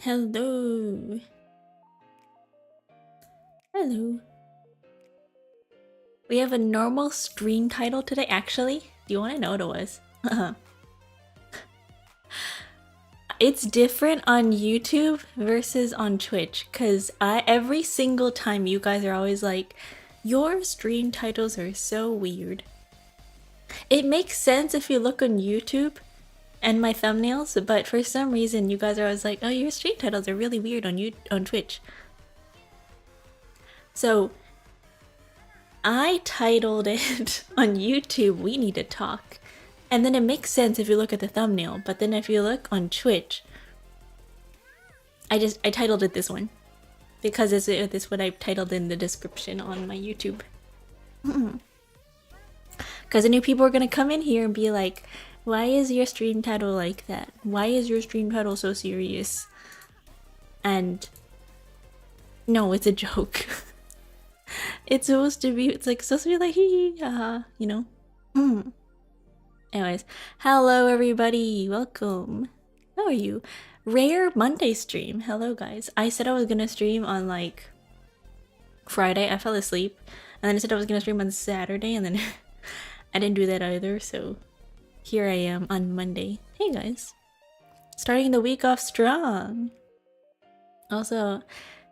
Hello. Hello. We have a normal stream title today, actually. Do you want to know what it was? It's different on YouTube versus on Twitch, because every single time you guys are always like, your stream titles are so weird. It makes sense if you look on YouTube and my thumbnails, but for some reason you guys are always like, oh, your stream titles are really weird on Twitch. So I titled it on YouTube, We Need to Talk. And then it makes sense if you look at the thumbnail, but then if you look on Twitch, I titled it this one. Because it's what I titled in the description on my YouTube. Because I knew people were gonna come in here and be like, why is your stream title like that? Why is your stream title so serious? And no, it's a joke. It's supposed to be, it's like supposed to be like hee hee haha, you know? Anyways, hello everybody, welcome. How are you? Rare Monday stream. Hello guys. I said I was gonna stream on like Friday. I fell asleep, and then I said I was gonna stream on Saturday, and then I didn't do that either, so here I am on Monday. Hey guys. Starting the week off strong. Also,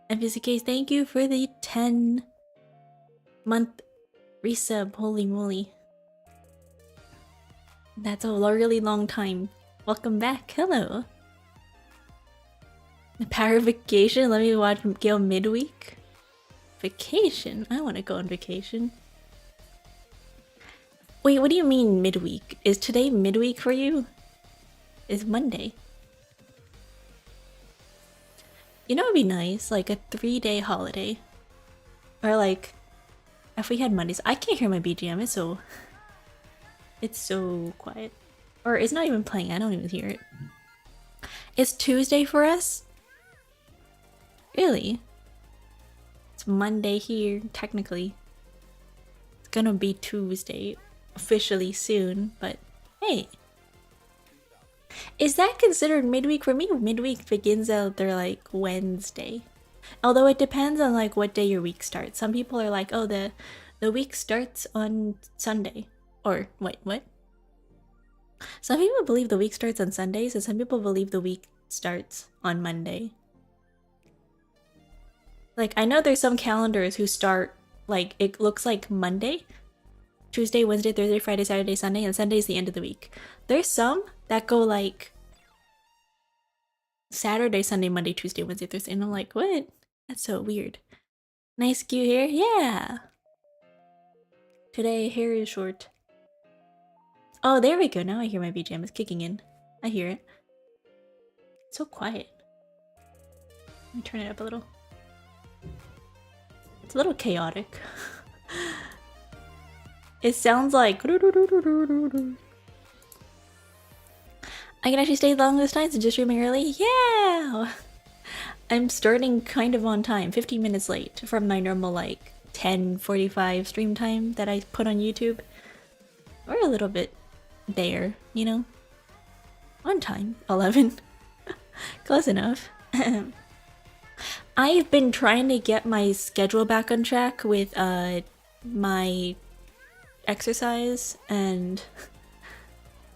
MPCK, thank you for the 10-month resub. Holy moly. That's a really long time. Welcome back. Hello. The power of vacation. Let me go midweek. Vacation? I want to go on vacation. Wait, what do you mean midweek? Is today midweek for you? It's Monday. You know, it'd be nice, like a 3-day holiday. Or like, if we had Mondays. I can't hear my BGM, it's so quiet. Or it's not even playing, I don't even hear it. It's Tuesday for us? Really? It's Monday here, technically. It's gonna be Tuesday officially soon, but hey. Is that considered midweek? For me, midweek begins out there like Wednesday. Although it depends on like what day your week starts. Some people are like, oh, the week starts on Sunday. Or wait, what? Some people believe the week starts on Sundays, and some people believe the week starts on Monday. Like, I know there's some calendars who start, like, it looks like Monday, Tuesday, Wednesday, Thursday, Friday, Saturday, Sunday, and Sunday's the end of the week. There's some that go like Saturday, Sunday, Monday, Tuesday, Wednesday, Thursday, and I'm like, what? That's so weird. Nice cue here? Yeah! Today, hair is short. Oh, there we go. Now I hear my BGM is kicking in. I hear it. It's so quiet. Let me turn it up a little. It's a little chaotic. It sounds like... I can actually stay long this time since just streaming early? Yeah! I'm starting kind of on time, 15 minutes late from my normal like 10:45 stream time that I put on YouTube. Or a little bit there, you know? On time, 11. Close enough. I've been trying to get my schedule back on track with my exercise, and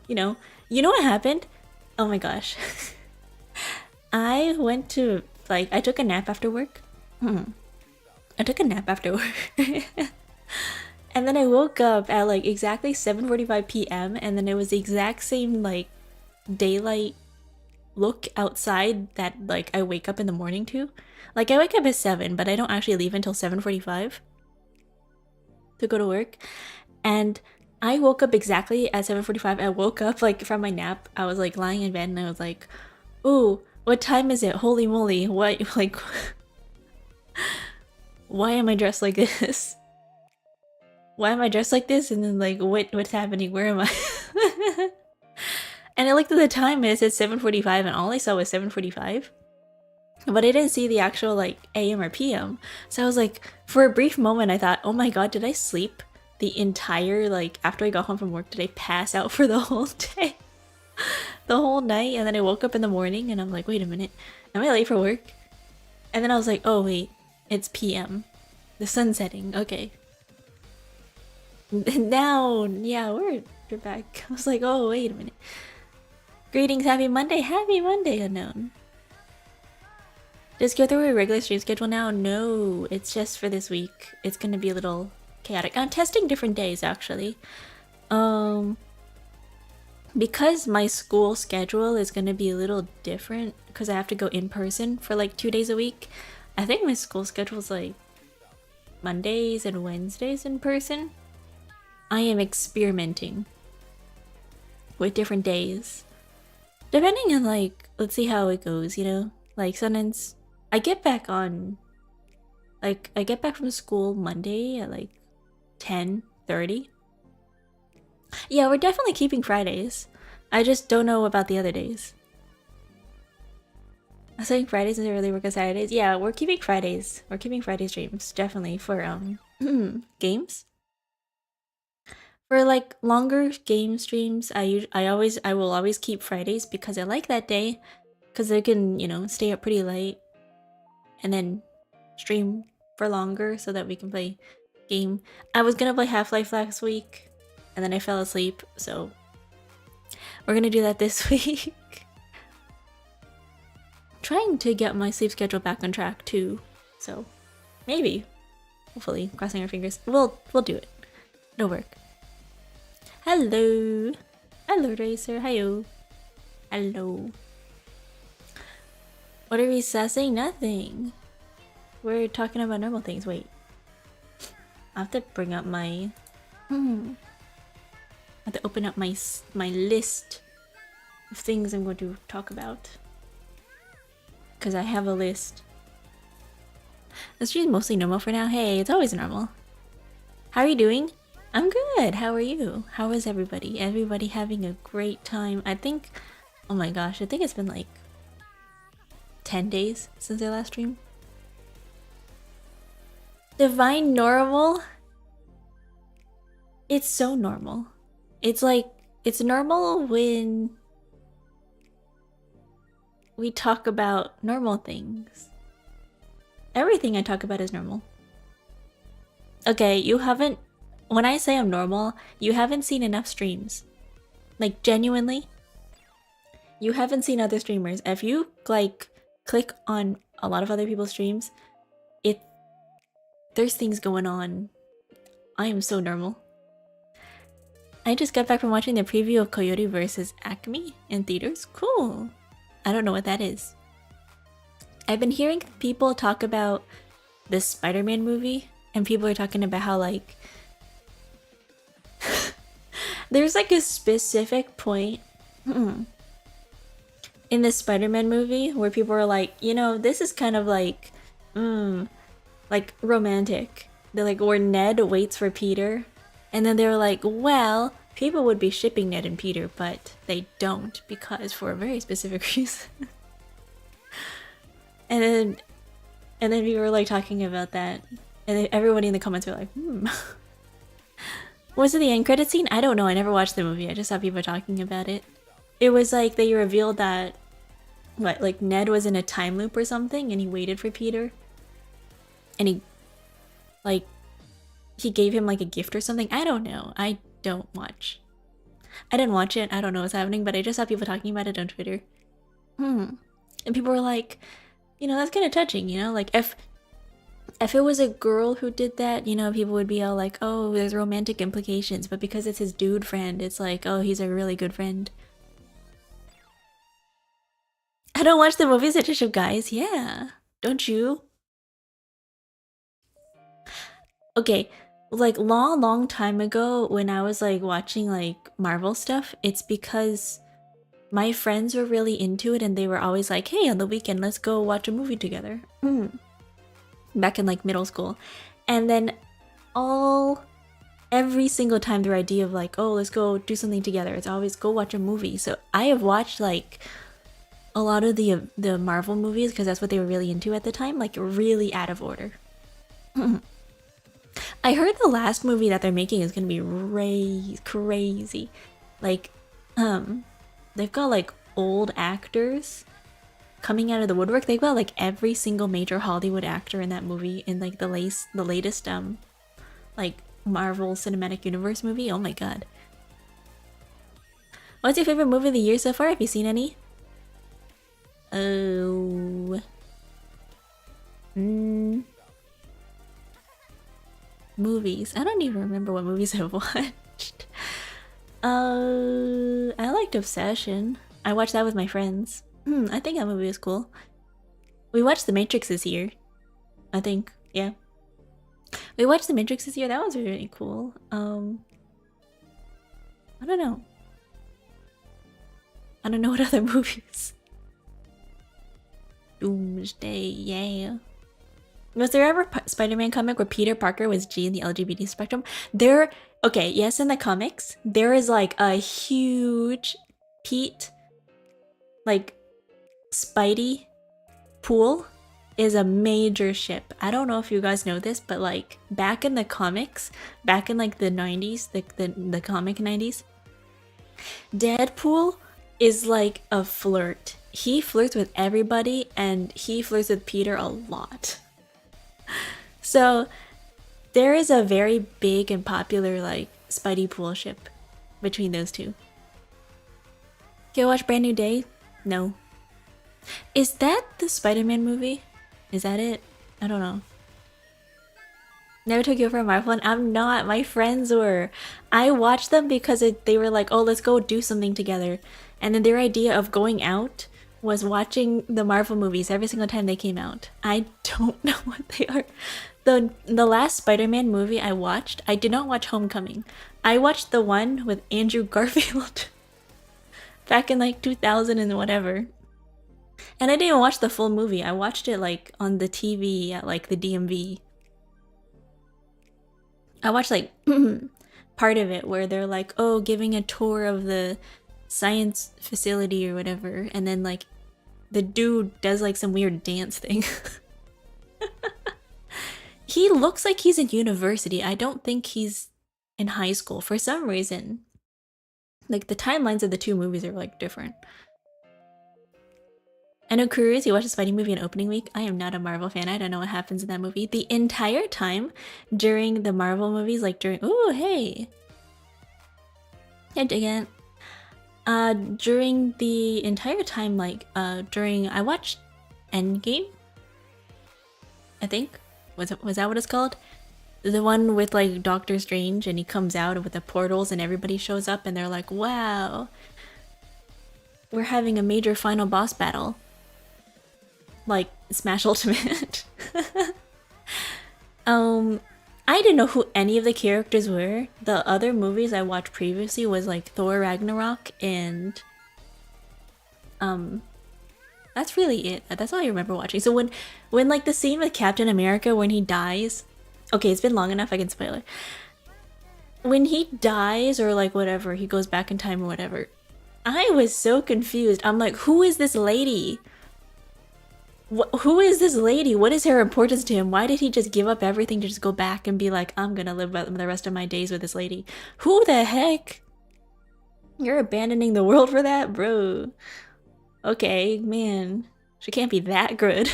you know what happened? Oh my gosh. I went to, like, I took a nap after work. I took a nap after work. And then I woke up at like exactly 7:45 p.m. and then it was the exact same like daylight look outside that like I wake up in the morning to. Like I wake up at 7, but I don't actually leave until 7:45 to go to work. And I woke up exactly at 7:45. I woke up like from my nap. I was like lying in bed and I was like, ooh, what time is it? Holy moly, what, like, why am I dressed like this? Why am I dressed like this? And then like, what's happening? Where am I? And I looked at the time and it said 7:45 and all I saw was 7:45. But I didn't see the actual like AM or PM. So I was like, for a brief moment I thought, oh my god, did I sleep the entire, like, after I got home from work, did I pass out for the whole day? The the whole night, and then I woke up in the morning and I'm like, wait a minute, am I late for work? And then I was like, oh wait, it's PM. The sun's setting, okay. Now, yeah, we're back. I was like, oh wait a minute. Greetings, happy Monday, unknown. Just go through a regular stream schedule now? No, it's just for this week. It's gonna be a little chaotic. I'm testing different days actually. Because my school schedule is gonna be a little different because I have to go in person for like 2 days a week. I think my school schedule is like Mondays and Wednesdays in person. I am experimenting with different days. Depending on like, let's see how it goes, you know? Like sometimes I get back on, like I get back from school Monday at like 10:30. Yeah, we're definitely keeping Fridays. I just don't know about the other days. I was saying Fridays and early work on Saturdays. Yeah, we're keeping Fridays. We're keeping Friday streams definitely for games. For like longer game streams, I will always keep Fridays because I like that day because I can, you know, stay up pretty late and then stream for longer so that we can play game. I was gonna play Half-Life last week and then I fell asleep, so we're gonna do that this week. Trying to get my sleep schedule back on track too, so maybe, hopefully, crossing our fingers. We'll do it. It'll work. Hello, hello, Racer. Hiyo. Hello. What are we sassing? Nothing. We're talking about normal things. Wait, I have to bring up my. I have to open up my list of things I'm going to talk about. Because I have a list. This stream's mostly normal for now. Hey, it's always normal. How are you doing? I'm good. How are you? How is everybody? Everybody having a great time? I think, oh my gosh, I think it's been like 10 days since I last streamed. Divine normal? It's so normal. It's like, it's normal when we talk about normal things. Everything I talk about is normal. Okay, you haven't, when I say I'm normal, you haven't seen enough streams. Like, genuinely, you haven't seen other streamers. If you, like, click on a lot of other people's streams, there's things going on. I am so normal. I just got back from watching the preview of Coyote vs. Acme in theaters. Cool. I don't know what that is. I've been hearing people talk about this Spider-Man movie, and people are talking about how, like, there's like a specific point in this Spider-Man movie where people are like, you know, this is kind of like romantic. They're like, where Ned waits for Peter, and then they're like, well, people would be shipping Ned and Peter, but they don't because for a very specific reason. and then we were like talking about that, and then everybody in the comments were like, Was it the end credit scene? I don't know. I never watched the movie. I just saw people talking about it. It was like they revealed that, what, like Ned was in a time loop or something, and he waited for Peter, and he gave him like a gift or something. I don't know. I don't watch. I didn't watch it. I don't know what's happening, but I just saw people talking about it on Twitter. And people were like, you know, that's kind of touching, you know? Like, if it was a girl who did that, you know, people would be all like, oh, there's romantic implications. But because it's his dude friend, it's like, oh, he's a really good friend. I don't watch the movies, I just show guys. Yeah. Don't you? Okay. Like, long time ago, when I was, like, watching, like, Marvel stuff, it's because my friends were really into it, and they were always like, hey, on the weekend, let's go watch a movie together. Back in, like, middle school. And then every single time their idea of, like, oh, let's go do something together, it's always go watch a movie. So I have watched, like, a lot of the Marvel movies, because that's what they were really into at the time, like, really out of order. I heard the last movie that they're making is gonna be crazy. Like, they've got like old actors coming out of the woodwork. They got like every single major Hollywood actor in that movie in like the latest like Marvel Cinematic Universe movie. Oh my god. What's your favorite movie of the year so far? Have you seen any? Oh. Movies. I don't even remember what movies I've watched. I liked Obsession. I watched that with my friends. I think that movie was cool. We watched The Matrix this year. I think, yeah. We watched The Matrix this year. That was really cool. I don't know. I don't know what other movies. Doomsday, yeah. Was there ever a Spider-Man comic where Peter Parker was G in the LGBT spectrum? Okay, yes, in the comics, there is like a huge Pete, like, Spidey pool is a major ship. I don't know if you guys know this, but like, back in the comics, back in like the 90s, the comic 90s, Deadpool is like a flirt. He flirts with everybody, and he flirts with Peter a lot. So there is a very big and popular like Spidey pool ship between those two. Can you watch Brand New Day? No. Is that the Spider-Man movie? Is that it? I don't know. Never took you for a Marvel, and I'm not. My friends were. I watched them because they were like, oh, let's go do something together. And then their idea of going out was watching the Marvel movies every single time they came out. I don't know what they are. The last Spider-Man movie I watched, I did not watch Homecoming. I watched the one with Andrew Garfield back in like 2000 and whatever. And I didn't even watch the full movie. I watched it like on the TV at like the DMV. I watched like part of it where they're like, oh, giving a tour of the science facility or whatever, and then like the dude does like some weird dance thing. He looks like he's in university. I don't think he's in high school for some reason. Like the timelines of the two movies are like different. I know Cruise, you watched the Spidey movie in opening week. I am not a Marvel fan. I don't know what happens in that movie. The entire time during the Marvel movies, like during... Ooh, hey! I dig it. During the entire time, like, I watched Endgame? I think? Was that what it's called? The one with, like, Doctor Strange, and he comes out with the portals and everybody shows up and they're like, wow! We're having a major final boss battle. Like, Smash Ultimate. I didn't know who any of the characters were. The other movies I watched previously was like Thor Ragnarok and that's really it. That's all I remember watching. So when like the scene with Captain America when he dies, okay, it's been long enough, I can spoil it. When he dies or like whatever, he goes back in time or whatever, I was so confused. I'm like, who is this lady? Who is this lady? What is her importance to him? Why did he just give up everything to just go back and be like, I'm gonna live the rest of my days with this lady? Who the heck? You're abandoning the world for that? Bro. Okay, man. She can't be that good.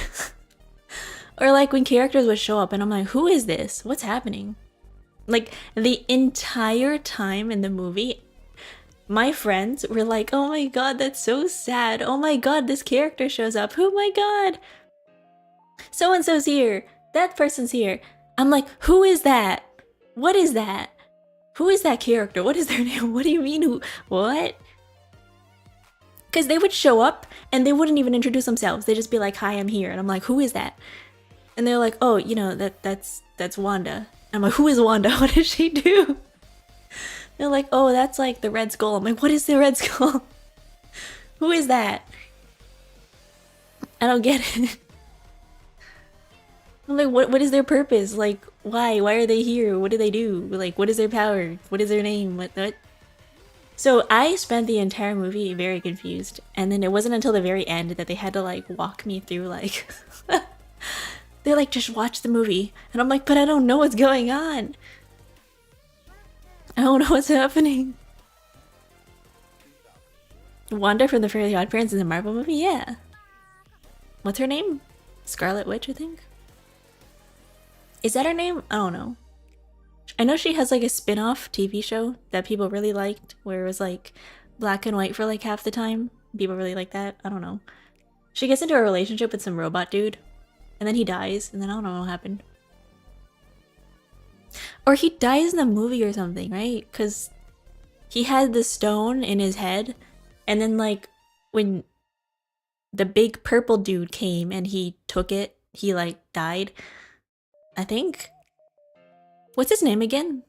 Or like when characters would show up and I'm like, who is this? What's happening? Like the entire time in the movie, my friends were like, oh my god, that's so sad. Oh my god, this character shows up. Oh my god. So-and-so's here. That person's here. I'm like, who is that? What is that? Who is that character? What is their name? What do you mean who? What? Because they would show up and they wouldn't even introduce themselves. They'd just be like, hi, I'm here. And I'm like, who is that? And they're like, oh, you know, that's Wanda. I'm like, who is Wanda? What does she do? They're like, oh, that's like the Red Skull. I'm like, what is the Red Skull? Who is that? I don't get it. I'm like, what is their purpose? Like, why? Why are they here? What do they do? Like, what is their power? What is their name? What? So I spent the entire movie very confused. And then it wasn't until the very end that they had to like walk me through like... They're like, just watch the movie. And I'm like, but I don't know what's going on. I don't know what's happening. Wanda from the Fairly Odd Parents is a Marvel movie? Yeah. What's her name? Scarlet Witch, I think? Is that her name? I don't know. I know she has like a spin-off TV show that people really liked, where it was like black and white for like half the time. People really like that. I don't know. She gets into a relationship with some robot dude, and then he dies, and then I don't know what happened. Or he dies in the movie or something, right? Because he had the stone in his head, and then like when the big purple dude came and he took it, he like died. I think. What's his name again?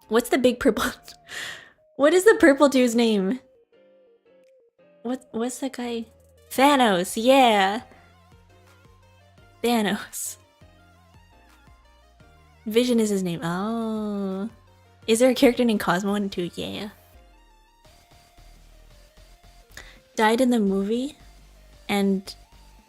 What's the big purple? What is the purple dude's name? What's that guy? Thanos, yeah. Thanos. Vision is his name. Oh. Is there a character named Cosmo in it too? Yeah. Died in the movie, and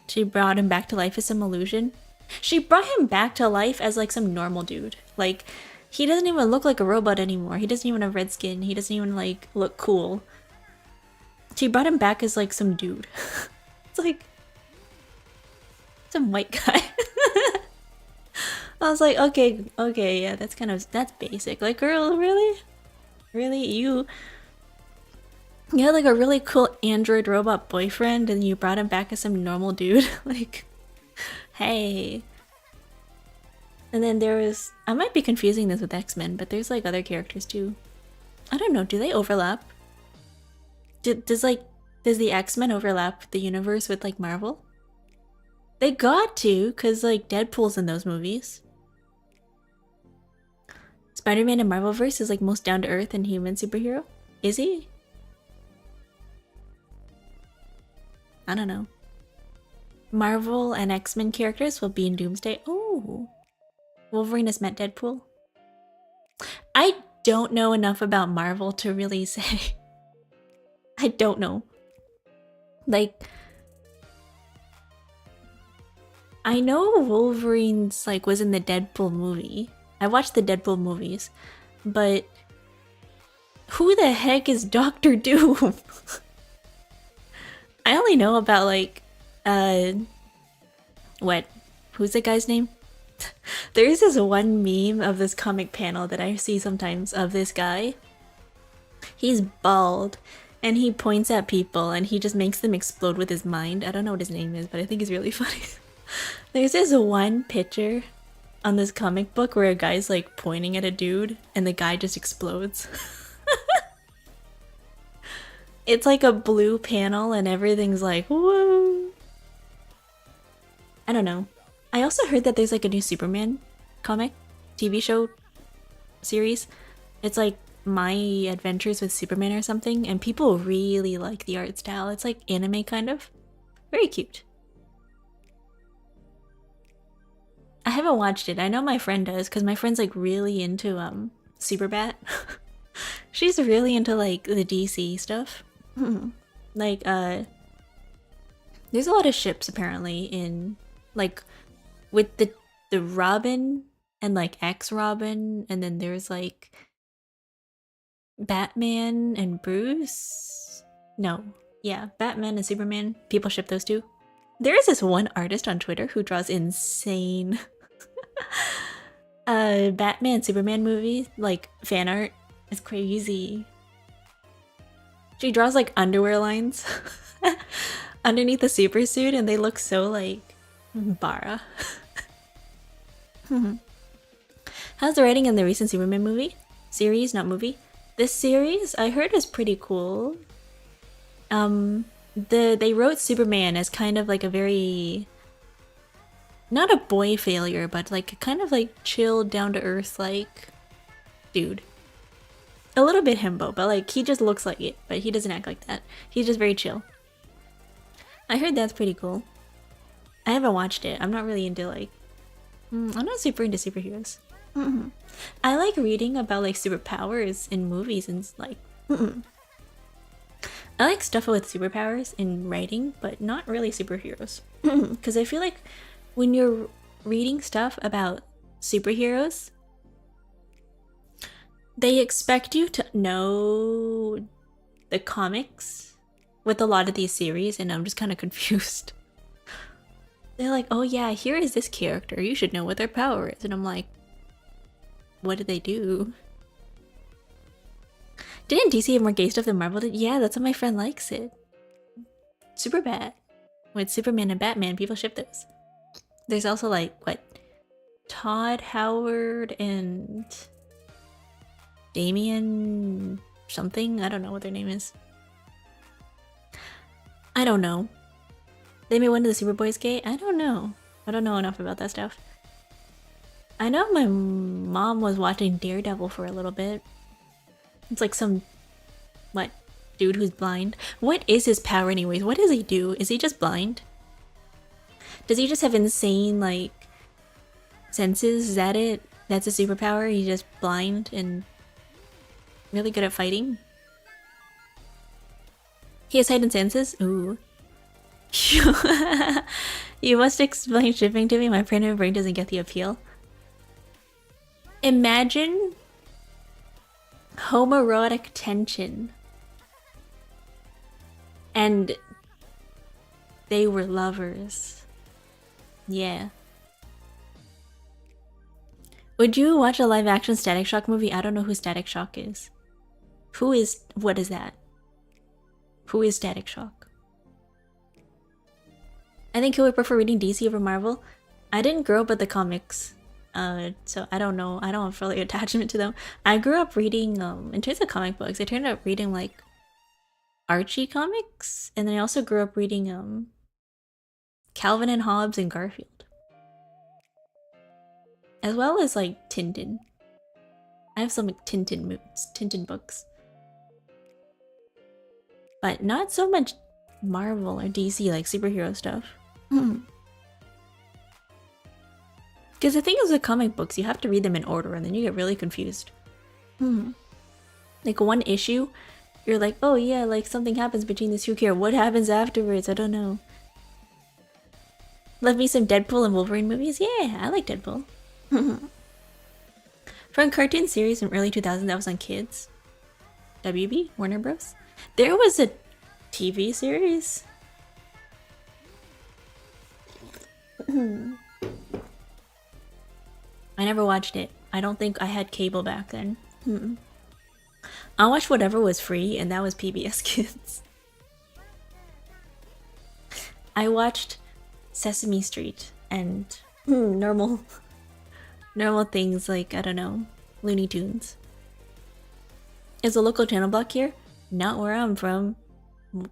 she brought him back to life as some illusion. She brought him back to life as like some normal dude. Like, he doesn't even look like a robot anymore. He doesn't even have red skin. He doesn't even like look cool. She brought him back as like some dude. It's like some white guy. I was like, okay, yeah, that's basic. Like, girl, really? Really? You had like a really cool android robot boyfriend and you brought him back as some normal dude? Like, hey. And then there was, I might be confusing this with X-Men, but there's like other characters too. I don't know, do they overlap? Does the X-Men overlap the universe with like Marvel? They got to, cause like Deadpool's in those movies. Spider-Man in Marvelverse is like most down-to-earth and human superhero? Is he? I don't know. Marvel and X-Men characters will be in Doomsday. Oh, Wolverine has met Deadpool. I don't know enough about Marvel to really say. I don't know. Like, I know Wolverine's like was in the Deadpool movie. I watched the Deadpool movies, but who the heck is Doctor Doom? I only know about like, who's the guy's name? There's this one meme of this comic panel that I see sometimes of this guy. He's bald and he points at people and he just makes them explode with his mind. I don't know what his name is, but I think it's really funny. There's this one picture on this comic book where a guy's like pointing at a dude and the guy just explodes. It's like a blue panel and everything's like, whoa. I don't know. I also heard that there's like a new Superman comic, TV show, series. It's like My Adventures with Superman or something, and people really like the art style. It's like anime kind of. Very cute. I haven't watched it. I know my friend does, because my friend's like really into Superbat. She's really into like the DC stuff. Like there's a lot of ships apparently in like with the Robin and like ex-Robin, and then there's like Batman and Bruce. No, yeah, Batman and Superman. People ship those two. There is this one artist on Twitter who draws insane Batman Superman movie like fan art. It's crazy. She draws like underwear lines underneath the super suit and they look so like Bara. How's the writing in the recent Superman movie? Series, not movie. This series I heard is pretty cool. They wrote Superman as kind of like a very, not a boy failure, but like kind of like chill, down to earth like dude. A little bit himbo, but like he just looks like it, but he doesn't act like that. He's just very chill. I heard that's pretty cool. I haven't watched it. I'm not really into like, I'm not super into superheroes. I like reading about like superpowers in movies and like, I like stuff with superpowers in writing, but not really superheroes. Because I feel like when you're reading stuff about superheroes, they expect you to know the comics with a lot of these series, and I'm just kind of confused. They're like, oh yeah, here is this character. You should know what their power is. And I'm like, what did they do? Didn't DC have more gay stuff than Marvel did? Yeah, that's why my friend likes it. Super bad. With Superman and Batman, people ship those. There's also like, what? Todd Howard and Damian something? I don't know what their name is. I don't know. They made one of the Superboys gay? I don't know. I don't know enough about that stuff. I know my mom was watching Daredevil for a little bit. It's like some, what, dude who's blind? What is his power anyways? What does he do? Is he just blind? Does he just have insane, like, senses? Is that it? That's a superpower? He's just blind and really good at fighting? He has heightened senses? Ooh. You must explain shipping to me. My brain doesn't get the appeal. Imagine homoerotic tension. And they were lovers. Yeah. Would you watch a live action Static Shock movie? I don't know who Static Shock is. What is that? Who is Static Shock? I think he would prefer reading DC over Marvel. I didn't grow up with the comics, so I don't know. I don't have really attachment to them. I grew up reading, in terms of comic books, I turned out reading like Archie comics, and then I also grew up reading Calvin and Hobbes and Garfield, as well as like Tintin. I have some like, Tintin books, but not so much Marvel or DC, like superhero stuff. Because the thing is with comic books, you have to read them in order and then you get really confused. Like one issue, you're like, oh yeah, like something happens between these two characters. What happens afterwards? I don't know. Love me some Deadpool and Wolverine movies? Yeah, I like Deadpool. From a cartoon series from early 2000s that was on Kids. WB? Warner Bros? There was a TV series. I never watched it. I don't think I had cable back then. I watched whatever was free, and that was PBS Kids. I watched Sesame Street and normal things like, I don't know, Looney Tunes. Is a local channel block here? Not where I'm from.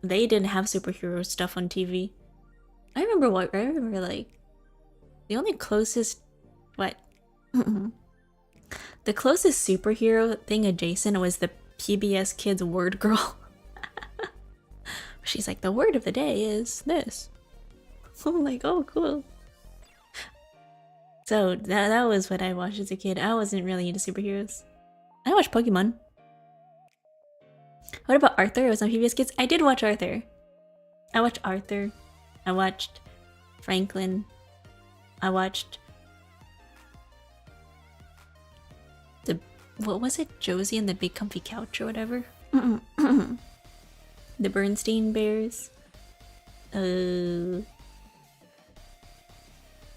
They didn't have superhero stuff on TV. I remember like the only closest the closest superhero thing adjacent was the PBS Kids word girl. She's like, the word of the day is this. I'm like, oh cool. So that was what I watched as a kid. I wasn't really into superheroes. I watched Pokemon. What about Arthur? It was on PBS Kids. I did watch Arthur. I watched Arthur. I watched Franklin. I watched what was it? Josie and the Big Comfy Couch or whatever? The Bernstein Bears.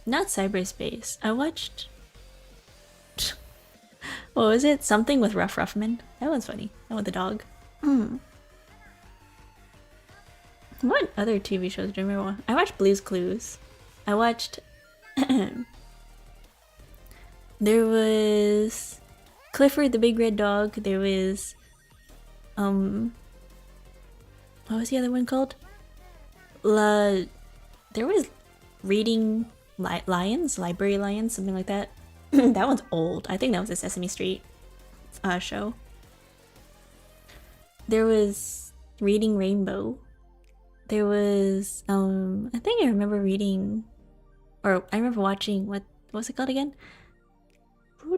Not Cyberspace. I watched what was it? Something with Ruff Ruffman. That one's funny. That with the dog. What other TV shows do you remember? I watched Blue's Clues. I watched there was Clifford the Big Red Dog. There was what was the other one called? There was Reading Lions, Library Lions, something like that. That one's old. I think that was a Sesame Street show. There was Reading Rainbow. There was I think I remember reading, or I remember watching, what was it called again? Do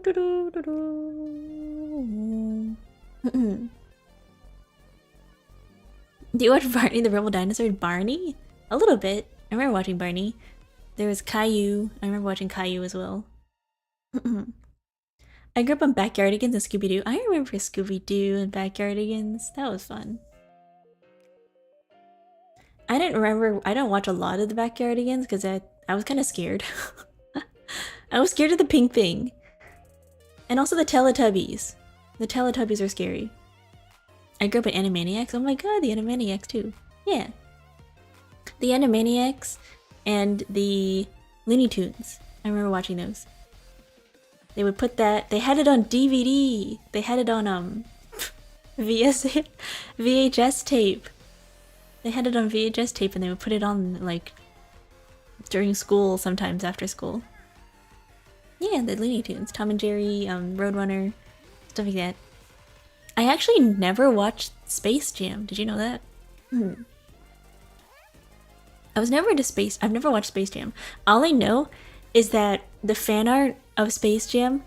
you watch Barney the Rebel Dinosaur? Barney? A little bit. I remember watching Barney. There was Caillou. I remember watching Caillou as well. I grew up on Backyardigans and Scooby-Doo. I remember Scooby-Doo and Backyardigans. That was fun. I didn't watch a lot of the Backyardigans because I was kind of scared. I was scared of the pink thing. And also the Teletubbies. The Teletubbies are scary. I grew up at Animaniacs. Oh my god, the Animaniacs too. Yeah. The Animaniacs and the Looney Tunes. I remember watching those. They would put that. They had it on DVD. They had it on VHS tape. They had it on VHS tape, and they would put it on like during school, sometimes after school. Yeah, the Looney Tunes, Tom and Jerry, Roadrunner, stuff like that. I actually never watched Space Jam. Did you know that? I've never watched Space Jam. All I know is that the fan art of Space Jam,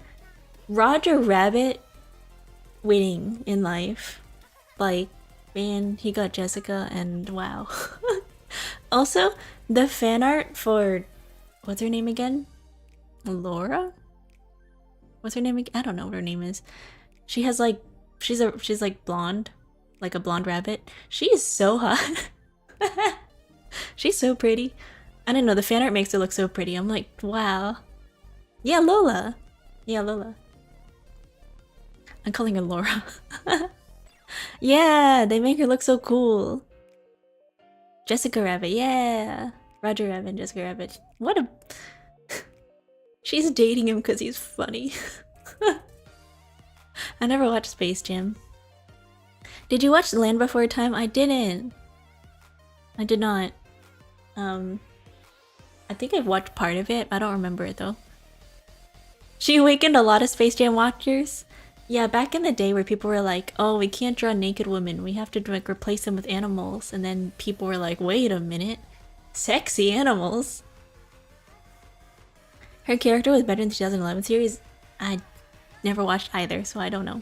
Roger Rabbit winning in life. Like, man, he got Jessica and wow. Also, the fan art for, what's her name again? Laura? What's her name again? I don't know what her name is. She has like, she's like blonde, like a blonde rabbit. She is so hot. She's so pretty. I don't know, the fan art makes her look so pretty. I'm like, wow. Yeah, Lola. Yeah, Lola. I'm calling her Laura. Yeah, they make her look so cool. Jessica Rabbit, yeah. Roger Rabbit and Jessica Rabbit. What a... She's dating him because he's funny. I never watched Space Jam. Did you watch The Land Before Time? I didn't. I did not. I think I've watched part of it, but I don't remember it though. She awakened a lot of Space Jam watchers. Yeah, back in the day where people were like, oh, we can't draw naked women, we have to like replace them with animals. And then people were like, wait a minute, sexy animals. Her character was better in the 2011 series. I never watched either, so I don't know.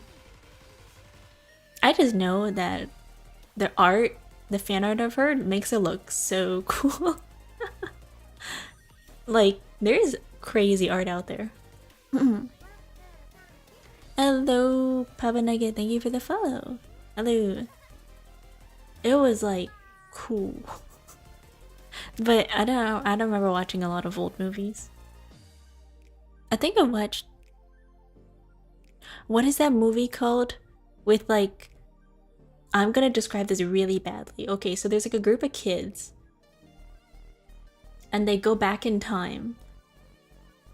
I just know that the art, the fan art of her makes her look so cool. Like, there's crazy art out there. Hello, Papa Nugget, thank you for the follow. Hello. It was like cool. But I don't remember watching a lot of old movies. I think I watched, what is that movie called? With like, I'm gonna describe this really badly. Okay, so there's like a group of kids and they go back in time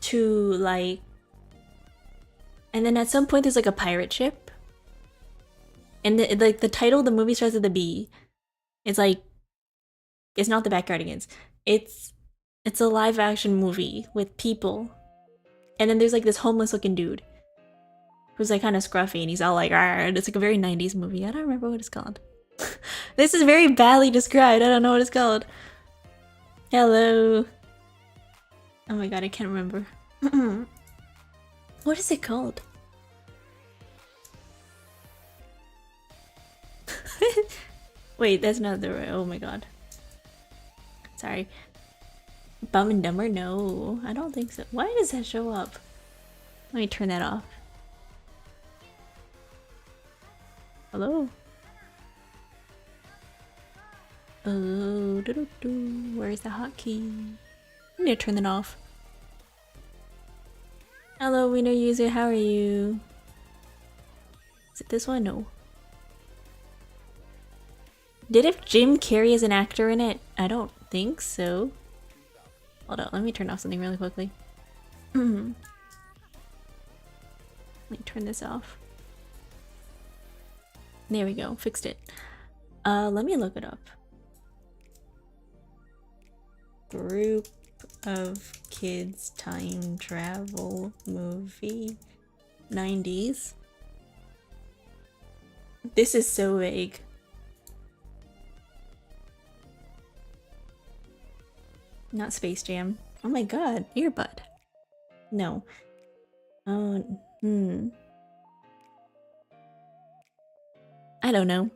to like, and then at some point there's like a pirate ship, and the title of the movie starts with a B. It's like, it's not the Backyardigans. It's a live action movie with people, and then there's like this homeless looking dude who's like kind of scruffy, and he's all like, and it's like a very 90s movie. I don't remember what it's called. This is very badly described. I don't know what it's called. Hello. Oh my god, I can't remember. What is it called? Wait, that's not the right. Oh my god. Sorry. Bum and Dumber? No, I don't think so. Why does that show up? Let me turn that off. Hello? Oh, where's the hotkey? I need to turn that off. Hello, winner user, how are you? Is it this one? No. Did if Jim Carrey is an actor in it? I don't think so. Hold on, let me turn off something really quickly. Let me turn this off. There we go, fixed it. Let me look it up. Group of kids time travel movie 90s. This is so vague. Not Space Jam. Oh my god, earbud. No. Oh, I don't know.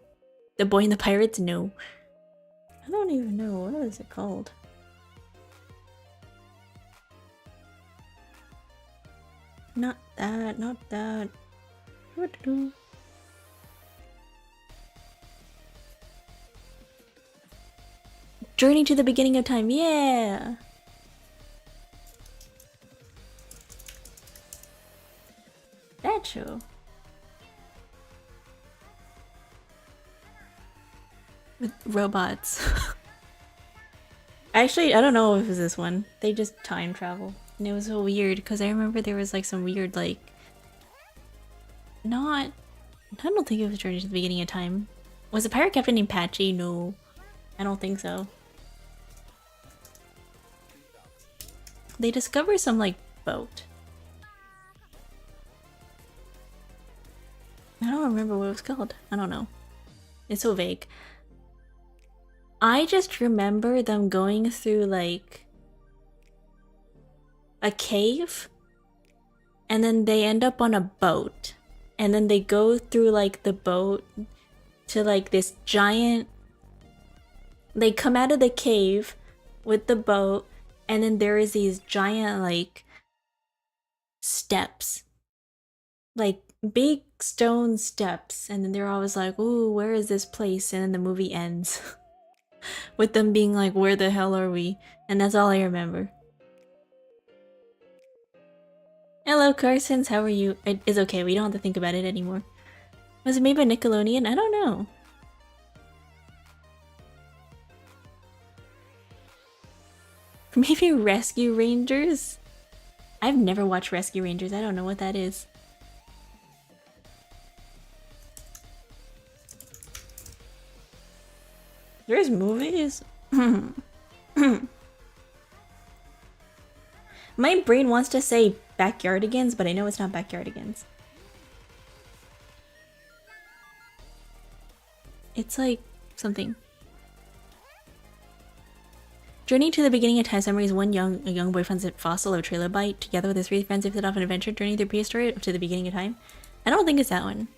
The Boy and the Pirates? No. I don't even know. What is it called? Not that, not that. What to do? Journey to the Beginning of Time, yeah! That show. With robots. Actually, I don't know if it was this one. They just time travel. And it was so weird, because I remember there was like some weird like... I don't think it was Journey to the Beginning of Time. Was the pirate captain named Patchy? No. I don't think so. They discover some like boat. I don't remember what it was called. I don't know. It's so vague. I just remember them going through like a cave, and then they end up on a boat, and then they go through like the boat to like this giant... They come out of the cave with the boat, and then there is these giant like steps, like big stone steps, and then they're always like, ooh, where is this place? And then the movie ends with them being like, where the hell are we? And that's all I remember. Hello Carsons, how are you? It's okay, we don't have to think about it anymore. Was it made by Nickelodeon? I don't know. Maybe Rescue Rangers? I've never watched Rescue Rangers, I don't know what that is. There's movies? My brain wants to say Backyardigans, but I know it's not Backyardigans. It's like something. Journey to the Beginning of Time summaries a young boy finds a fossil of a trilobite. Together with his three friends, they set off an adventure journey through prehistory to the beginning of time. I don't think it's that one.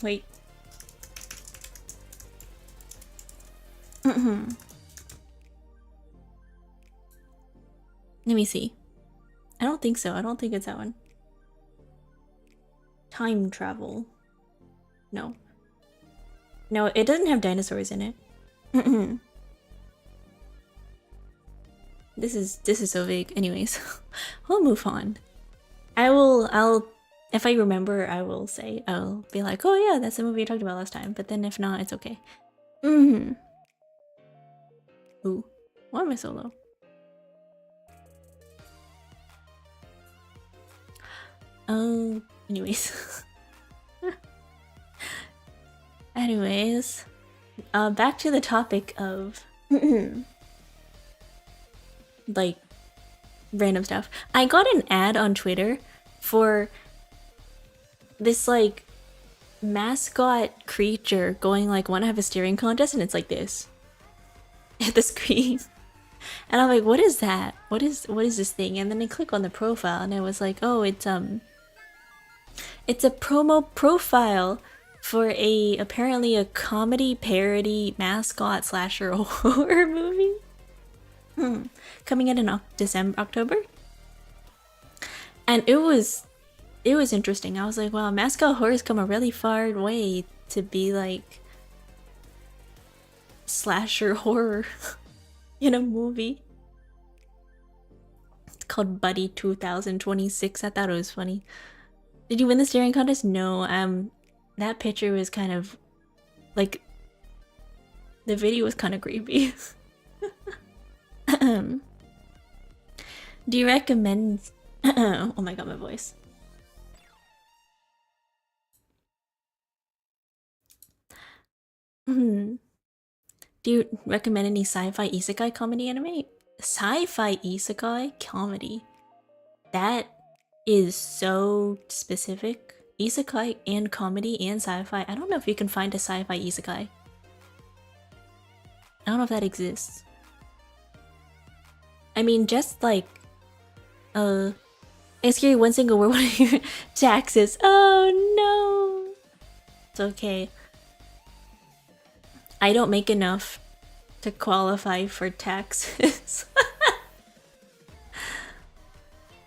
Wait. Let me see. I don't think so. I don't think it's that one. Time travel. No. No, it doesn't have dinosaurs in it. This is so vague. Anyways, we'll move on. If I remember, I'll be like, oh yeah, that's the movie I talked about last time. But then if not, it's okay. Ooh, why am I so low? Oh, anyways. Anyways, back to the topic of like random stuff. I got an ad on Twitter for this like mascot creature going like, wanna have a steering contest, and it's like this at the screen. And I'm like, what is that? What is this thing? And then I click on the profile and I was like, oh, it's a promo profile for apparently a comedy parody mascot slasher horror movie. Coming out in October. And it was interesting. I was like, wow, mascot horror's come a really far way to be like slasher horror in a movie. It's called Buddy 2026. I thought it was funny. Did you win the steering contest? No. That picture was kind of like, the video was kind of creepy. Do you recommend oh my god, my voice. Do you recommend any sci-fi isekai comedy anime? Sci-fi isekai comedy? That is so specific. Isekai and comedy and sci-fi. I don't know if you can find a sci-fi isekai. I don't know if that exists. I mean, just like it's scary one single word, one of your taxes. Oh no. It's okay. I don't make enough to qualify for taxes.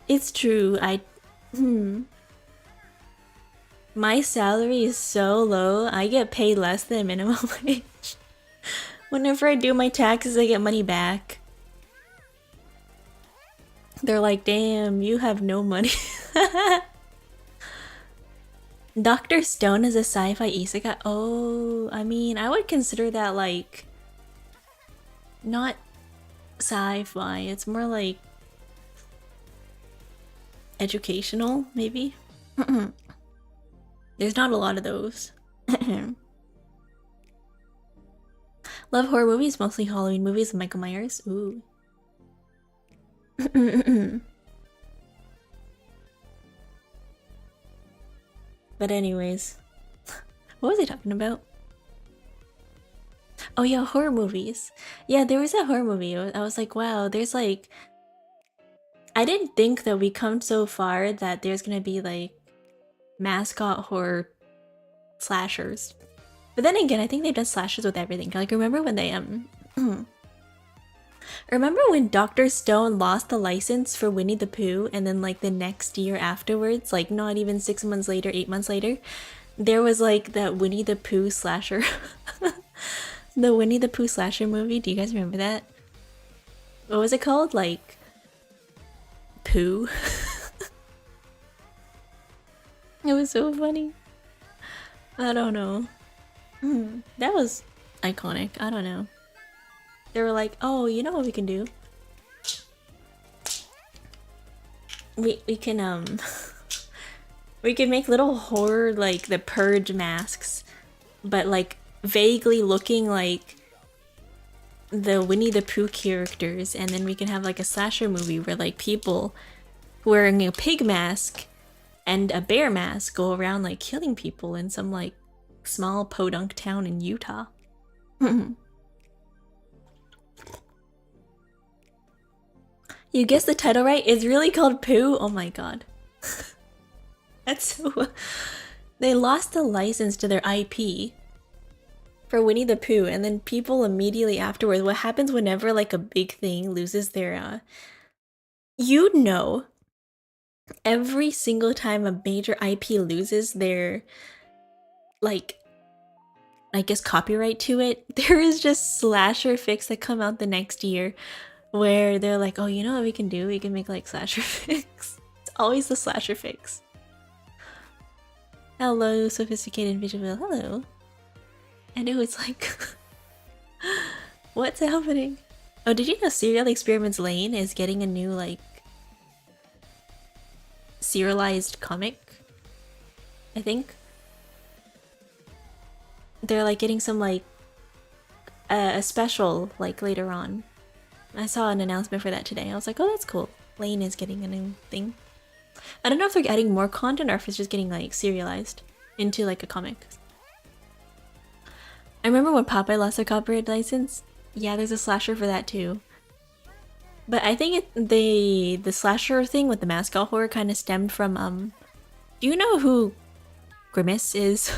It's true. My salary is so low, I get paid less than minimum wage. Whenever I do my taxes, I get money back. They're like, damn, you have no money. Dr. Stone is a sci-fi isekai. Oh, I mean, I would consider that like not sci-fi. It's more like educational, maybe. There's not a lot of those. Love horror movies, mostly Halloween movies with Michael Myers. Ooh. But anyways, what was I talking about? Oh yeah, horror movies. Yeah, there was a horror movie. I was like, wow, there's like... I didn't think that we come so far that there's gonna be like mascot horror slashers. But then again, I think they've done slashers with everything. Like, remember when they remember when Dr. Stone lost the license for Winnie the Pooh, and then like the next year afterwards, like not even 6 months later, 8 months later, there was like that Winnie the Pooh slasher. The Winnie the Pooh slasher movie. Do you guys remember that? What was it called? Like Pooh. It was so funny. I don't know. That was iconic. I don't know. They were like, oh, you know what we can do? We can we can make little horror like the Purge masks, but like vaguely looking like the Winnie the Pooh characters, and then we can have like a slasher movie where like people wearing a pig mask and a bear mask go around like killing people in some like small podunk town in Utah. You guessed the title right. It's really called Pooh. Oh my god. That's so... They lost the license to their IP for Winnie the Pooh, and then people immediately afterwards, what happens whenever like a big thing loses their you know, every single time a major IP loses their like, I guess, copyright to it, there is just slasher fics that come out the next year where they're like, oh, you know what we can do? We can make like slasher fics. It's always the slasher fics. Hello, sophisticated visual. Hello. And it was like, what's happening? Oh, did you know Serial Experiments Lane is getting a new like serialized comic? I think they're like getting some like a special like later on. I saw an announcement for that today. I was like, oh, that's cool. Lane is getting a new thing. I don't know if they're adding more content or if it's just getting like serialized into like a comic. I remember when Popeye lost their copyright license. Yeah, there's a slasher for that too. But I think the slasher thing with the mascot horror kind of stemmed from do you know who Grimace is?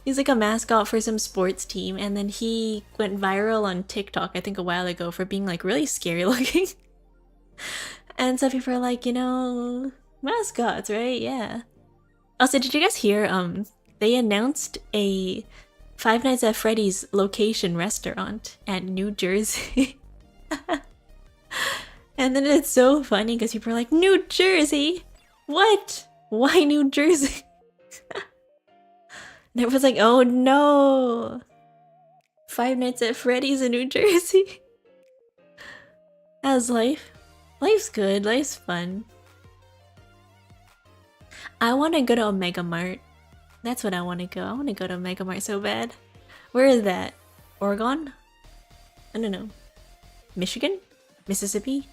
He's like a mascot for some sports team, and then he went viral on TikTok, I think a while ago, for being like really scary looking. And so people are like, you know, mascots, right? Yeah. Also, did you guys hear they announced a Five Nights at Freddy's location restaurant at New Jersey? And then it's so funny because people are like, New Jersey? What? Why New Jersey? And everyone's like, oh no! Five Nights at Freddy's in New Jersey. How's life? Life's good, life's fun. I want to go to Omega Mart. That's what I want to go. I want to go to Omega Mart so bad. Where is that? Oregon? I don't know. Michigan? Mississippi?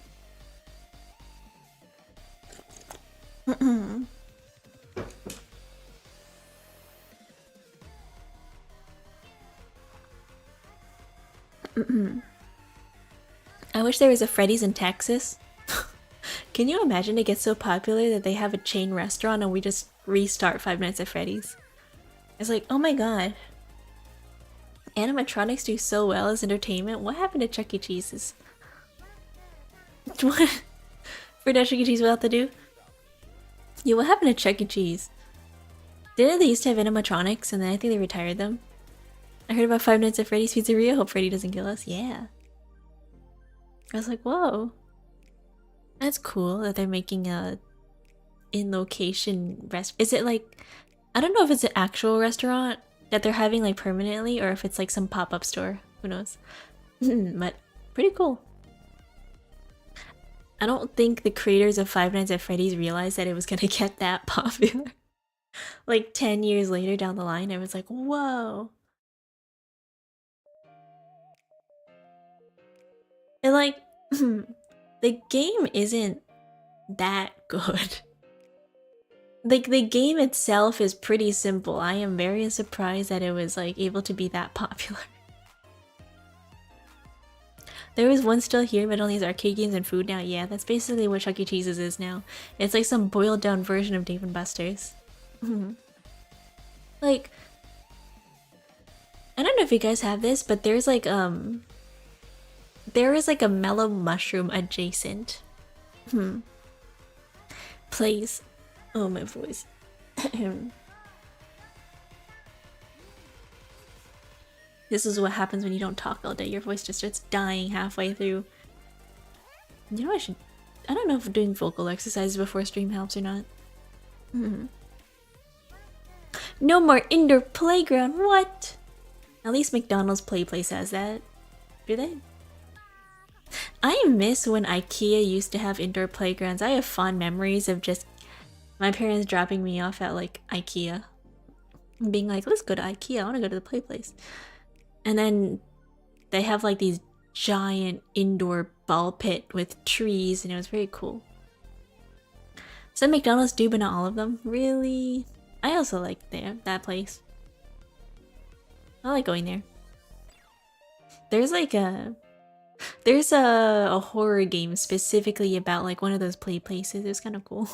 I wish there was a Freddy's in Texas. Can you imagine it gets so popular that they have a chain restaurant and we just restart Five Nights at Freddy's? It's like, oh my god. Animatronics do so well as entertainment. What happened to Chuck E. Cheese's? What? For Chuck E. Cheese without the do? Yeah, what happened to Chuck E. Cheese? Didn't they used to have animatronics and then I think they retired them? I heard about Five Nights at Freddy's Pizzeria. Hope Freddy doesn't kill us. Yeah. I was like, whoa. That's cool that they're making a in-location rest. Is it like, I don't know if it's an actual restaurant that they're having like permanently or if it's like some pop-up store. Who knows? But pretty cool. I don't think the creators of Five Nights at Freddy's realized that it was gonna get that popular. Like 10 years later down the line, it was like, whoa. And like, the game isn't that good. Like, the game itself is pretty simple. I am very surprised that it was like able to be that popular. There was one still here, but only has arcade games and food now. Yeah, that's basically what Chuck E. Cheese's is now. It's like some boiled down version of Dave and Buster's. Like, I don't know if you guys have this, but there's like there is like a mellow mushroom adjacent. Please. Oh, my voice. This is what happens when you don't talk all day. Your voice just starts dying halfway through. You know, I don't know if doing vocal exercises before stream helps or not. No more indoor playground. What? At least McDonald's Play Place has that. Do they? I miss when IKEA used to have indoor playgrounds. I have fond memories of just my parents dropping me off at like IKEA. And being like, let's go to IKEA. I want to go to the play place. And then they have like these giant indoor ball pit with trees and it was very cool. Some McDonald's do, but not all of them. Really? I also like that place. I like going there. There's a horror game specifically about like one of those play places. It's kind of cool.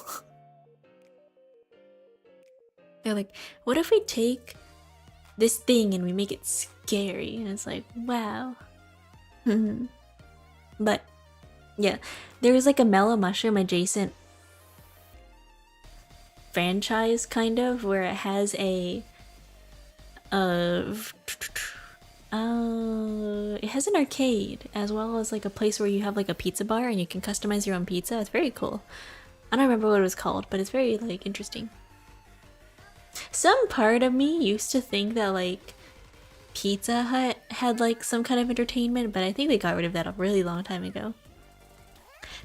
They're like, what if we take this thing and we make it scary? And it's like, wow. But yeah, there was like a mellow mushroom adjacent franchise kind of where it has it has an arcade as well as like a place where you have like a pizza bar and you can customize your own pizza. It's very cool. I don't remember what it was called, but it's very like interesting. Some part of me used to think that like Pizza Hut had like some kind of entertainment, but I think they got rid of that a really long time ago.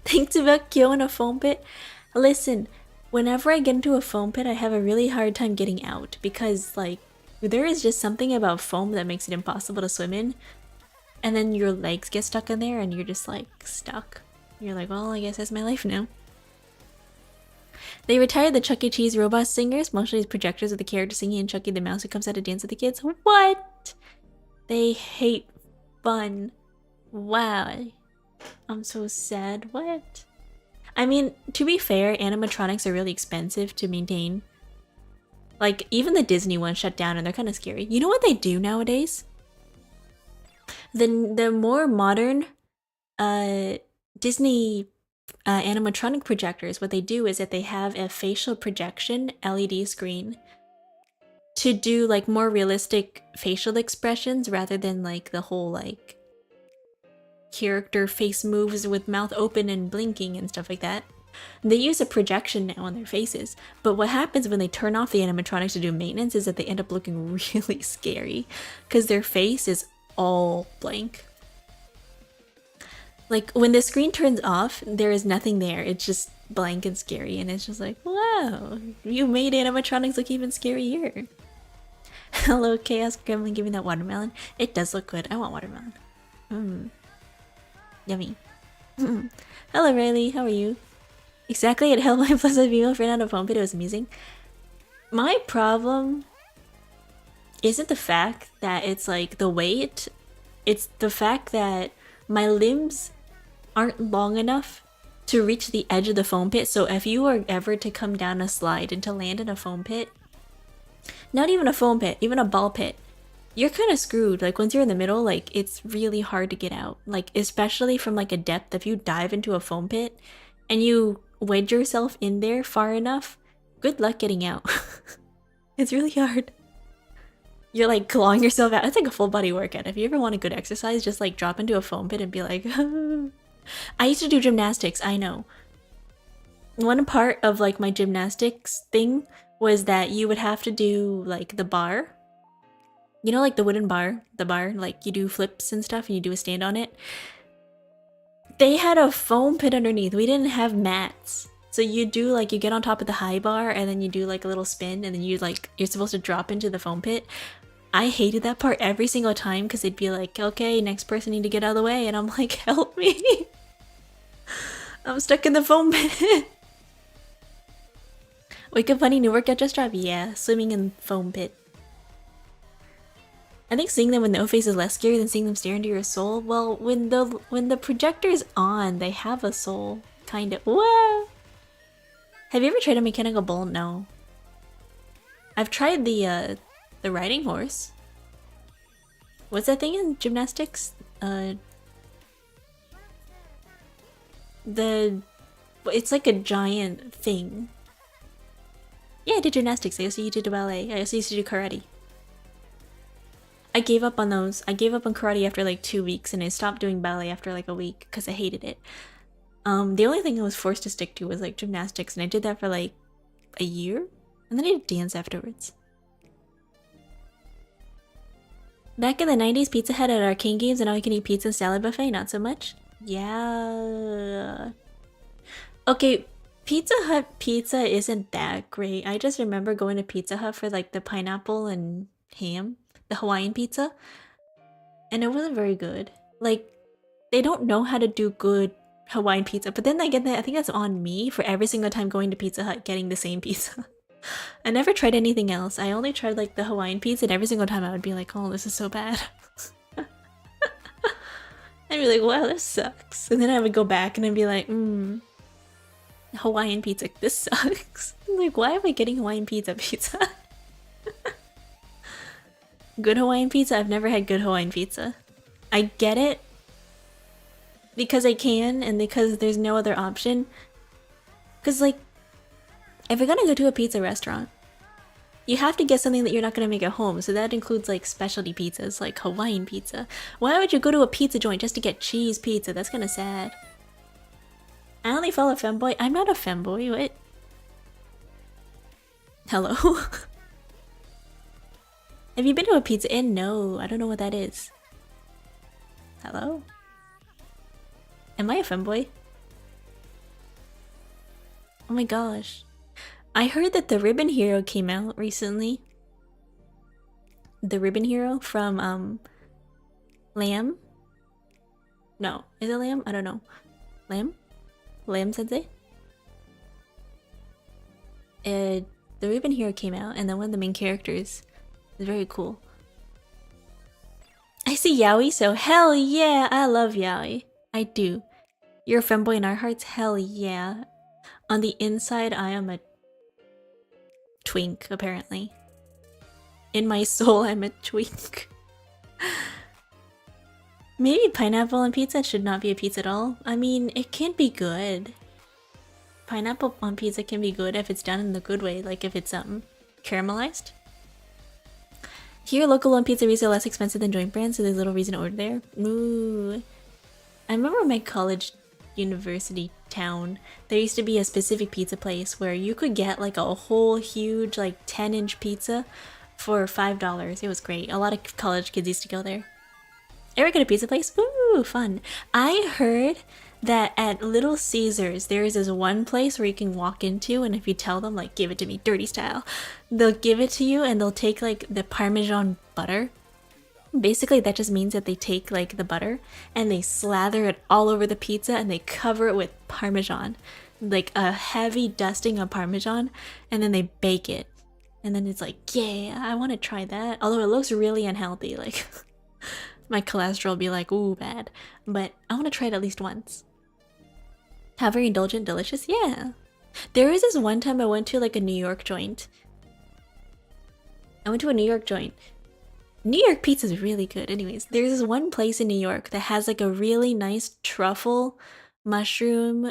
Thanks about killing a foam pit. Listen, whenever I get into a foam pit, I have a really hard time getting out because like there is just something about foam that makes it impossible to swim in. And then your legs get stuck in there and you're just like stuck. You're like, well, I guess that's my life now. They retired the Chuck E. Cheese robot singers, mostly as projectors of the character singing and Chucky the mouse who comes out to dance with the kids. What? They hate fun. Wow. I'm so sad. What? I mean, to be fair, animatronics are really expensive to maintain. Like, even the Disney ones shut down and they're kind of scary. You know what they do nowadays? The more modern Disney animatronic projectors, what they do is that they have a facial projection LED screen to do like more realistic facial expressions rather than like the whole like character face moves with mouth open and blinking and stuff like that. They use a projection now on their faces, but what happens when they turn off the animatronics to do maintenance is that they end up looking really scary because their face is all blank. Like, when the screen turns off, there is nothing there. It's just blank and scary, and it's just like, wow, you made animatronics look even scarier. Hello, Chaos Gremlin, give me that watermelon. It does look good. I want watermelon. Yummy. Hello, Riley. How are you? Exactly, it held my plus of view ran out of home, but it was amusing. My problem isn't the fact that it's like the weight. It's the fact that my limbs aren't long enough to reach the edge of the foam pit, so if you are ever to come down a slide and to land in a foam pit, not even a foam pit, even a ball pit, you're kind of screwed. Like, once you're in the middle, like, it's really hard to get out. Like, especially from like a depth, if you dive into a foam pit and you wedge yourself in there far enough, good luck getting out. It's really hard. You're like clawing yourself out. It's like a full body workout. If you ever want a good exercise, just like drop into a foam pit and be like, I used to do gymnastics, I know. One part of like my gymnastics thing was that you would have to do like the bar. You know, like the wooden bar, like you do flips and stuff and you do a stand on it. They had a foam pit underneath. We didn't have mats. So you do like, you get on top of the high bar and then you do like a little spin and then you like, you're supposed to drop into the foam pit. I hated that part every single time because they'd be like, okay, next person need to get out of the way. And I'm like, help me. I'm stuck in the foam pit. Wake up funny, new workout just dropped. Yeah, swimming in foam pit. I think seeing them with no face is less scary than seeing them stare into your soul. Well, when the projector's on, they have a soul, kind of. Whoa! Have you ever tried a mechanical bull? No. I've tried the riding horse. What's that thing in gymnastics? It's like a giant thing. Yeah, I did gymnastics. I also used to do ballet. I also used to do karate. I gave up on those. I gave up on karate after like 2 weeks and I stopped doing ballet after like a week because I hated it. The only thing I was forced to stick to was like gymnastics and I did that for like a year and then I did dance afterwards. Back in the 90s, Pizza Hut had arcade games and now you can eat pizza and salad buffet, not so much. Yeah. Okay, Pizza Hut pizza isn't that great. I just remember going to Pizza Hut for like the pineapple and ham, the Hawaiian pizza, and it wasn't very good. Like, they don't know how to do good Hawaiian pizza, but then I get that, I think that's on me for every single time going to Pizza Hut getting the same pizza. I never tried anything else. I only tried like the Hawaiian pizza and every single time I would be like, oh, this is so bad. I'd be like, wow, this sucks. And then I would go back and I'd be like, Hawaiian pizza, this sucks. Like, why am I getting Hawaiian pizza? Good Hawaiian pizza? I've never had good Hawaiian pizza. I get it because I can and because there's no other option. Because like, if you're gonna go to a pizza restaurant, you have to get something that you're not gonna make at home. So that includes like specialty pizzas, like Hawaiian pizza. Why would you go to a pizza joint just to get cheese pizza? That's kind of sad. I only follow femboy. I'm not a femboy. What? Hello? Have you been to a Pizza Inn? No, I don't know what that is. Hello? Am I a femboy? Oh my gosh. I heard that the Ribbon Hero came out recently. The Ribbon Hero from, Lamb? No, is it Lamb? I don't know. Lamb? Lamb Sensei? The Ribbon Hero came out, and then one of the main characters is very cool. I see Yaoi, so hell yeah! I love Yaoi. I do. You're a femboy in our hearts? Hell yeah. On the inside, I am a twink, apparently. In my soul, I'm a twink. Maybe pineapple on pizza should not be a pizza at all. I mean, it can be good. Pineapple on pizza can be good if it's done in the good way, like if it's caramelized. Here, local on pizzerias are less expensive than joint brands, so there's little reason to order there. Ooh. I remember my college university town, there used to be a specific pizza place where you could get like a whole huge like 10-inch pizza for $5. It was great. A lot of college kids used to go there. Ever go to pizza place? Ooh, fun. I heard that at Little Caesars there is this one place where you can walk into, and if you tell them like give it to me dirty style, they'll give it to you and they'll take like the Parmesan butter. Basically that just means that they take like the butter and they slather it all over the pizza and they cover it with Parmesan, like a heavy dusting of Parmesan, and then they bake it. And then it's like, yeah, I want to try that. Although it looks really unhealthy, like my cholesterol will be like, ooh, bad. But I want to try it at least once. How very indulgent, delicious? Yeah. There was this one time I went to like a New York joint. New York pizza is really good. Anyways, there's this one place in New York that has like a really nice truffle mushroom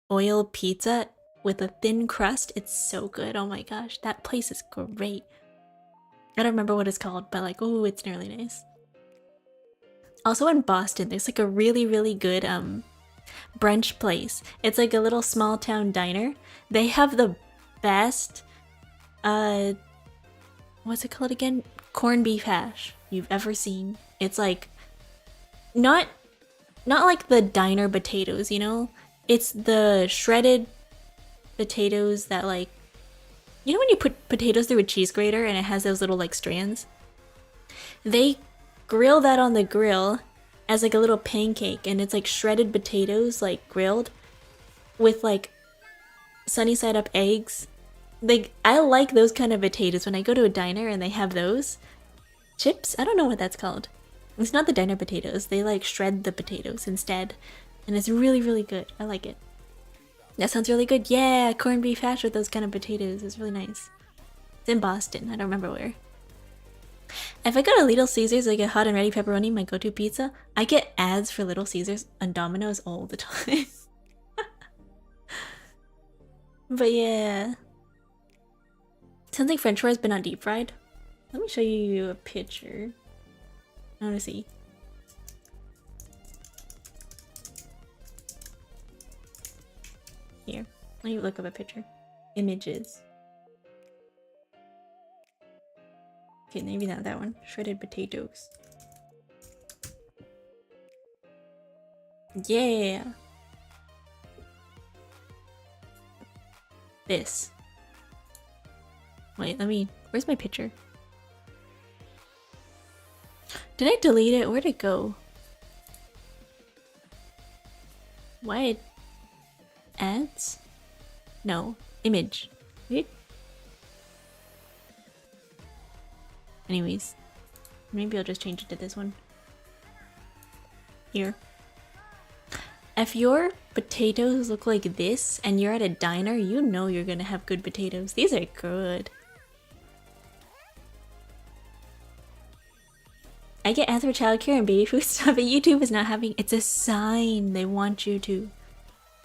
oil pizza with a thin crust. It's so good. Oh my gosh, that place is great. I don't remember what it's called, but like, oh, it's really nice. Also in Boston, there's like a really, really good brunch place. It's like a little small town diner. They have the best what's it called again? Corned beef hash you've ever seen. It's like not like the diner potatoes, you know? It's the shredded potatoes that like, you know when you put potatoes through a cheese grater and it has those little like strands? They grill that on the grill as like a little pancake, and it's like shredded potatoes like grilled with like sunny side up eggs. Like, I like those kind of potatoes when I go to a diner and they have those. Chips? I don't know what that's called. It's not the diner potatoes. They like shred the potatoes instead. And it's really, really good. I like it. That sounds really good. Yeah, corned beef hash with those kind of potatoes. It's really nice. It's in Boston. I don't remember where. If I go to Little Caesars, I get hot and ready pepperoni, my go-to pizza. I get ads for Little Caesars and Domino's all the time. But yeah. Sounds like french fries but not deep fried. Let me show you a picture. I want to see. Here, let me look up a picture. Images. Okay, maybe not that one. Shredded potatoes. Yeah. This. Wait, where's my picture? Did I delete it? Where'd it go? Why? Ads? No. Image. Wait. Anyways. Maybe I'll just change it to this one. Here. If your potatoes look like this and you're at a diner, you know you're gonna have good potatoes. These are good. I get ads for childcare and baby food stuff, but YouTube is not having. It's a sign they want you to.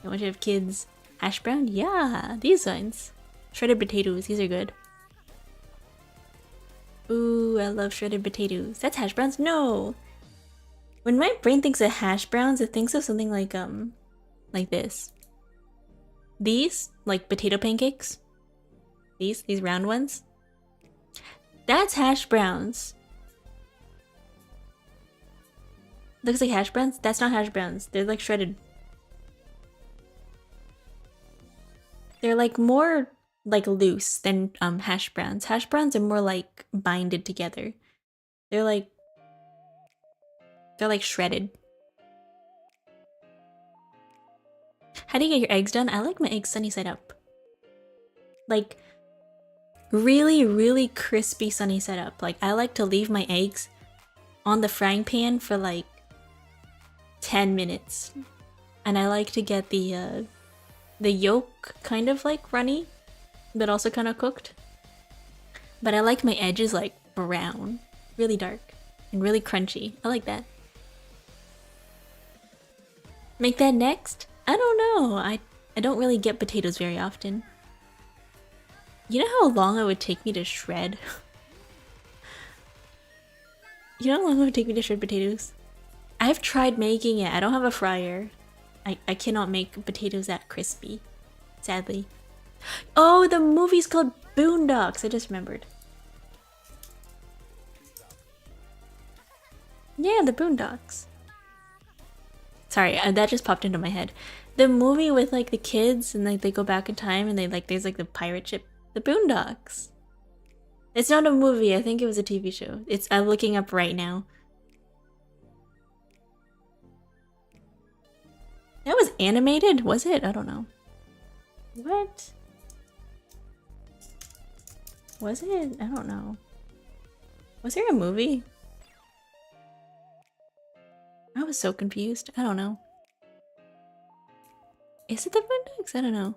They want you to have kids. Hash brown? Yeah, these ones. Shredded potatoes, these are good. Ooh, I love shredded potatoes. That's hash browns? No! When my brain thinks of hash browns, it thinks of something like this. These, like potato pancakes. These round ones. That's hash browns. Looks like hash browns? That's not hash browns. They're like shredded. They're like more like loose than hash browns. Hash browns are more like binded together. They're like shredded. How do you get your eggs done? I like my eggs sunny side up. Like really, really crispy sunny side up. Like I like to leave my eggs on the frying pan for like 10 minutes. And I like to get the yolk kind of like runny, but also kind of cooked. But I like my edges like brown, really dark and really crunchy. I like that. Make that next? I don't know. I don't really get potatoes very often. You know how long it would take me to shred? You know how long it would take me to shred potatoes? I've tried making it. I don't have a fryer. I cannot make potatoes that crispy, sadly. Oh, the movie's called Boondocks. I just remembered. Yeah, the Boondocks. Sorry, that just popped into my head. The movie with like the kids and like they go back in time and they like there's like the pirate ship, the Boondocks. It's not a movie. I think it was a TV show. I'm looking up right now. That was animated? Was it? I don't know. What? Was it? I don't know. Was there a movie? I was so confused. I don't know. Is it the Boondocks? I don't know.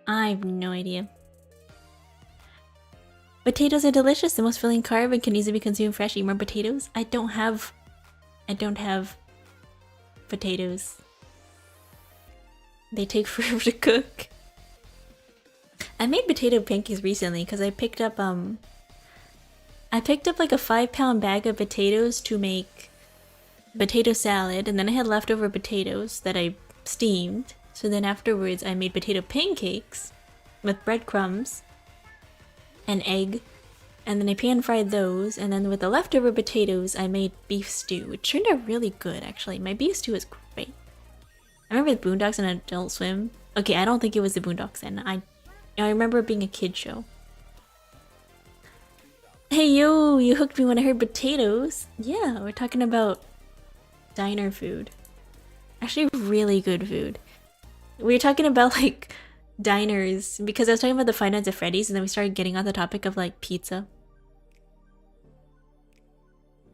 I have no idea. Potatoes are delicious, the most filling carb and can easily be consumed fresh. Eat more potatoes? I don't have potatoes. They take forever to cook. I made potato pancakes recently because I picked up like a 5-pound bag of potatoes to make potato salad, and then I had leftover potatoes that I steamed. So then afterwards I made potato pancakes with breadcrumbs and egg, and then I pan fried those, and then with the leftover potatoes I made beef stew, which turned out really good actually. My beef stew is great. I remember the Boondocks and Adult Swim. Okay, I don't think it was the Boondocks then. I remember it being a kid show. Hey yo, you hooked me when I heard potatoes. Yeah, we're talking about diner food. Actually, really good food. We were talking about like diners because I was talking about the Five Nights at Freddy's, and then we started getting on the topic of like pizza.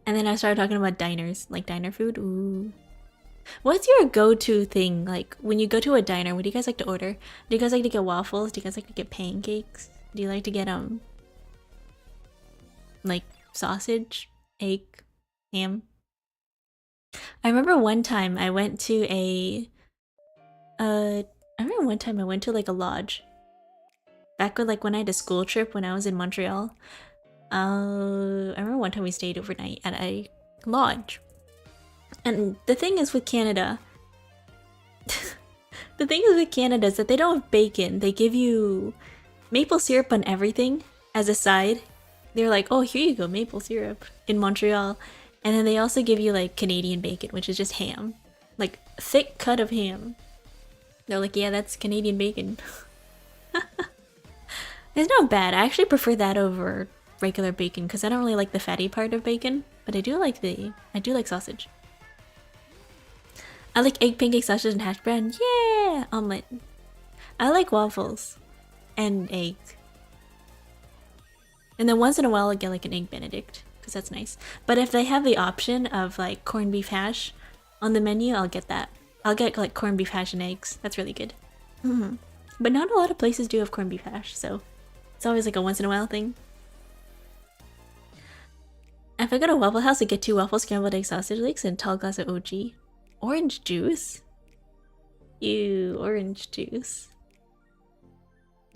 And then I started talking about diners, like diner food. Ooh. What's your go-to thing? Like when you go to a diner, what do you guys like to order? Do you guys like to get waffles? Do you guys like to get pancakes? Do you like to get like sausage, egg, ham? I remember one time I went to like a lodge. Back when I had a school trip when I was in Montreal. I remember one time we stayed overnight at a lodge. And the thing is with Canada, is that they don't have bacon. They give you maple syrup on everything as a side. They're like, oh, here you go, maple syrup in Montreal. And then they also give you like Canadian bacon, which is just ham. Like thick cut of ham. They're like, yeah, that's Canadian bacon. It's not bad. I actually prefer that over regular bacon because I don't really like the fatty part of bacon, but I do like sausage. I like egg, pancake, sausage, and hash brown. Yeah! Omelet. I like waffles. And egg. And then once in a while I'll get like an egg benedict, because that's nice. But if they have the option of like corned beef hash on the menu, I'll get that. I'll get like corned beef hash and eggs. That's really good. But not a lot of places do have corned beef hash, so it's always like a once in a while thing. If I go to Waffle House, I get 2 waffles, scrambled egg sausage links, and a tall glass of OG. Orange juice? Ew, orange juice.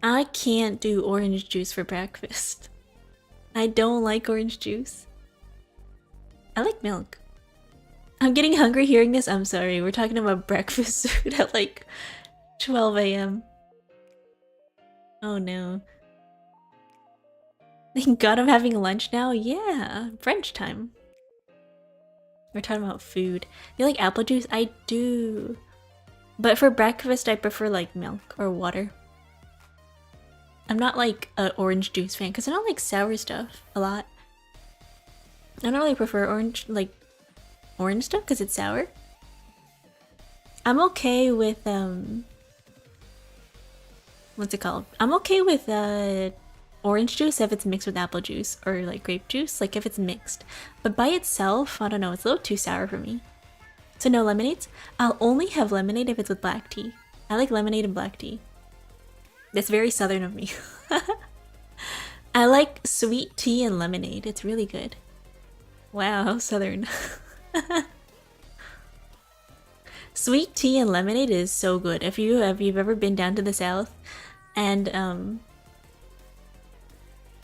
I can't do orange juice for breakfast. I don't like orange juice. I like milk. I'm getting hungry hearing this. I'm sorry. We're talking about breakfast food at like 12 a.m. Oh no. Thank God I'm having lunch now. Yeah, brunch time. We're talking about food. You like apple juice? I do. But for breakfast, I prefer like milk or water. I'm not like an orange juice fan because I don't like sour stuff a lot. I don't really prefer orange stuff because it's sour. I'm okay with what's it called? I'm okay with orange juice if it's mixed with apple juice or like grape juice, like if it's mixed. But by itself, I don't know, it's a little too sour for me. So no lemonades? I'll only have lemonade if it's with black tea. I like lemonade and black tea. That's very southern of me. I like sweet tea and lemonade. It's really good. Wow, how southern. Sweet tea and lemonade is so good. If you've ever been down to the south and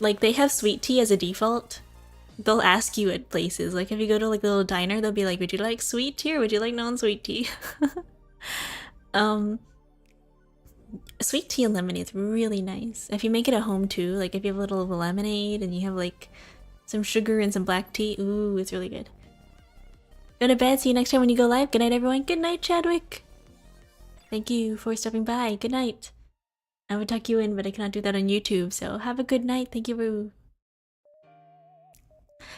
like they have sweet tea as a default, they'll ask you at places. Like if you go to like a little diner, they'll be like, would you like sweet tea or would you like non-sweet tea? Sweet tea and lemonade is really nice. If you make it at home too, like if you have a little lemonade and you have like some sugar and some black tea, ooh, it's really good. Go to bed, see you next time when you go live. Good night everyone. Good night, Chadwick. Thank you for stopping by. Good night. I would tuck you in, but I cannot do that on YouTube, so have a good night. Thank you.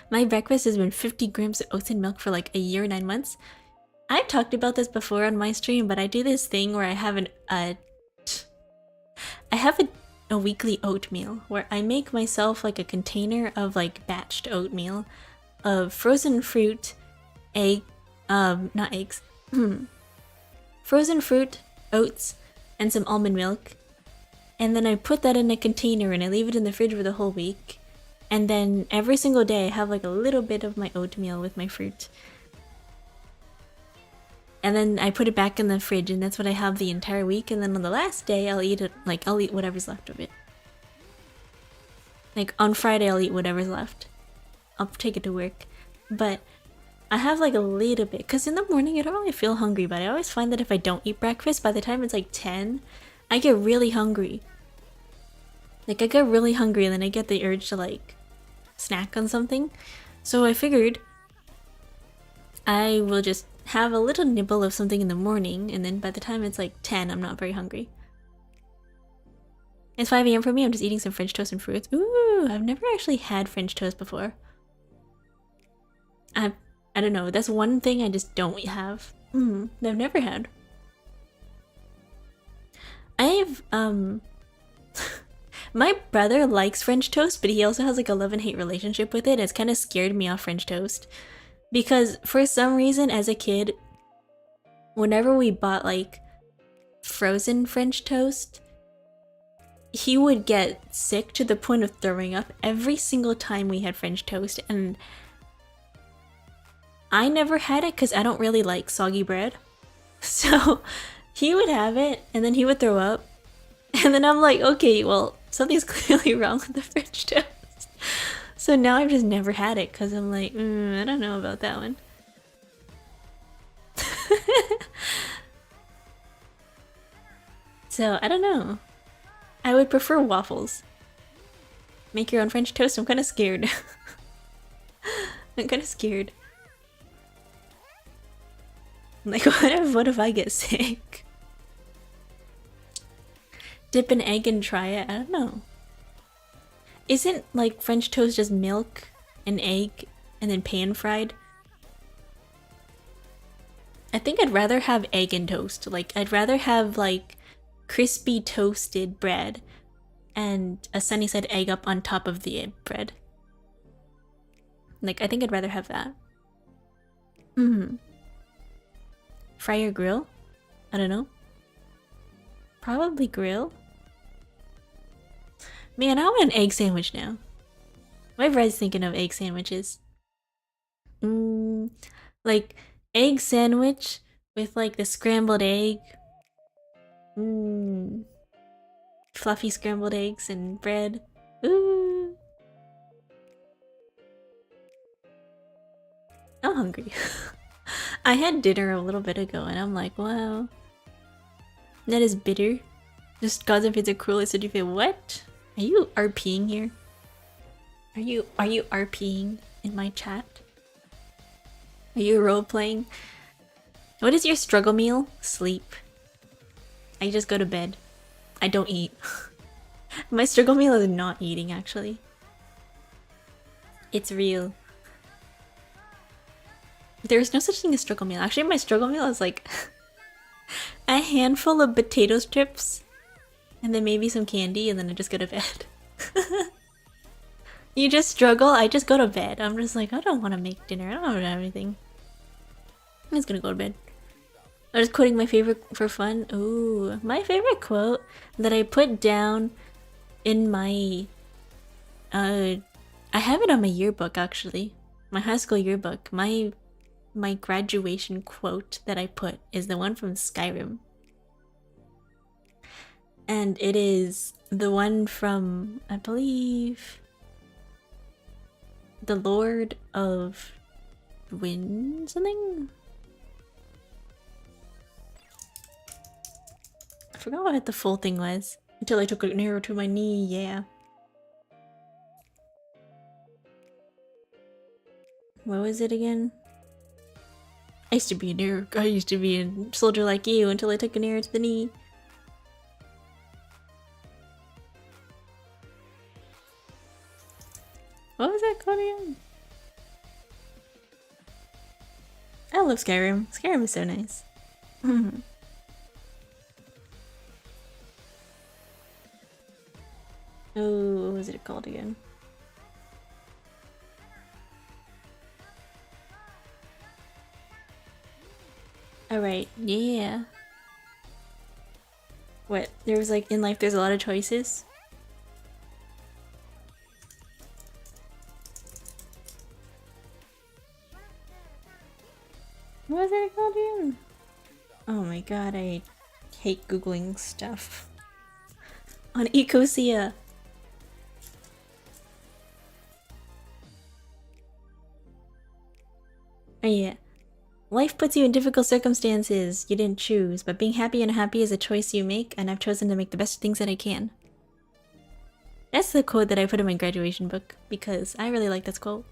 My breakfast has been 50 grams of oats and milk for like a year, 9 months. I've talked about this before on my stream, but I do this thing where I have a weekly oatmeal where I make myself like a container of like batched oatmeal of frozen fruit, not eggs, frozen fruit, oats, and some almond milk. And then I put that in a container and I leave it in the fridge for the whole week. And then every single day I have like a little bit of my oatmeal with my fruit. And then I put it back in the fridge and that's what I have the entire week. And then on the last day I'll eat it, like I'll eat whatever's left of it. Like on Friday I'll eat whatever's left. I'll take it to work. But I have like a little bit, because in the morning I don't really feel hungry, but I always find that if I don't eat breakfast, by the time it's like 10, I get really hungry. Like I get really hungry and then I get the urge to like snack on something. So I figured I will just have a little nibble of something in the morning, and then by the time it's like 10, I'm not very hungry. It's 5 a.m. for me, I'm just eating some French toast and fruits. Ooh, I've never actually had French toast before. I don't know, that's one thing I just don't have. I've never had. I've, my brother likes French toast, but he also has like a love-and-hate relationship with it. It's kind of scared me off French toast. Because for some reason, as a kid, whenever we bought like frozen French toast, he would get sick to the point of throwing up every single time we had French toast. And I never had it because I don't really like soggy bread. So he would have it and then he would throw up. And then I'm like, okay, well, something's clearly wrong with the French toast. So now I've just never had it because I'm like, I don't know about that one. So I don't know. I would prefer waffles. Make your own French toast? I'm kind of scared. I'm kind of scared. Like, what if I get sick? Dip an egg and try it? I don't know. Isn't like French toast just milk, an egg, and then pan fried? I think I'd rather have egg and toast. Like, I'd rather have like crispy toasted bread and a sunny side egg up on top of the bread. Like, I think I'd rather have that. Fry or grill? I don't know. Probably grill. Man, I want an egg sandwich now. My bread's thinking of egg sandwiches. Like egg sandwich with like the scrambled egg. Fluffy scrambled eggs and bread. Ooh. I'm hungry. I had dinner a little bit ago and I'm like, wow. That is bitter. Just gods and fates are cruel. I said you feel what? Are you RPing here? Are you RPing in my chat? Are you role playing? What is your struggle meal? Sleep. I just go to bed. I don't eat. My struggle meal is not eating, actually. It's real. There's no such thing as struggle meal. Actually, my struggle meal is like a handful of potato strips and then maybe some candy, and then I just go to bed. You just struggle? I just go to bed. I'm just like, I don't want to make dinner. I don't want to have anything. I'm just gonna go to bed. I'm just quoting my favorite for fun. Ooh, my favorite quote that I put down in my I have it on my yearbook, actually. My high school yearbook. My graduation quote that I put is the one from Skyrim. And it is the one from, I believe, the Lord of Wind something? I forgot what the full thing was until I took an arrow to my knee, yeah. What was it again? I used to be a soldier like you until I took an arrow to the knee. What was that called again? I love Skyrim. Skyrim is so nice. Oh, what was it called again? Alright, yeah. What? There was like, in life there's a lot of choices? What was it called again? Oh my god, I hate googling stuff. On Ecosia. Oh yeah. Life puts you in difficult circumstances you didn't choose, but being happy and unhappy is a choice you make, and I've chosen to make the best things that I can. That's the quote that I put in my graduation book, because I really like this quote.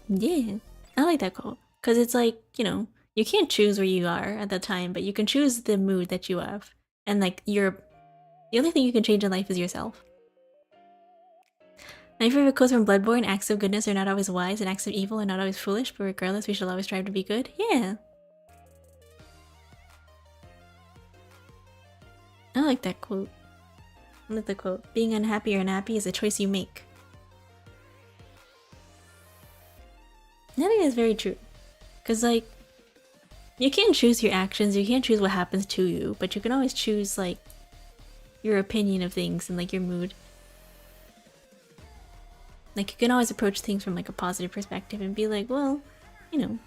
Yeah, I like that quote. Because it's like, you know, you can't choose where you are at that time, but you can choose the mood that you have. And like, the only thing you can change in life is yourself. My favorite quotes from Bloodborne: acts of goodness are not always wise, and acts of evil are not always foolish, but regardless, we shall always strive to be good. Yeah. I like that quote. I like the quote. Being unhappy or unhappy is a choice you make. I think that's very true. Because, like, you can't choose your actions, you can't choose what happens to you, but you can always choose, like, your opinion of things and, like, your mood. Like, you can always approach things from, like, a positive perspective and be like, well, you know.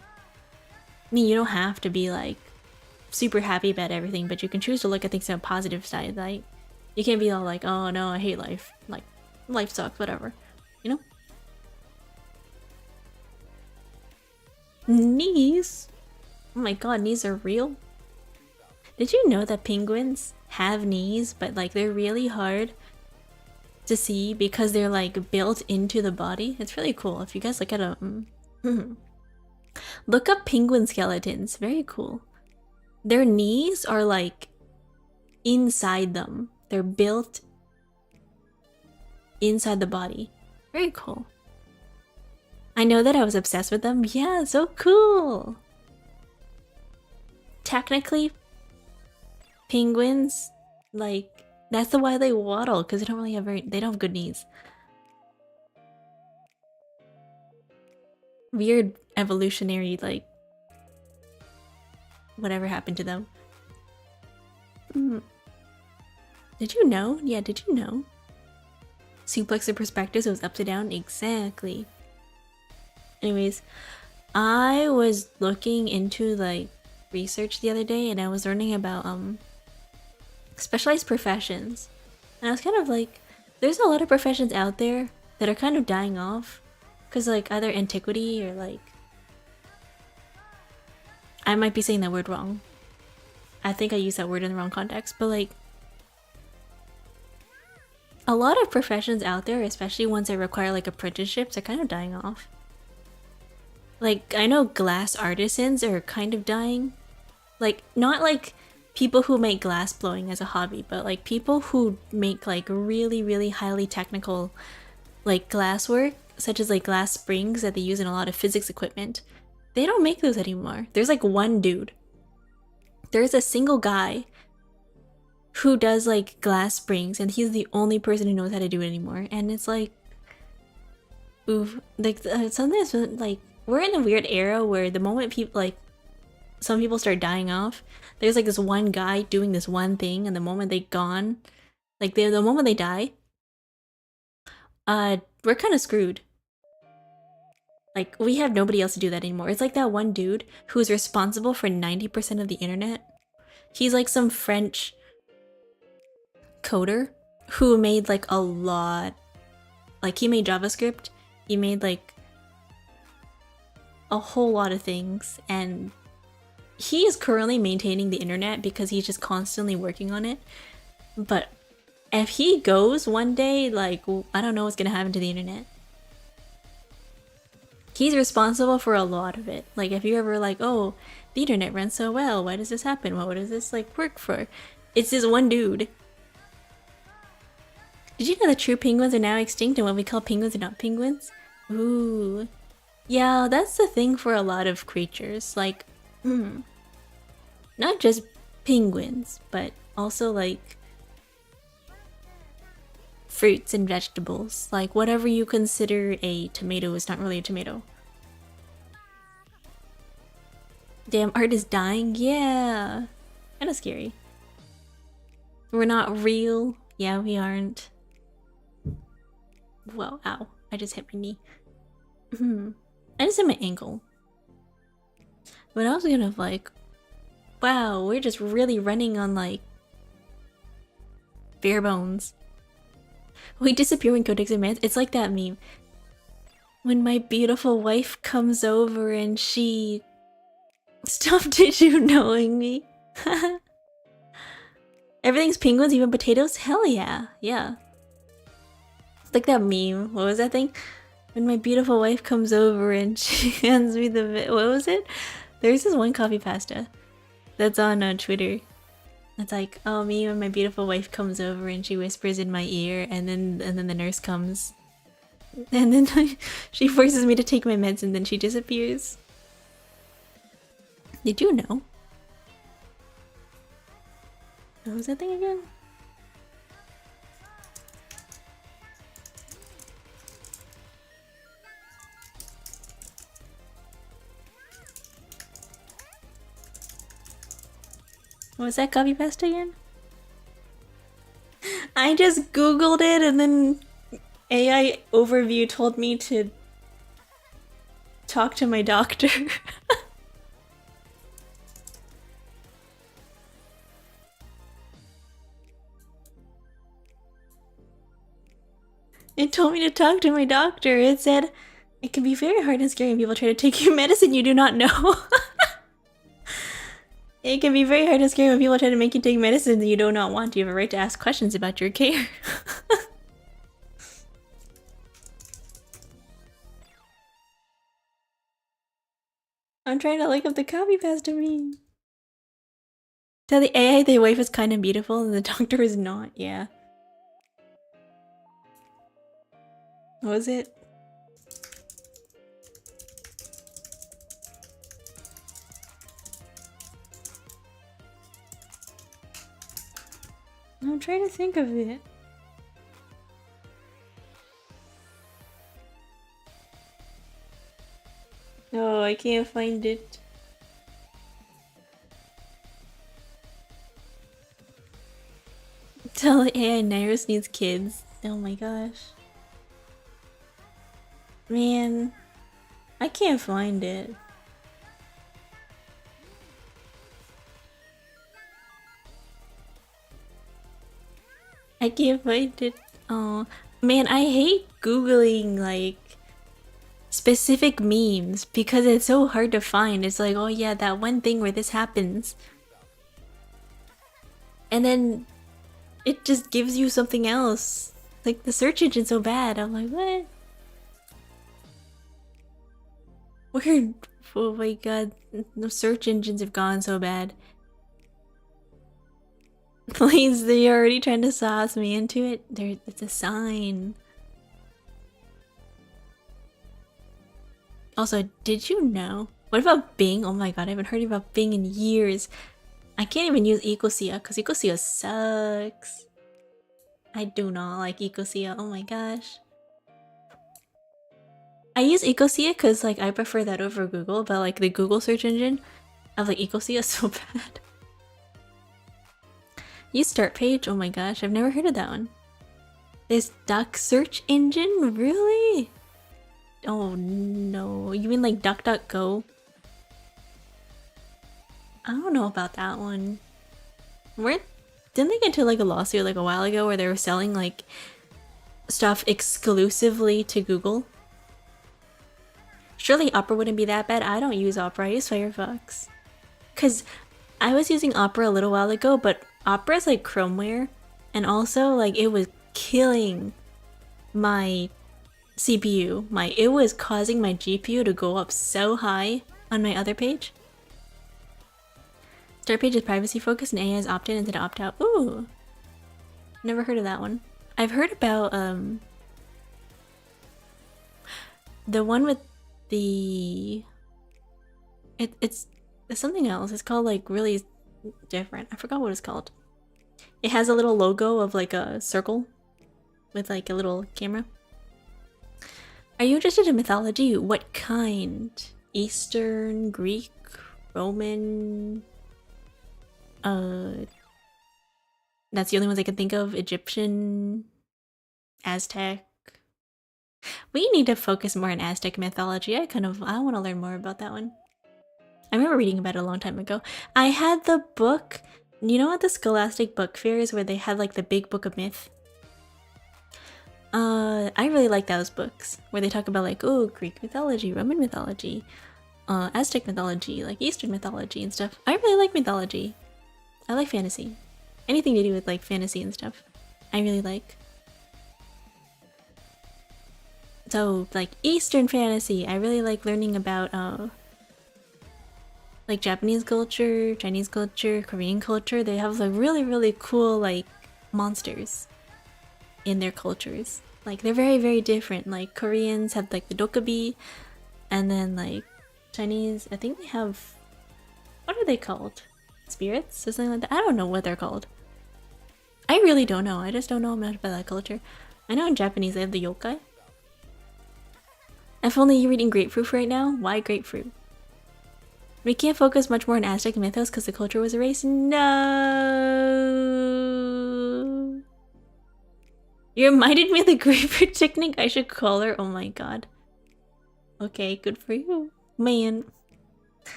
I mean, you don't have to be, like, super happy about everything, but you can choose to look at things on a positive side. Like, you can't be all like, oh no, I hate life. Like, life sucks, whatever. You know? Knees? Oh my god, knees are real? Did you know that penguins have knees, but like they're really hard to see because they're like built into the body? It's really cool. If you guys look at them, look up penguin skeletons. Very cool. Their knees are like inside them. They're built inside the body. Very cool. I know that I was obsessed with them. Yeah, so cool. Technically, penguins, like, that's why they waddle, because they don't really have they don't have good knees. Weird evolutionary, like, whatever happened to them. Did you know? Yeah, did you know? Suplex the perspectives, it was upside down? Exactly. Anyways, I was looking into, like, research the other day, and I was learning about, specialized professions. And I was kind of like, there's a lot of professions out there that are kind of dying off. Because, like, either antiquity or, like... I might be saying that word wrong. I think I used that word in the wrong context, but, like... a lot of professions out there, especially ones that require, like, apprenticeships, are kind of dying off. Like, I know glass artisans are kind of dying. Like, not like people who make glass blowing as a hobby, but like people who make like really, really highly technical like glasswork, such as like glass springs that they use in a lot of physics equipment. They don't make those anymore. There's like one dude. There's a single guy who does like glass springs, and he's the only person who knows how to do it anymore. And it's like, oof. Like sometimes like we're in a weird era where the moment people like some people start dying off, there's like this one guy doing this one thing, and the moment they gone, like the moment they die, we're kind of screwed. Like, we have nobody else to do that anymore. It's like that one dude who's responsible for 90% of the internet. He's like some French coder who made like a lot. Like, he made JavaScript, he made like a whole lot of things, and he is currently maintaining the internet because he's just constantly working on it. But if he goes one day, like, I don't know what's gonna happen to the internet. He's responsible for a lot of it. Like, if you ever like, oh, the internet runs so well, why does this happen? What does this like work for? It's this one dude. Did you know that true penguins are now extinct and what we call penguins are not penguins? Ooh. Yeah, that's the thing for a lot of creatures. Like, not just penguins, but also like fruits and vegetables. Like, whatever you consider a tomato is not really a tomato. Damn, art is dying? Yeah. Kinda scary. We're not real. Yeah, we aren't. Whoa, ow. I just hit my knee. I just hit my ankle. But I was kind of like, wow, we're just really running on like bare bones. We disappear when Codex demands. It's like that meme. When my beautiful wife comes over and she stopped you knowing me. Everything's penguins, even potatoes? Hell yeah. Yeah. It's like that meme. What was that thing? When my beautiful wife comes over and she hands me the... What was it? There's this one coffee pasta that's on Twitter. It's like, oh, me when my beautiful wife comes over and she whispers in my ear, and then the nurse comes. And then she forces me to take my meds and then she disappears. Did you know? What was that thing again? What was that copy pasta again? I just googled it and then AI overview told me to talk to my doctor. It told me to talk to my doctor. It said, it can be very hard and scary when people try to take you medicine you do not know. It can be very hard and scary when people try to make you take medicine that you do not want. You have a right to ask questions about your care. I'm trying to look up the copy pasta meme. Tell the AI the wife is kind and beautiful and the doctor is not. Yeah. What was it? I'm trying to think of it. No, I can't find it. Tell the AI Nairos needs kids. Oh my gosh. Man, I can't find it. I can't find it. Oh, man, I hate Googling, like, specific memes because it's so hard to find. It's like, oh yeah, that one thing where this happens. And then it just gives you something else. Like, the search engine's so bad. I'm like, what? Weird. Oh my god, the search engines have gone so bad. Please, they're already trying to sauce me into it. It's a sign. Also, did you know? What about Bing? Oh my god, I haven't heard about Bing in years. I can't even use Ecosia because Ecosia sucks. I do not like Ecosia. Oh my gosh. I use Ecosia because like I prefer that over Google, but like the Google search engine of like Ecosia is so bad. Use start page? Oh my gosh, I've never heard of that one. This duck search engine? Really? Oh no, you mean like DuckDuckGo? I don't know about that one. Didn't they get into like a lawsuit like a while ago where they were selling like stuff exclusively to Google? Surely Opera wouldn't be that bad. I don't use Opera, I use Firefox. Cause I was using Opera a little while ago, but Opera's like Chromeware, and also like it was killing my CPU. It was causing my GPU to go up so high on my other page. Start page is privacy focused and AI is opt-in instead of opt-out. Ooh, never heard of that one. I've heard about the one with the it's something else. It's called like really different. I forgot what it's called. It has a little logo of like a circle with like a little camera. Are you interested in mythology? What kind? Eastern, Greek, Roman? That's the only ones I can think of. Egyptian, Aztec. We need to focus more on Aztec mythology. I want to learn more about that one. I remember reading about it a long time ago. I had the book, you know at the Scholastic Book Fairs where they had like the big book of myth? I really like those books where they talk about like, oh, Greek mythology, Roman mythology, Aztec mythology, like Eastern mythology and stuff. I really like mythology. I like fantasy. Anything to do with like fantasy and stuff, I really like. So like Eastern fantasy, I really like learning about like Japanese culture, Chinese culture, Korean culture. They have like really cool like monsters in their cultures. Like they're very different. Like Koreans have like the dokkaebi, and then like Chinese, I think they have, what are they called? Spirits or something like that? I don't know what they're called. I really don't know. I just don't know much about that culture. I know in Japanese they have the yokai. If only you're reading grapefruit right now. Why grapefruit? We can't focus much more on Aztec mythos because the culture was erased. No. You reminded me of the grapefruit technique. I should call her. Oh my god. Okay, good for you. Man.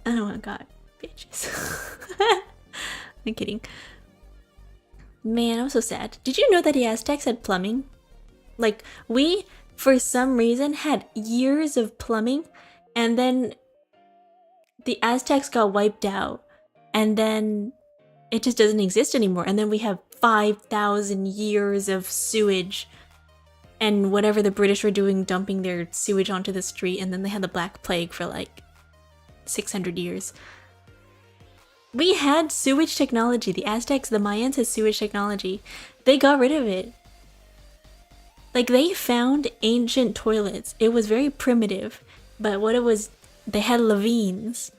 Oh my god. Bitches. I'm kidding. Man, I'm so sad. Did you know that the Aztecs had plumbing? Like, we, for some reason, had years of plumbing, and then the Aztecs got wiped out, and then it just doesn't exist anymore, and then we have 5,000 years of sewage and whatever the British were doing, dumping their sewage onto the street, and then they had the Black Plague for like 600 years. We had sewage technology. The Aztecs, the Mayans had sewage technology. They got rid of it. Like, they found ancient toilets. It was very primitive, but what it was, they had lavines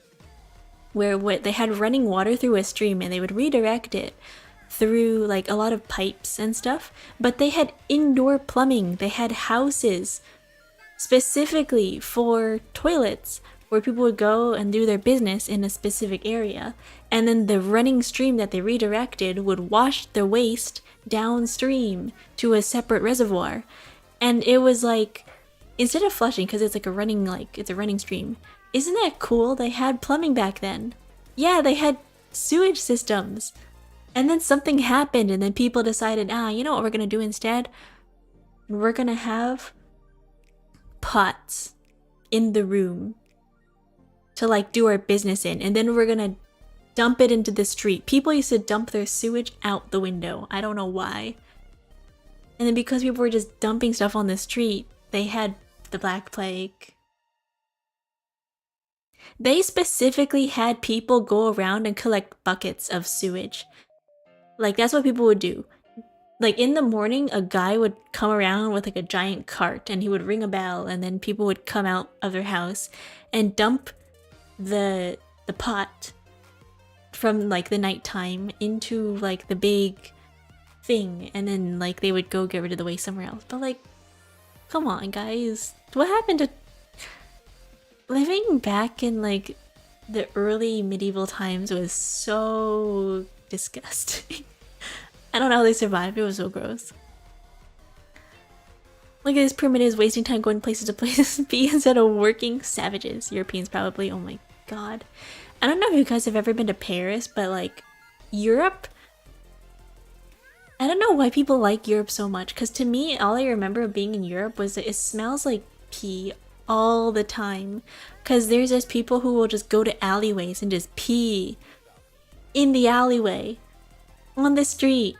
where they had running water through a stream, and they would redirect it through like a lot of pipes and stuff, but they had indoor plumbing. They had houses specifically for toilets where people would go and do their business in a specific area, and then the running stream that they redirected would wash the waste downstream to a separate reservoir. And it was like, instead of flushing, because it's like a running, like it's a running stream. Isn't that cool? They had plumbing back then. Yeah, they had sewage systems. And then something happened, and then people decided, you know what we're gonna do instead? We're gonna have pots in the room to like do our business in, and then we're gonna dump it into the street. People used to dump their sewage out the window. I don't know why. And then because people were just dumping stuff on the street, they had the Black Plague. They specifically had people go around and collect buckets of sewage. Like, that's what people would do. Like, in the morning, a guy would come around with like a giant cart, and he would ring a bell, and then people would come out of their house and dump the pot from like the nighttime into like the big thing, and then like they would go get rid of the waste somewhere else. But like, come on guys, what happened to living back in like the early medieval times? Was so disgusting. I don't know how they survived. It was so gross. Look at these primitives wasting time going places to places be instead of working. Savages. Europeans probably. Oh my god. I don't know if you guys have ever been to Paris, but like Europe, I don't know why people like Europe so much, because to me, all I remember of being in Europe was that it smells like pee all the time. Because there's just people who will just go to alleyways and just pee in the alleyway, on the street.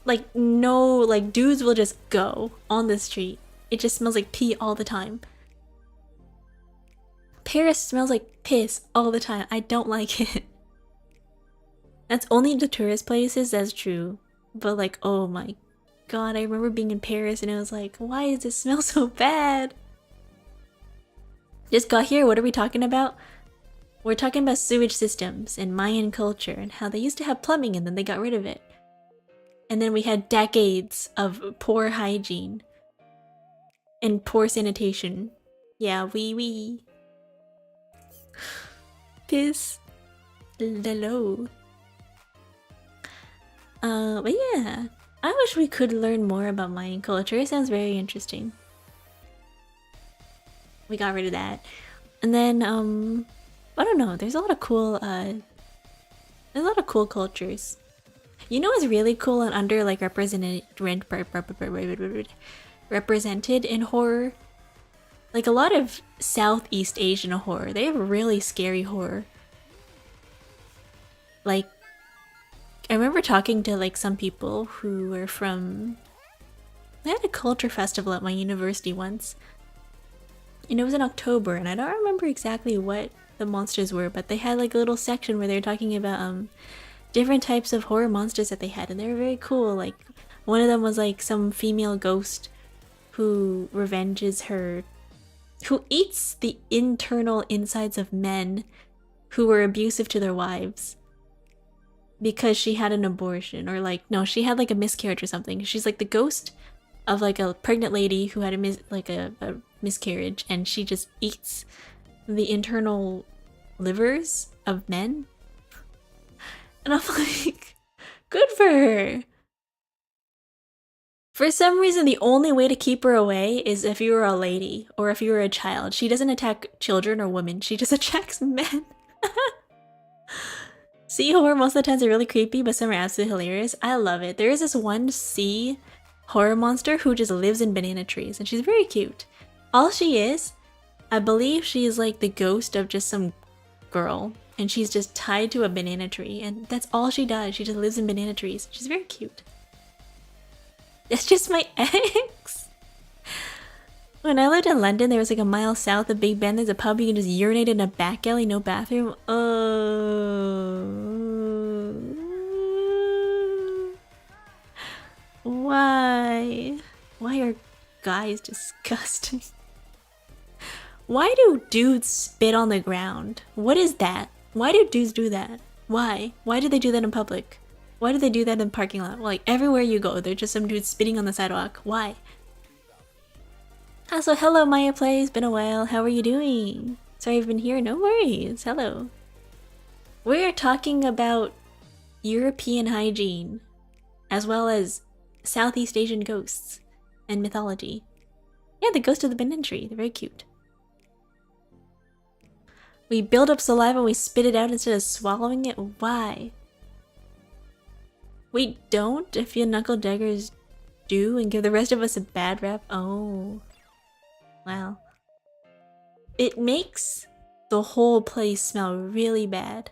Like, no, like dudes will just go on the street. It just smells like pee all the time. Paris smells like piss all the time. I don't like it. That's only the tourist places, that's true. But like, oh my god, I remember being in Paris and it was like, why does it smell so bad? Just got here, what are we talking about? We're talking about sewage systems and Mayan culture and how they used to have plumbing and then they got rid of it. And then we had decades of poor hygiene and poor sanitation. Yeah, we piss the low. But yeah, I wish we could learn more about Mayan culture. It sounds very interesting. We got rid of that. And then, I don't know, there's a lot of cool, there's a lot of cool cultures. You know what's really cool and under like represented in horror? Like a lot of Southeast Asian horror, they have really scary horror. Like, I remember talking to like some people who were from... I had a culture festival at my university once. And it was in October, and I don't remember exactly what the monsters were, but they had like a little section where they were talking about different types of horror monsters that they had, and they were very cool. Like, one of them was like some female ghost who revenges her... who eats the internal insides of men who were abusive to their wives because she had an abortion, or like, no, she had like a miscarriage or something. She's like the ghost of like a pregnant lady who had a miscarriage, and she just eats the internal livers of men. And I'm like, good for her. For some reason, the only way to keep her away is if you were a lady or if you were a child. She doesn't attack children or women, she just attacks men. Sea horror most of the times are really creepy, but some are absolutely hilarious. I love it. There is this one sea horror monster who just lives in banana trees, and she's very cute. All she is, I believe she is like the ghost of just some girl, and she's just tied to a banana tree, and that's all she does. She just lives in banana trees. She's very cute. That's just my ex. When I lived in London, there was like a mile south of Big Ben, there's a pub you can just urinate in a back alley, no bathroom. Why? Why are guys disgusting? Why do dudes spit on the ground? What is that? Why do dudes do that? Why? Why do they do that in public? Why do they do that in parking lot? Like, everywhere you go, there's just some dudes spitting on the sidewalk. Why? Also, hello Maya Plays, been a while. How are you doing? Sorry I've been here, no worries. Hello. We're talking about European hygiene, as well as Southeast Asian ghosts and mythology. Yeah, the ghost of the banana tree, they're very cute. We build up saliva, we spit it out instead of swallowing it. Why? We don't, if you knuckle daggers do, and give the rest of us a bad rap. Oh. Wow. It makes the whole place smell really bad.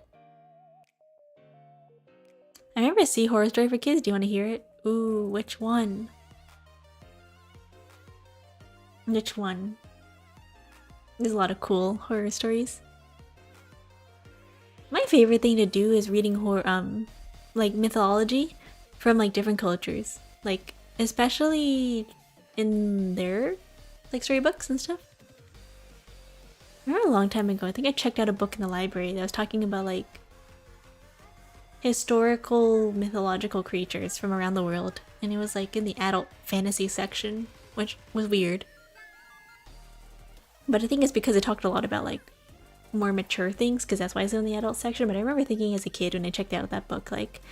I remember a sea horror story for kids. Do you want to hear it? Ooh, which one? Which one? There's a lot of cool horror stories. My favorite thing to do is reading horror, like mythology from like different cultures. Like, especially in their like storybooks and stuff. I remember a long time ago, I think I checked out a book in the library that was talking about like historical mythological creatures from around the world, and it was like in the adult fantasy section, which was weird. But I think it's because it talked a lot about like more mature things, because that's why it's in the adult section. But I remember thinking as a kid when I checked out that book, like,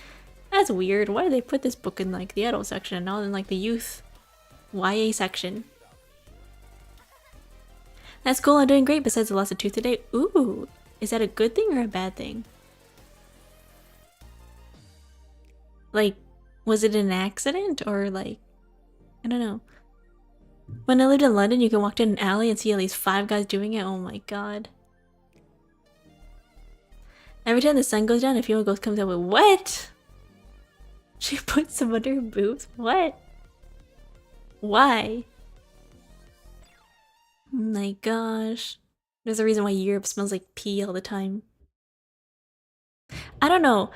that's weird. Why did they put this book in like the adult section and not in like the youth YA section? That's cool, I'm doing great besides the loss of tooth today. Ooh, is that a good thing or a bad thing? Like, was it an accident or like, I don't know. When I lived in London, you can walk down an alley and see at least 5 guys doing it. Oh my god. Every time the sun goes down, a female ghost comes out with, what? She puts some under her boobs? What? Why? Oh my gosh. There's a reason why Europe smells like pee all the time. I don't know.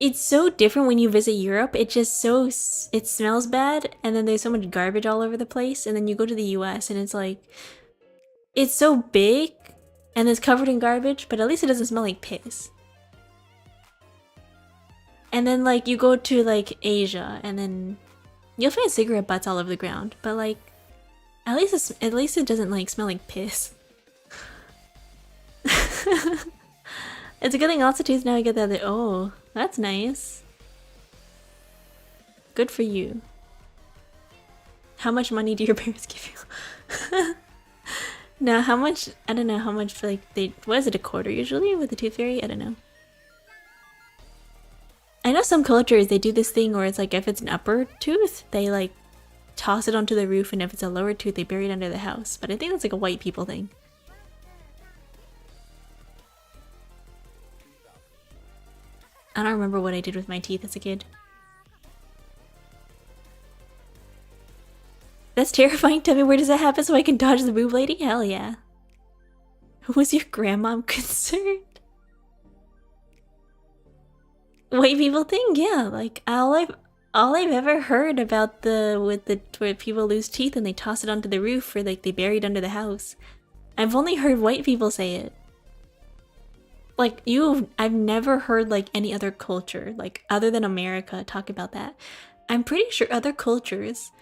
It's so different when you visit Europe. It just so... it smells bad, and then there's so much garbage all over the place, and then you go to the US and it's like... it's so big, and it's covered in garbage, but at least it doesn't smell like piss. And then like you go to like Asia, and then you'll find cigarette butts all over the ground, but like at least it doesn't like smell like piss. It's a good thing also too now I get that. Oh, that's nice. Good for you. How much money do your parents give you? Now how much, I don't know how much, like what is it, a quarter usually with the tooth fairy? I don't know. I know some cultures they do this thing where it's like if it's an upper tooth, they like toss it onto the roof, and if it's a lower tooth, they bury it under the house. But I think that's like a white people thing. I don't remember what I did with my teeth as a kid. That's terrifying. Tell me, where does that happen so I can dodge the boob lady? Hell yeah. Was your grandma concerned? White people thing? Yeah, like all I've ever heard about where people lose teeth and they toss it onto the roof, or like they bury it under the house. I've only heard white people say it. Like I've never heard like any other culture, like other than America, talk about that. I'm pretty sure other cultures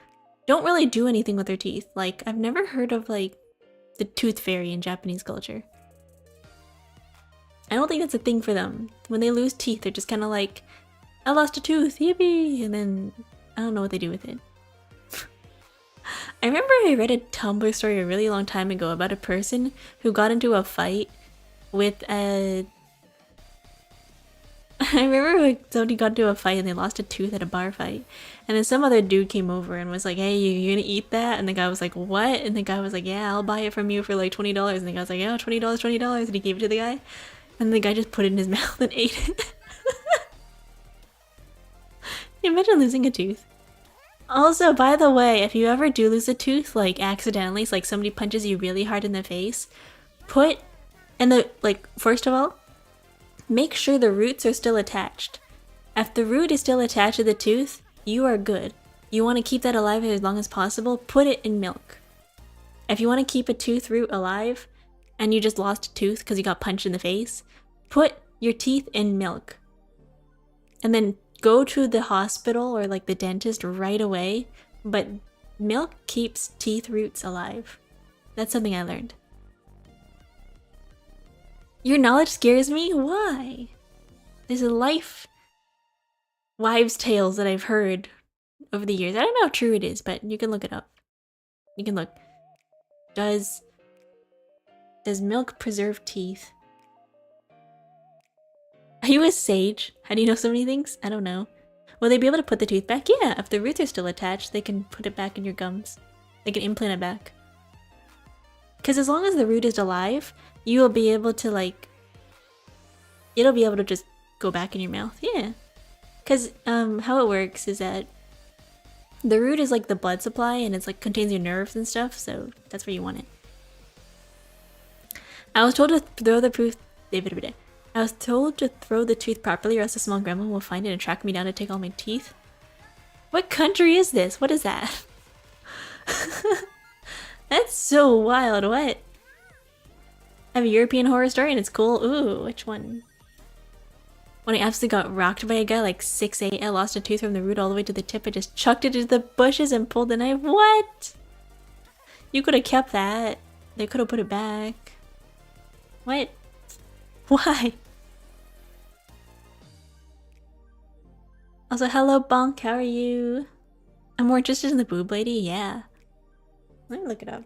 don't really do anything with their teeth. Like I've never heard of like the tooth fairy in Japanese culture. I don't think that's a thing for them. When they lose teeth, they're just kind of like, I lost a tooth, yippee! And then I don't know what they do with it. I remember I read a Tumblr story a really long time ago about a person who got into a fight with a... I remember like somebody got into a fight and they lost a tooth at a bar fight. And then some other dude came over and was like, hey, you gonna eat that? And the guy was like, what? And the guy was like, yeah, I'll buy it from you for like $20. And the guy was like, yeah, $20, $20. And he gave it to the guy. And the guy just put it in his mouth and ate it. Imagine losing a tooth. Also, by the way, if you ever do lose a tooth, like accidentally, it's like somebody punches you really hard in the face, first of all, make sure the roots are still attached. If the root is still attached to the tooth, you are good. You want to keep that alive as long as possible, put it in milk. If you want to keep a tooth root alive, and you just lost a tooth because you got punched in the face, put your teeth in milk. And then go to the hospital or like the dentist right away, but milk keeps teeth roots alive. That's something I learned. Your knowledge scares me? Why? There's a wives' tales that I've heard over the years. I don't know how true it is, but you can look it up. You can look. Does milk preserve teeth? Are you a sage? How do you know so many things? I don't know. Will they be able to put the tooth back? Yeah, if the roots are still attached, they can put it back in your gums. They can implant it back. Because as long as the root is alive, you will be able to like... It'll be able to just go back in your mouth. Yeah. Because how it works is that the root is like the blood supply and it's like contains your nerves and stuff, so that's where you want it. I was told to throw the tooth properly or else a small gremlin will find it and track me down to take all my teeth. What country is this? What is that? That's so wild. What? I have a European horror story and it's cool. Ooh, which one? When I absolutely got rocked by a guy like 6'8", I lost a tooth from the root all the way to the tip. I just chucked it into the bushes and pulled the knife. What? You could have kept that. They could have put it back. What? Why? Also, hello Bonk, how are you? I'm more interested in the boob lady, yeah. Let me look it up.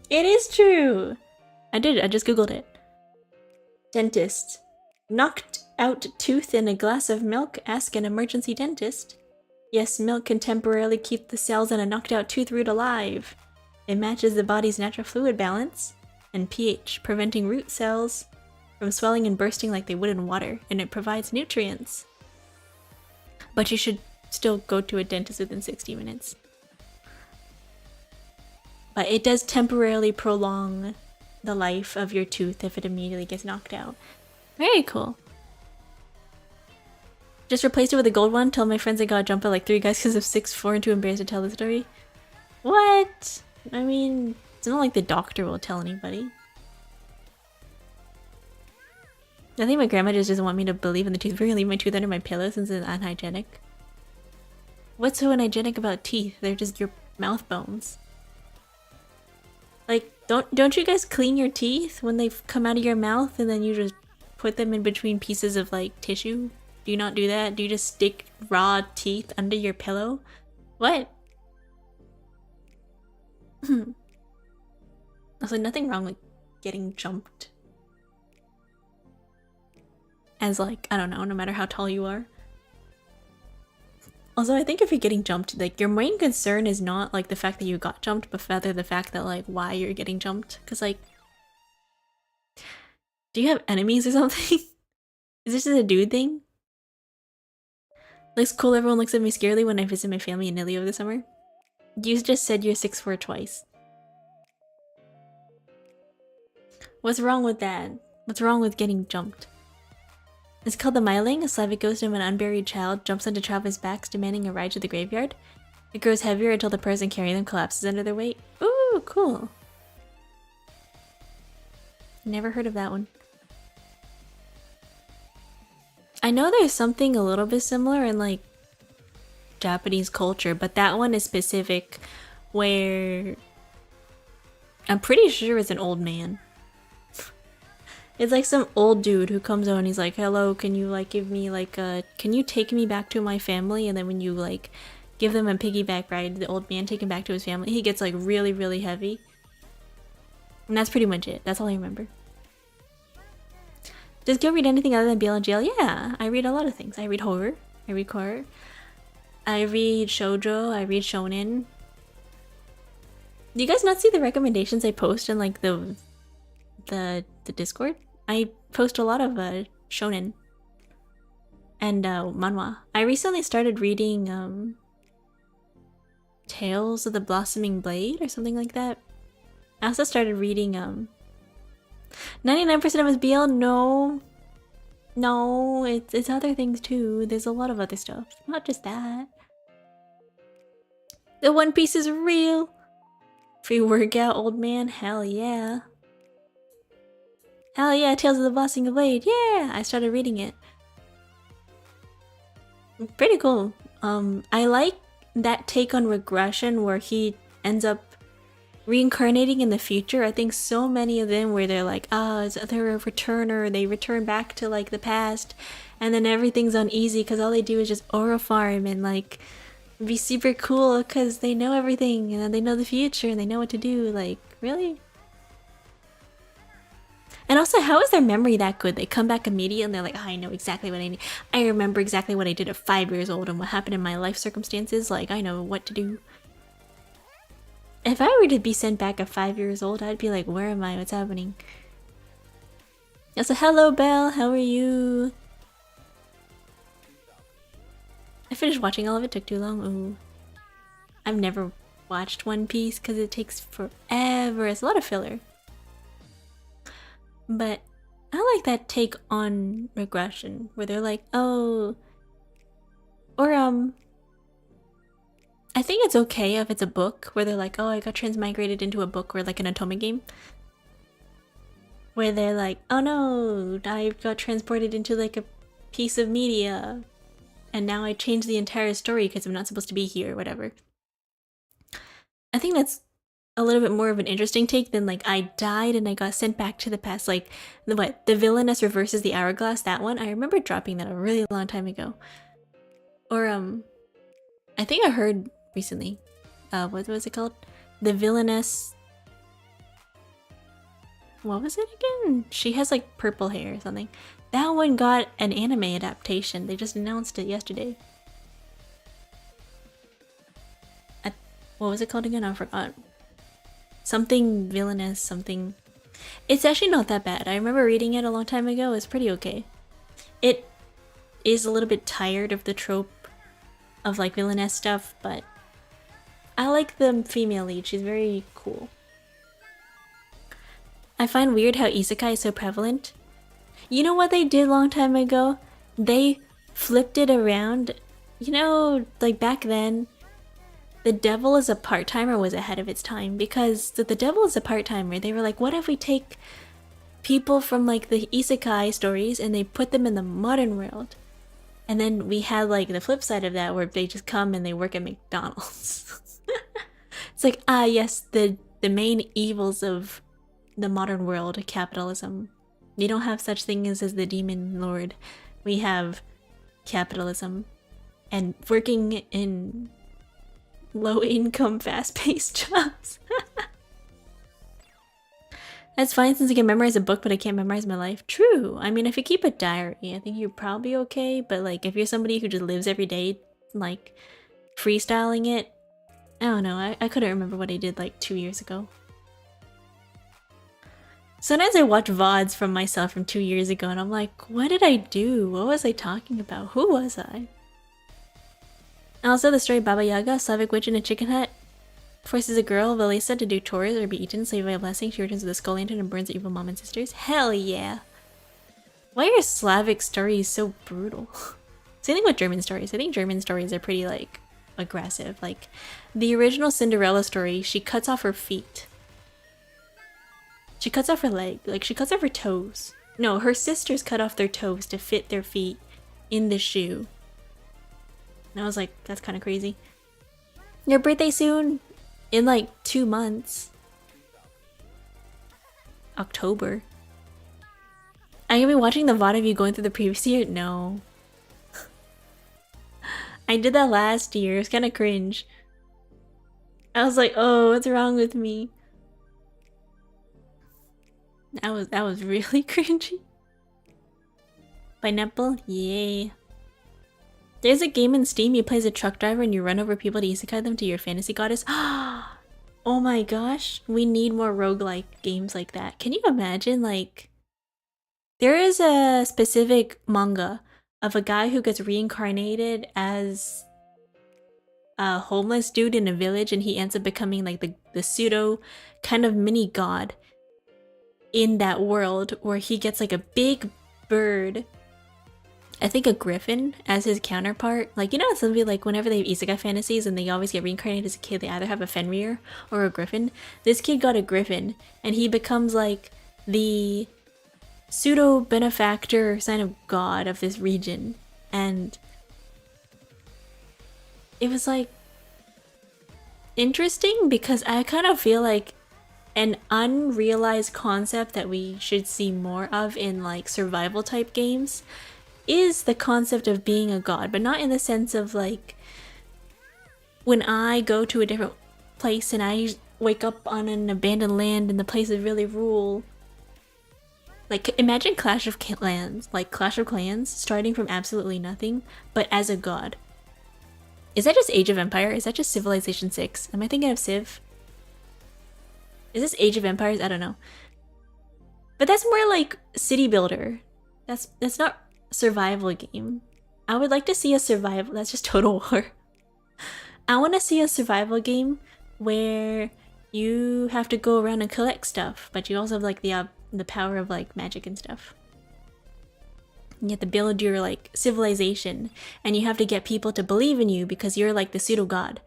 It is true! I just googled it. Dentist. Knocked out tooth in a glass of milk? Ask an emergency dentist. Yes, milk can temporarily keep the cells in a knocked out tooth root alive. It matches the body's natural fluid balance and pH, preventing root cells from swelling and bursting like they would in water, and it provides nutrients. But you should still go to a dentist within 60 minutes. But it does temporarily prolong the life of your tooth if it immediately gets knocked out. Very cool. Just replaced it with a gold one. Tell my friends I got jumped by like 3 guys because of 6'4" and too embarrassed to tell the story. What? I mean, it's not like the doctor will tell anybody. I think my grandma just doesn't want me to believe in the tooth fairy and leave my tooth under my pillow since it's unhygienic. What's so unhygienic about teeth? They're just your mouth bones. Like, don't you guys clean your teeth when they come out of your mouth and then you just put them in between pieces of like tissue? Do you not do that? Do you just stick raw teeth under your pillow? What? There's like nothing wrong with getting jumped. As like, I don't know, no matter how tall you are. Also, I think if you're getting jumped, like your main concern is not like the fact that you got jumped, but rather the fact that like why you're getting jumped. Cause like, do you have enemies or something? Is this just a dude thing? Looks cool, everyone looks at me scarily when I visit my family in Italy over the summer. You just said you're 6'4" twice. What's wrong with that? What's wrong with getting jumped? It's called the Myling. A Slavic ghost of an unburied child jumps onto travelers' backs, demanding a ride to the graveyard. It grows heavier until the person carrying them collapses under their weight. Ooh, cool. Never heard of that one. I know there's something a little bit similar in like Japanese culture, but that one is specific where I'm pretty sure it's an old man. It's like some old dude who comes out and he's like, hello, can you like give me like can you take me back to my family? And then when you like give them a piggyback ride, the old man taken back to his family, he gets like really, really heavy. And that's pretty much it. That's all I remember. Does Gil read anything other than BL and GL? Yeah, I read a lot of things. I read horror. I read horror. I read shoujo. I read shonen. Do you guys not see the recommendations I post in like the Discord? I post a lot of shonen and manhwa. I recently started reading Tales of the Blossoming Blade or something like that. I also started reading 99% of it's BL. No, it's other things too. There's a lot of other stuff, not just that. The One Piece is real. Free workout, old man. Hell yeah. Hell yeah, Tales of the Blossoming Blade. Yeah, I started reading it. Pretty cool. I like that take on regression where he ends up reincarnating in the future. I think so many of them where they're like, they're a returner, they return back to like the past, and then everything's uneasy because all they do is just aura farm and like be super cool because they know everything and they know the future and they know what to do. Like, really? And also, how is their memory that good? They come back immediately and they're like, I know exactly what I need. I remember exactly what I did at 5 years old and what happened in my life circumstances. Like, I know what to do. If I were to be sent back at 5 years old, I'd be like, where am I? What's happening? Also, hello, Belle. How are you? I finished watching all of it. Took too long. Ooh. I've never watched One Piece because it takes forever. It's a lot of filler. But I like that take on regression where they're like, oh, or I think it's okay if it's a book where they're like, oh, I got transmigrated into a book or like an Otome game. Where they're like, oh no, I got transported into like a piece of media and now I changed the entire story because I'm not supposed to be here or whatever. I think that's a little bit more of an interesting take than like I died and I got sent back to the past. Like the villainess reverses the hourglass, that one. I remember dropping that a really long time ago. Or I think I heard recently, what was it called? The villainess. What was it again? She has like purple hair or something. That one got an anime adaptation. They just announced it yesterday. What was it called again? I forgot. Something villainous, something. It's actually not that bad. I remember reading it a long time ago. It's pretty okay. It is a little bit tired of the trope of like villainous stuff, but I like the female lead. She's very cool. I find weird how isekai is so prevalent. You know what they did a long time ago? They flipped it around. You know, like back then, the devil is a part-timer was ahead of its time because the devil is a part-timer. They were like, what if we take people from like the isekai stories and they put them in the modern world? And then we had like the flip side of that where they just come and they work at McDonald's. It's like, yes, the main evils of the modern world, capitalism. You don't have such things as the demon lord. We have capitalism and working in low-income, fast-paced jobs. That's fine since I can memorize a book, but I can't memorize my life. True. I mean, if you keep a diary, I think you're probably okay. But like, if you're somebody who just lives every day, like freestyling it, I don't know. I couldn't remember what I did like 2 years ago. Sometimes I watch VODs from myself from 2 years ago, and I'm like, what did I do? What was I talking about? Who was I? Also, the story Baba Yaga, a Slavic witch in a chicken hut, forces a girl, Valesa, to do chores or be eaten, saved by a blessing. She returns with a skull lantern and burns the evil mom and sisters. Hell yeah! Why are Slavic stories so brutal? Same thing with German stories. I think German stories are pretty, like, aggressive. Like, the original Cinderella story, she cuts off her feet. She cuts off her leg. Like, she cuts off her toes. No, her sisters cut off their toes to fit their feet in the shoe. And I was like, that's kind of crazy. Your birthday soon? In like 2 months. October. Are you gonna be watching the VOD of you going through the previous year? No. I did that last year. It's kind of cringe. I was like, oh, what's wrong with me? That was really cringy. Pineapple? Yay. There's a game in Steam you play as a truck driver and you run over people to isekai them to your fantasy goddess. Oh my gosh, we need more roguelike games like that. Can you imagine, like... There is a specific manga of a guy who gets reincarnated as a homeless dude in a village, and he ends up becoming like the pseudo kind of mini god in that world, where he gets like a big bird, I think a griffin, as his counterpart. Like, you know, somebody like whenever they have isekai fantasies and they always get reincarnated as a kid, they either have a Fenrir or a griffin. This kid got a griffin, and he becomes like the pseudo benefactor sign of god of this region. And it was like interesting because I kind of feel like an unrealized concept that we should see more of in like survival type games is the concept of being a god, but not in the sense of like when I go to a different place and I wake up on an abandoned land and the place is really rural. Like, imagine Clash of Clans, like Clash of Clans, starting from absolutely nothing, but as a god. Is that just Age of Empire? Is that just Civilization 6? Am I thinking of Civ? Is this Age of Empires? I don't know. But that's more like city builder. That's not survival game. I would like to see a survival... That's just Total War. I want to see a survival game where you have to go around and collect stuff, but you also have like the power of like magic and stuff. You have to build your like civilization, and you have to get people to believe in you because you're like the pseudo god.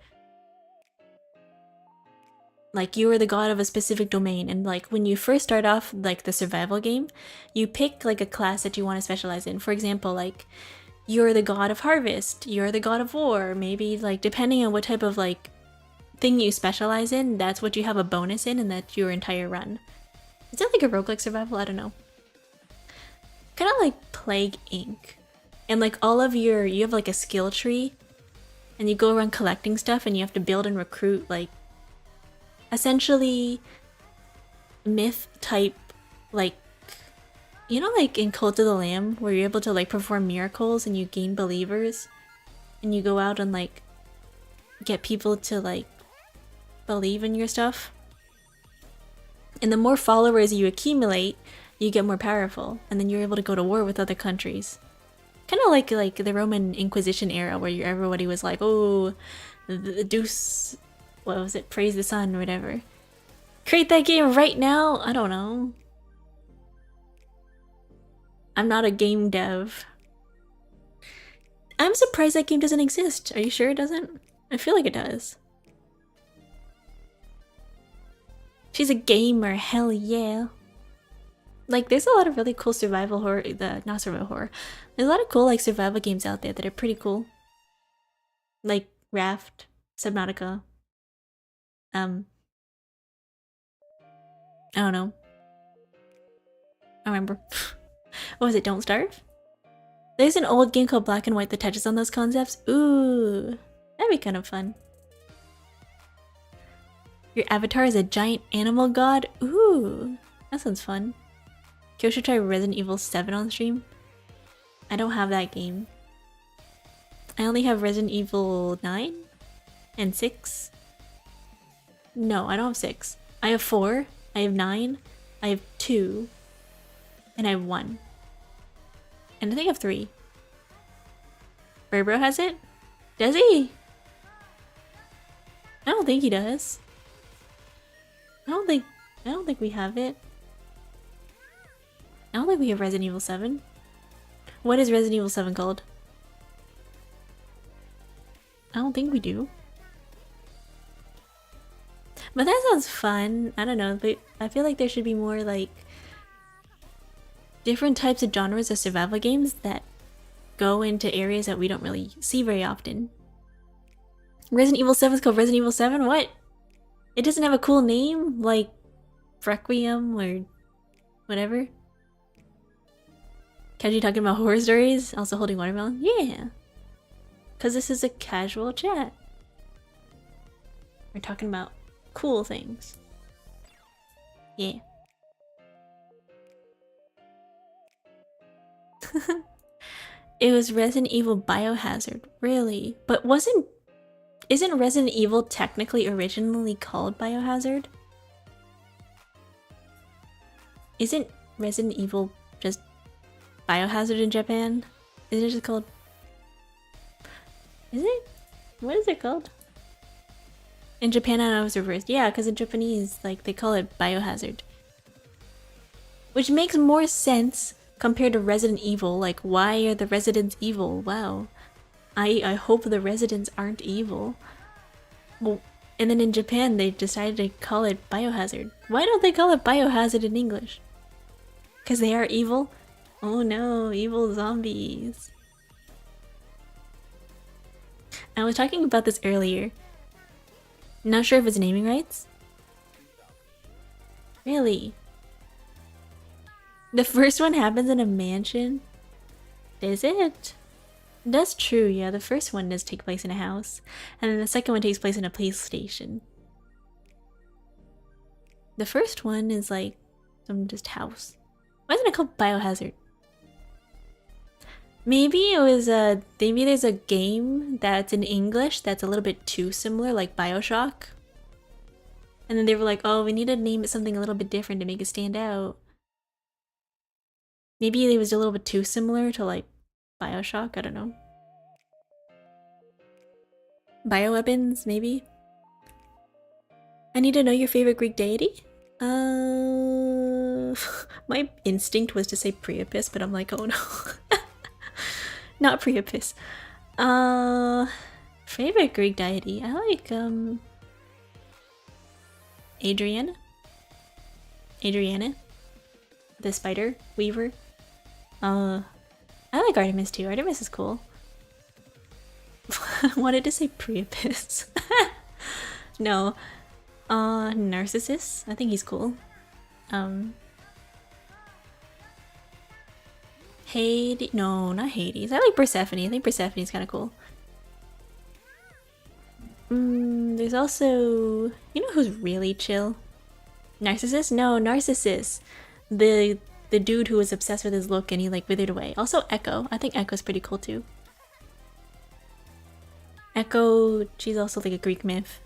Like you are the god of a specific domain, and like when you first start off like the survival game, you pick like a class that you want to specialize in. For example, like you're the god of harvest, you're the god of war, maybe like depending on what type of like thing you specialize in, that's what you have a bonus in, and that's your entire run. Is that like a roguelike survival? I don't know. Kind of like Plague Inc. And like all of you have like a skill tree, and you go around collecting stuff, and you have to build and recruit like essentially myth type, like, you know, like in Cult of the Lamb, where you're able to like perform miracles and you gain believers, and you go out and like get people to like believe in your stuff. And the more followers you accumulate, you get more powerful, and then you're able to go to war with other countries. Kind of like the Roman Inquisition era, where everybody was like, oh, the Deuce, what was it, praise the sun or whatever. Create that game right now? I don't know. I'm not a game dev. I'm surprised that game doesn't exist. Are you sure it doesn't? I feel like it does. She's a gamer, hell yeah. Like, there's a lot of really cool survival horror, not survival horror. There's a lot of cool, like, survival games out there that are pretty cool. Like, Raft, Subnautica. I don't know. I remember. What was it, Don't Starve? There's an old game called Black and White that touches on those concepts. Ooh, that'd be kind of fun. Your avatar is a giant animal god? Ooh, that sounds fun. Kyo should try Resident Evil 7 on stream. I don't have that game. I only have Resident Evil 9 and 6. No, I don't have 6. I have 4, I have 9, I have 2, and I have 1. And I think I have 3. Burbro has it? Does he? I don't think he does. I don't think we have it. I don't think we have Resident Evil 7. What is Resident Evil 7 called? I don't think we do. But that sounds fun. I don't know, but I feel like there should be more like different types of genres of survival games that go into areas that we don't really see very often. Resident Evil 7 is called Resident Evil 7? What? It doesn't have a cool name like Requiem or whatever? Casually talking about horror stories, also holding watermelon? Yeah. Because this is a casual chat. We're talking about cool things. Yeah. It was Resident Evil Biohazard, really? But isn't Resident Evil technically originally called Biohazard? Isn't Resident Evil just Biohazard in Japan? Is it just called... Is it? What is it called? In Japan I know it's reversed. Yeah, because in Japanese, like, they call it Biohazard. Which makes more sense compared to Resident Evil. Like, why are the residents evil? Wow. I hope the residents aren't evil. Well, and then in Japan they decided to call it Biohazard. Why don't they call it Biohazard in English? Because they are evil? Oh no, evil zombies. I was talking about this earlier. Not sure if it's naming rights. Really? The first one happens in a mansion? Is it? That's true, yeah. The first one does take place in a house. And then the second one takes place in a police station. The first one is like some just house. Why isn't it called Biohazard? Maybe it was maybe there's a game that's in English that's a little bit too similar, like BioShock. And then they were like, oh, we need to name it something a little bit different to make it stand out. Maybe it was a little bit too similar to like BioShock, I don't know. Bioweapons, maybe? I need to know your favorite Greek deity? My instinct was to say Priapus, but I'm like, oh no. Not Priapus. Favorite Greek deity? I like, Adriana? Adriana? The spider weaver? I like Artemis too. Artemis is cool. I wanted to say Priapus. No. Narcissus? I think he's cool. Hades? No, not Hades. I like Persephone. I think Persephone's kind of cool. There's also... You know who's really chill? Narcissus? No, Narcissus. The dude who was obsessed with his look and he like withered away. Also Echo. I think Echo's pretty cool too. Echo, she's also like a Greek myth.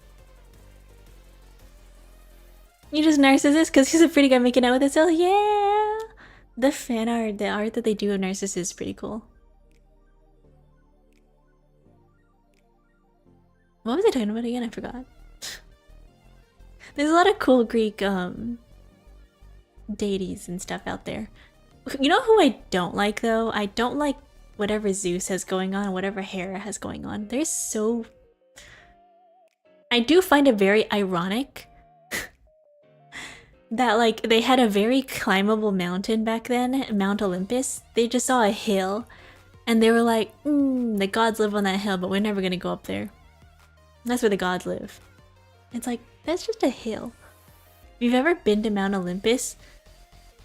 You just Narcissus because he's a pretty guy making out with himself? Yeah! The fan art, the art that they do of Narcissus is pretty cool. What was I talking about again? I forgot. There's a lot of cool Greek deities and stuff out there. You know who I don't like though? I don't like whatever Zeus has going on and whatever Hera has going on. They're so... I do find it very ironic that like they had a very climbable mountain back then, Mount Olympus. They just saw a hill and they were like, the gods live on that hill, but we're never gonna go up there. That's where the gods live. It's like, that's just a hill. If you've ever been to Mount Olympus,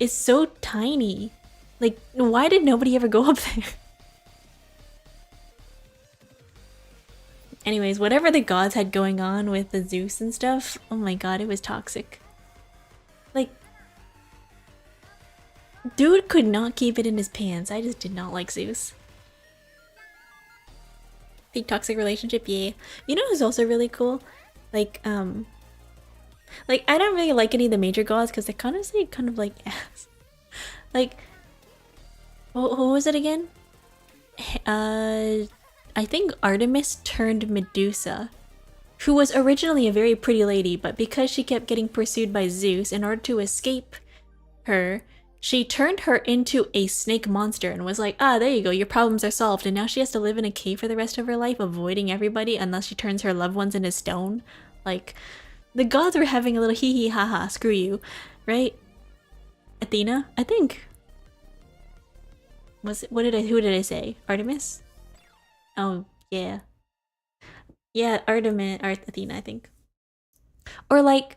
it's so tiny. Like, why did nobody ever go up there? Anyways, whatever the gods had going on with the Zeus and stuff, oh my god, it was toxic. Like, dude could not keep it in his pants. I just did not like Zeus. The toxic relationship, yeah. You know who's also really cool? Like I don't really like any of the major gods because they're kind of like ass. Like, who was it again? I think Artemis turned Medusa, who was originally a very pretty lady, but because she kept getting pursued by Zeus, in order to escape her, she turned her into a snake monster and was like, ah, there you go, your problems are solved, and now she has to live in a cave for the rest of her life, avoiding everybody unless she turns her loved ones into stone. Like, the gods were having a little hee hee ha ha, screw you, right? Athena, I think. Was it, who did I say? Artemis? Oh, yeah. Yeah, Artemis, or Athena, I think. Or like,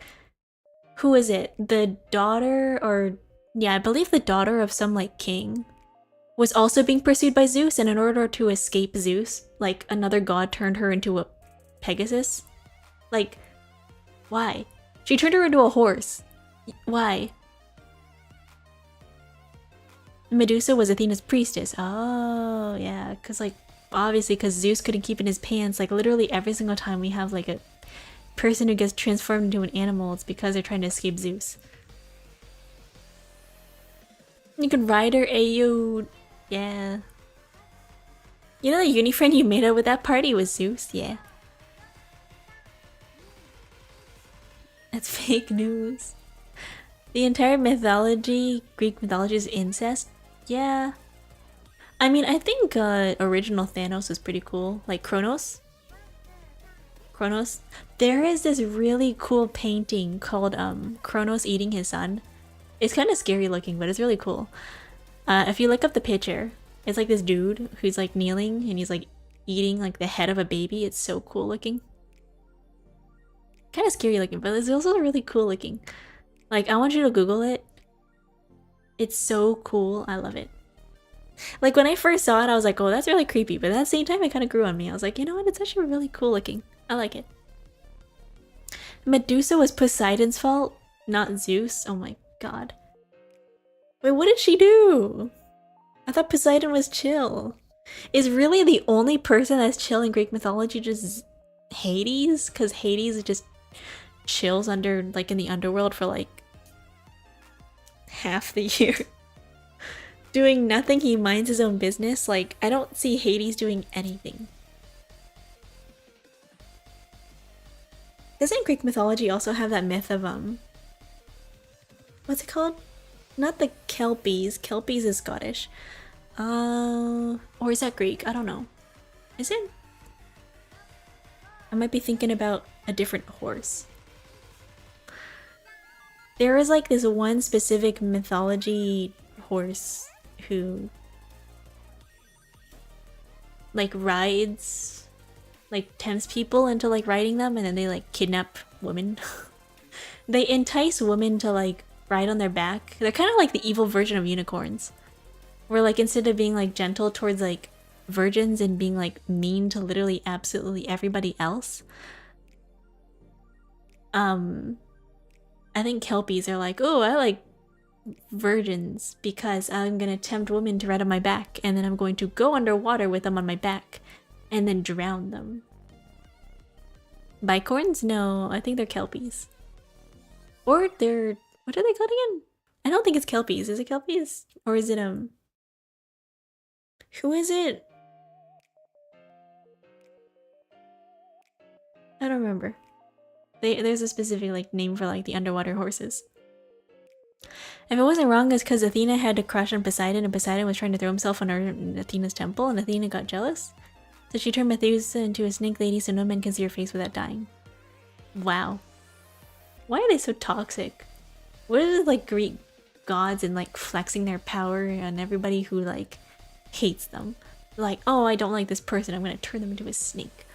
who is it? The daughter, or yeah, I believe the daughter of some like king was also being pursued by Zeus, and in order to escape Zeus, like another god turned her into a Pegasus. Like, why? She turned her into a horse. Why? Medusa was Athena's priestess. Oh, yeah, because like, obviously because Zeus couldn't keep in his pants, like literally every single time we have like a person who gets transformed into an animal, it's because they're trying to escape Zeus. You can ride her, Ayo. Yeah. You know the uni-friend you made up with that party was Zeus? Yeah. That's fake news. The entire mythology, Greek mythology, is incest? Yeah. I mean, I think original Thanos was pretty cool. Like Kronos. There is this really cool painting called Kronos eating his son. It's kind of scary looking, but it's really cool. If you look up the picture, it's like this dude who's like kneeling and he's like eating like the head of a baby. It's so cool looking. Kind of scary looking, but it's also really cool looking. Like, I want you to Google it. It's so cool. I love it. Like, when I first saw it, I was like, oh, that's really creepy. But at the same time, it kind of grew on me. I was like, you know what? It's actually really cool looking. I like it. Medusa was Poseidon's fault, not Zeus. Oh my god. Wait, what did she do? I thought Poseidon was chill. Is really the only person that's chill in Greek mythology just Hades? Because Hades just chills under, like, in the underworld for like half the year. Doing nothing, he minds his own business. Like, I don't see Hades doing anything. Doesn't Greek mythology also have that myth of what's it called? Not the Kelpies. Kelpies is Scottish. Or is that Greek? I don't know. Is it? I might be thinking about a different horse. There is like this one specific mythology horse who like rides, like tempts people into like riding them, and then they like kidnap women. They entice women to like ride on their back. They're kind of like the evil version of unicorns, where like instead of being like gentle towards like virgins and being like mean to literally absolutely everybody else, I think Kelpies are like, oh, I like virgins because I'm gonna tempt women to ride on my back, and then I'm going to go underwater with them on my back and then drown them. Bicorns? No, I think they're Kelpies. Or they're, what are they called again? I don't think it's Kelpies. Is it Kelpies? Or is it who is it? I don't remember. There's a specific like name for like the underwater horses. If it wasn't wrong, it's because Athena had to crush on Poseidon, and Poseidon was trying to throw himself on Athena's temple, and Athena got jealous. So she turned Medusa into a snake lady so no man can see her face without dying. Wow. Why are they so toxic? What are the like Greek gods and like flexing their power on everybody who like hates them? Like, oh, I don't like this person, I'm gonna turn them into a snake.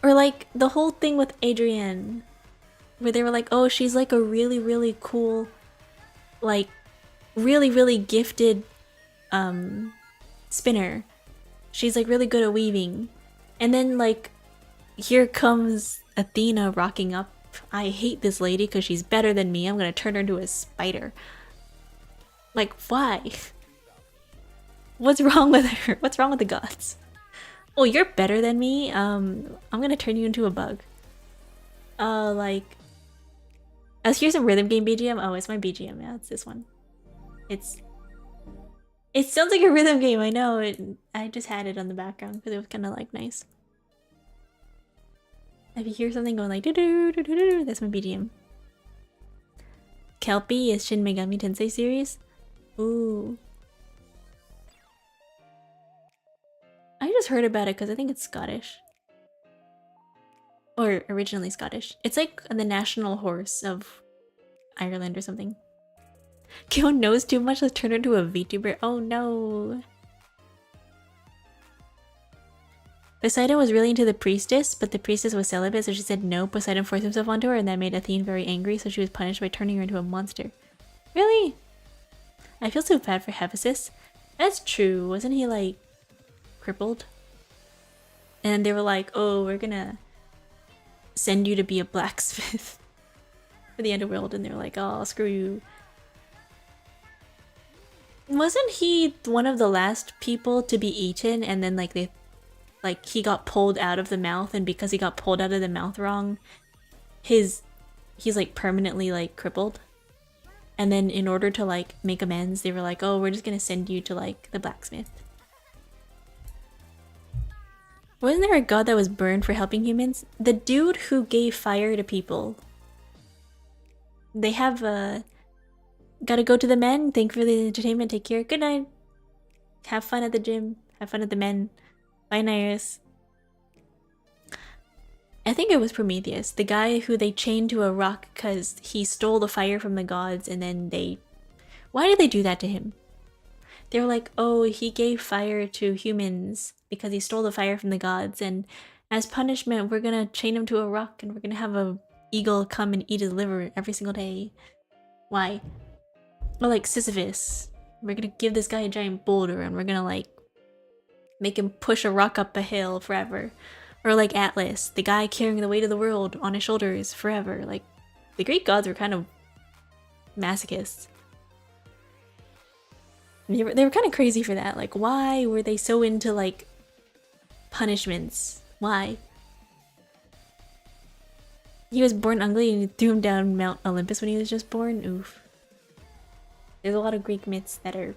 Or like the whole thing with Adrienne, where they were like, oh, she's like a really, really cool, like really, really gifted spinner. She's like really good at weaving. And then like here comes Athena rocking up. I hate this lady because she's better than me. I'm gonna turn her into a spider. Like, why? What's wrong with her? What's wrong with the gods? Oh, you're better than me? I'm gonna turn you into a bug. Like... here's some rhythm game BGM. Oh, it's my BGM. Yeah, it's this one. It sounds like a rhythm game, I know. I just had it on the background because it was kind of like nice. If you hear something going like doo-doo-doo-doo-doo, that's my BGM. Kelpie is Shin Megami Tensei series. Ooh. I just heard about it because I think it's Scottish. Or originally Scottish. It's like the national horse of Ireland or something. Kyo knows too much, let's turn her into a VTuber. Oh no. Poseidon was really into the priestess, but the priestess was celibate, so she said no. Poseidon forced himself onto her, and that made Athene very angry, so she was punished by turning her into a monster. Really? I feel so bad for Hephaestus. That's true. Wasn't he, like, crippled? And they were like, oh, we're gonna send you to be a blacksmith for the underworld. And they were like, oh, screw you. Wasn't he one of the last people to be eaten, and then, like, he got pulled out of the mouth, and because he got pulled out of the mouth wrong, he's like permanently like crippled. And then in order to like make amends, they were like, oh, we're just gonna send you to like the blacksmith. Wasn't there a god that was burned for helping humans? The dude who gave fire to people. They have gotta go to the men. Thank you for the entertainment. Take care. Good night. Have fun at the gym. Have fun at the men. Bye, Nairis. I think it was Prometheus, the guy who they chained to a rock because he stole the fire from the gods, and then they... Why did they do that to him? They were like, oh, he gave fire to humans because he stole the fire from the gods, and as punishment, we're gonna chain him to a rock and we're gonna have a eagle come and eat his liver every single day. Why? Or like Sisyphus. We're gonna give this guy a giant boulder and we're gonna like make him push a rock up a hill forever. Or like Atlas, the guy carrying the weight of the world on his shoulders forever. Like, the Greek gods were kind of masochists. They were kind of crazy for that. Like, why were they so into like punishments? Why? He was born ugly and you threw him down Mount Olympus when he was just born? Oof. There's a lot of Greek myths that are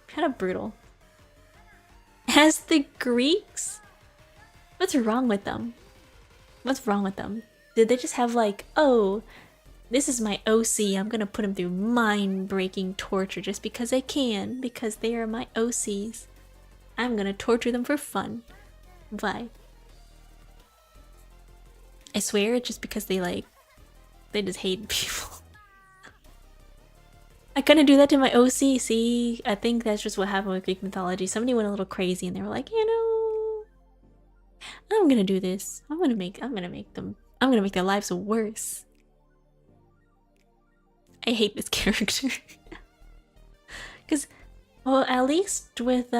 kind of brutal. As the Greeks? What's wrong with them? What's wrong with them? Did they just have like, oh, this is my OC, I'm gonna put him through mind-breaking torture just because I can, because they are my OCs. I'm gonna torture them for fun. Why? I swear it's just because they just hate people. I couldn't do that to my OC, see? I think that's just what happened with Greek mythology. Somebody went a little crazy and they were like, you know, I'm gonna do this. I'm gonna make their lives worse. I hate this character. Cause, well, at least with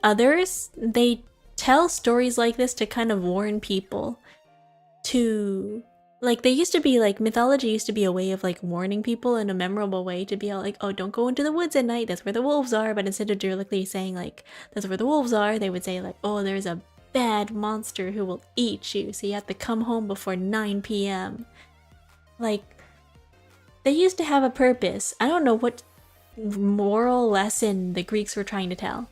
others, they tell stories like this to kind of warn people to, like, they used to be like, mythology used to be a way of like warning people in a memorable way, to be all like, oh, don't go into the woods at night, that's where the wolves are. But instead of directly saying like, that's where the wolves are, they would say like, oh, there's a bad monster who will eat you, so you have to come home before 9 p.m. Like, they used to have a purpose. I don't know what moral lesson the Greeks were trying to tell.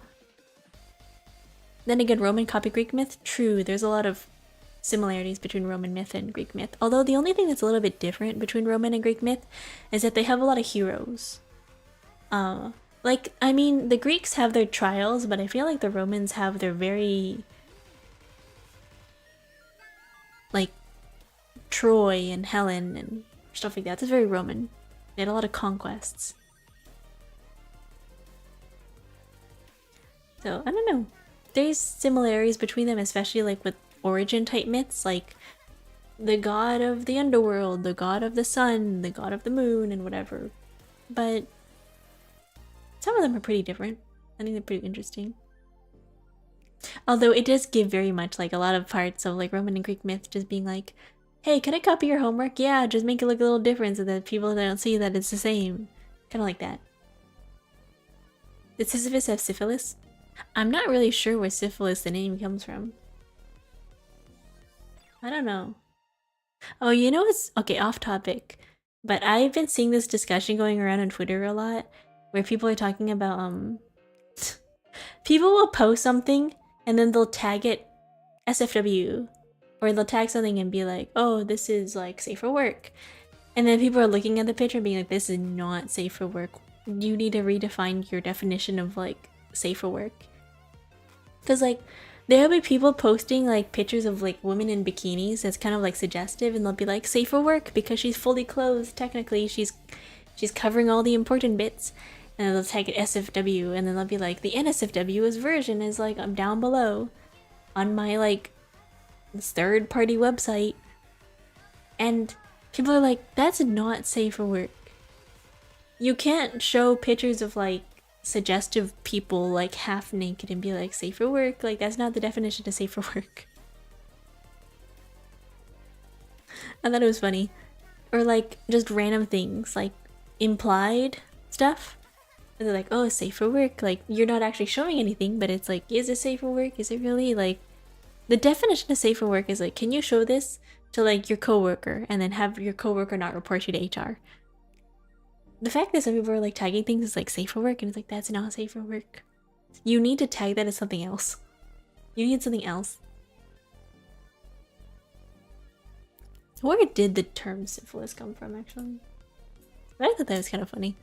Then again, Roman copied Greek myth? True, there's a lot of similarities between Roman myth and Greek myth. Although the only thing that's a little bit different between Roman and Greek myth is that they have a lot of heroes. Like, I mean, the Greeks have their trials, but I feel like the Romans have their very... like, Troy and Helen and stuff like that. It's very Roman. They had a lot of conquests. So, I don't know. There's similarities between them, especially like with origin type myths, like the god of the underworld, the god of the sun, the god of the moon, and whatever. But some of them are pretty different. I think they're pretty interesting. Although it does give very much like a lot of parts of like Roman and Greek myth just being like, hey, can I copy your homework? Yeah, just make it look a little different so that people don't see that it's the same. Kind of like that. Did Sisyphus have syphilis? I'm not really sure where syphilis the name comes from. I don't know. Oh, you know what's okay, off topic. But I've been seeing this discussion going around on Twitter a lot where people are talking about people will post something and then they'll tag it SFW, or they'll tag something and be like, oh, this is like safe for work. And then people are looking at the picture and being like, this is not safe for work. You need to redefine your definition of like safe for work. Because like there'll be people posting like pictures of like women in bikinis that's kind of like suggestive, and they'll be like safe for work because she's fully clothed. Technically, she's covering all the important bits. And then they'll tag it SFW, and then they'll be like, the NSFW's version is like I'm down below on my like third-party website, and people are like, that's not safe for work. You can't show pictures of like suggestive people like half naked and be like safe for work. Like that's not the definition of safe for work. I thought it was funny. Or like just random things like implied stuff. And they're like, oh, safe for work. Like you're not actually showing anything, but it's like, is it safe for work? Is it really? Like the definition of safe for work is like, can you show this to like your coworker and then have your coworker not report you to HR? The fact that some people are like tagging things as like safe for work, and it's like, that's not safe for work. You need to tag that as something else. You need something else. Where did the term syphilis come from, actually? But I thought that was kind of funny.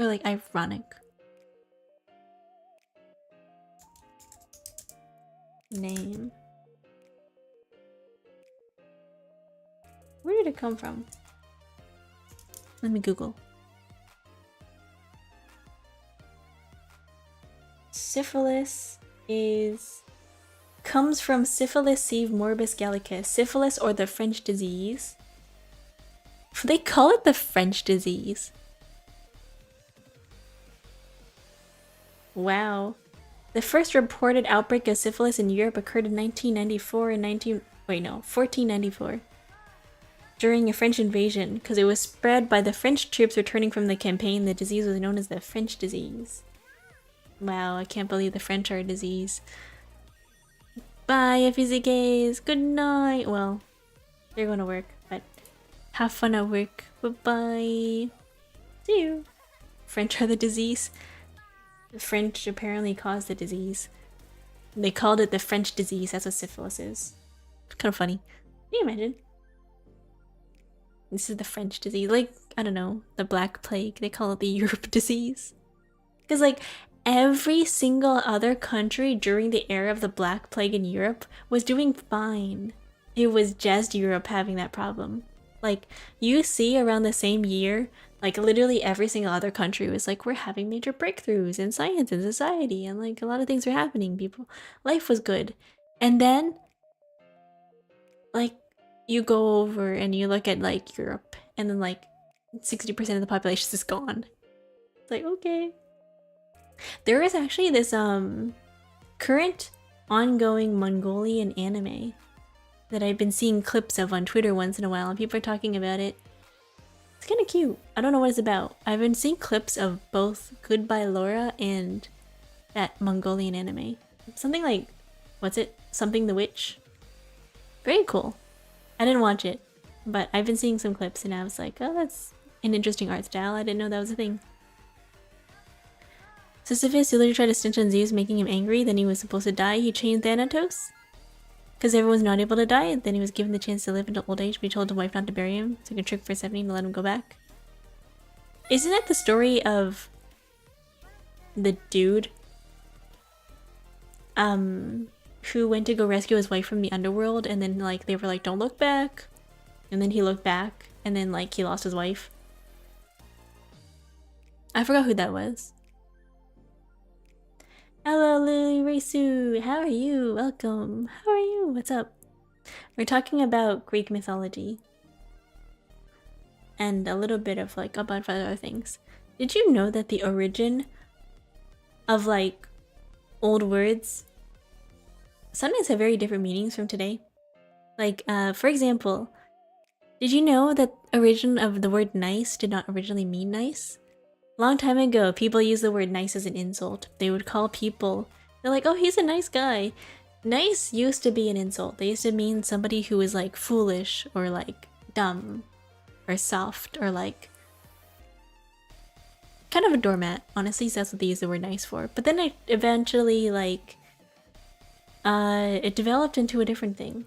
Or like ironic. Name. Where did it come from? Let me Google. Syphilis comes from syphilis sive morbus gallicus. Syphilis, or the French disease. They call it the French disease. Wow. The first reported outbreak of syphilis in Europe occurred in 1994 and 1494. During a French invasion, because it was spread by the French troops returning from the campaign. The disease was known as the French disease. Wow, I can't believe the French are a disease. Bye, FZKs. Good night. Well, they're going to work, but have fun at work. Bye-bye. See you. French are the disease. The French apparently caused the disease. They called it the French disease. That's what syphilis is. It's kind of funny. Can you imagine? This is the French disease. Like, I don't know, the Black Plague. They call it the Europe disease. Because, like, every single other country during the era of the Black Plague in Europe was doing fine. It was just Europe having that problem. Like, you see around the same year, like, literally every single other country was like, we're having major breakthroughs in science and society, and, like, a lot of things were happening. Life was good. And then, like, you go over and you look at like Europe, and then like 60% of the population is gone. It's like, okay. There is actually this current ongoing Mongolian anime that I've been seeing clips of on Twitter once in a while, and people are talking about it. It's kind of cute. I don't know what it's about. I've been seeing clips of both Goodbye Laura and that Mongolian anime. Something like, what's it? Something the Witch. Very cool. I didn't watch it, but I've been seeing some clips and I was like, oh, that's an interesting art style. I didn't know that was a thing. Sisyphus literally tried to stitch on Zeus, making him angry. Then he was supposed to die. He chained Thanatos. Because everyone's not able to die. Then he was given the chance to live until old age, but he told his wife not to bury him, so he could trick for 70 to let him go back. Isn't that the story of the dude who went to go rescue his wife from the underworld, and then like they were like, don't look back, and then he looked back, and then like he lost his wife? I forgot who that was. Hello, Lily Reisu. How are you? Welcome. How are you? What's up? We're talking about Greek mythology and a little bit of like a bunch of other things. Did you know that the origin of like old words sometimes have very different meanings from today. Like, for example, did you know that origin of the word nice did not originally mean nice? Long time ago, people used the word nice as an insult. They would call people, they're like, oh, he's a nice guy. Nice used to be an insult. They used to mean somebody who was like foolish or like dumb or soft or like kind of a doormat. Honestly, that's what they used the word nice for. But then it eventually like it developed into a different thing.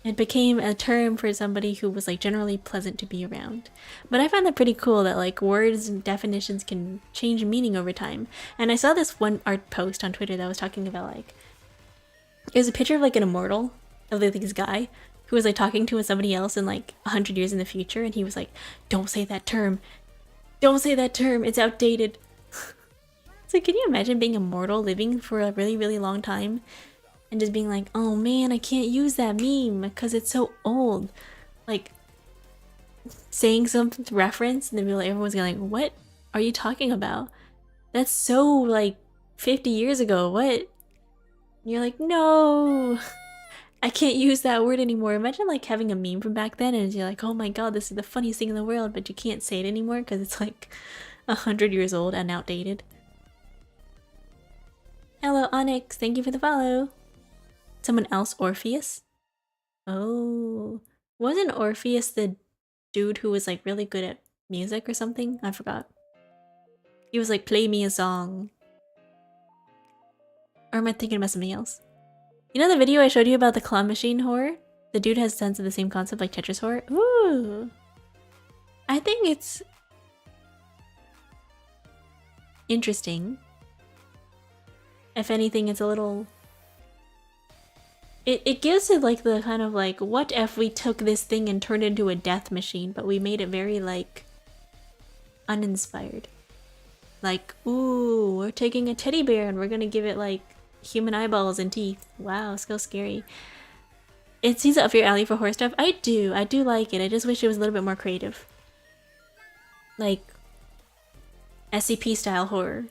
It became a term for somebody who was like generally pleasant to be around. But I find that pretty cool that like words and definitions can change meaning over time. And I saw this one art post on Twitter that was talking about like, it was a picture of like an immortal of like this guy who was like talking to somebody else in like 100 years in the future, and he was like, don't say that term. Don't say that term, it's outdated. It's like, can you imagine being immortal, living for a really, really long time? And just being like, oh man, I can't use that meme because it's so old. Like, saying some reference and then like, everyone's going like, what are you talking about? That's so like 50 years ago, what? And you're like, no, I can't use that word anymore. Imagine like having a meme from back then and you're like, oh my god, this is the funniest thing in the world, but you can't say it anymore because it's like 100 years old and outdated. Hello, Onyx, thank you for the follow. Someone else, Orpheus? Oh, wasn't Orpheus the dude who was like really good at music or something? I forgot. He was like, play me a song. Or am I thinking about something else? You know the video I showed you about the claw machine horror? The dude has tons of the same concept like Tetris horror? Ooh. I think it's interesting. If anything, it's a little... It gives it like the kind of like, what if we took this thing and turned it into a death machine, but we made it very like uninspired. Like, ooh, we're taking a teddy bear and we're gonna give it like human eyeballs and teeth. Wow, so scary. It seems up your alley for horror stuff. I do like it. I just wish it was a little bit more creative. Like SCP style horror.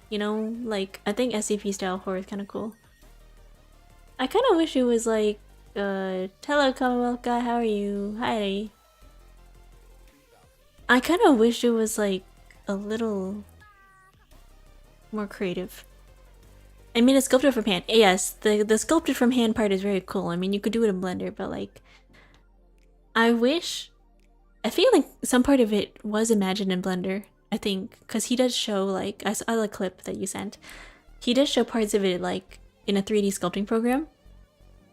You know, like I think SCP style horror is kind of cool. I kind of wish it was like, hello Commonwealth guy, how are you? Hi. I kind of wish it was like a little more creative. I mean, it's sculpted from hand. Yes, the sculpted from hand part is very cool. I mean, you could do it in Blender, but like, I feel like some part of it was imagined in Blender, I think, because he does show like, I saw the clip that you sent. He does show parts of it like in a 3D sculpting program.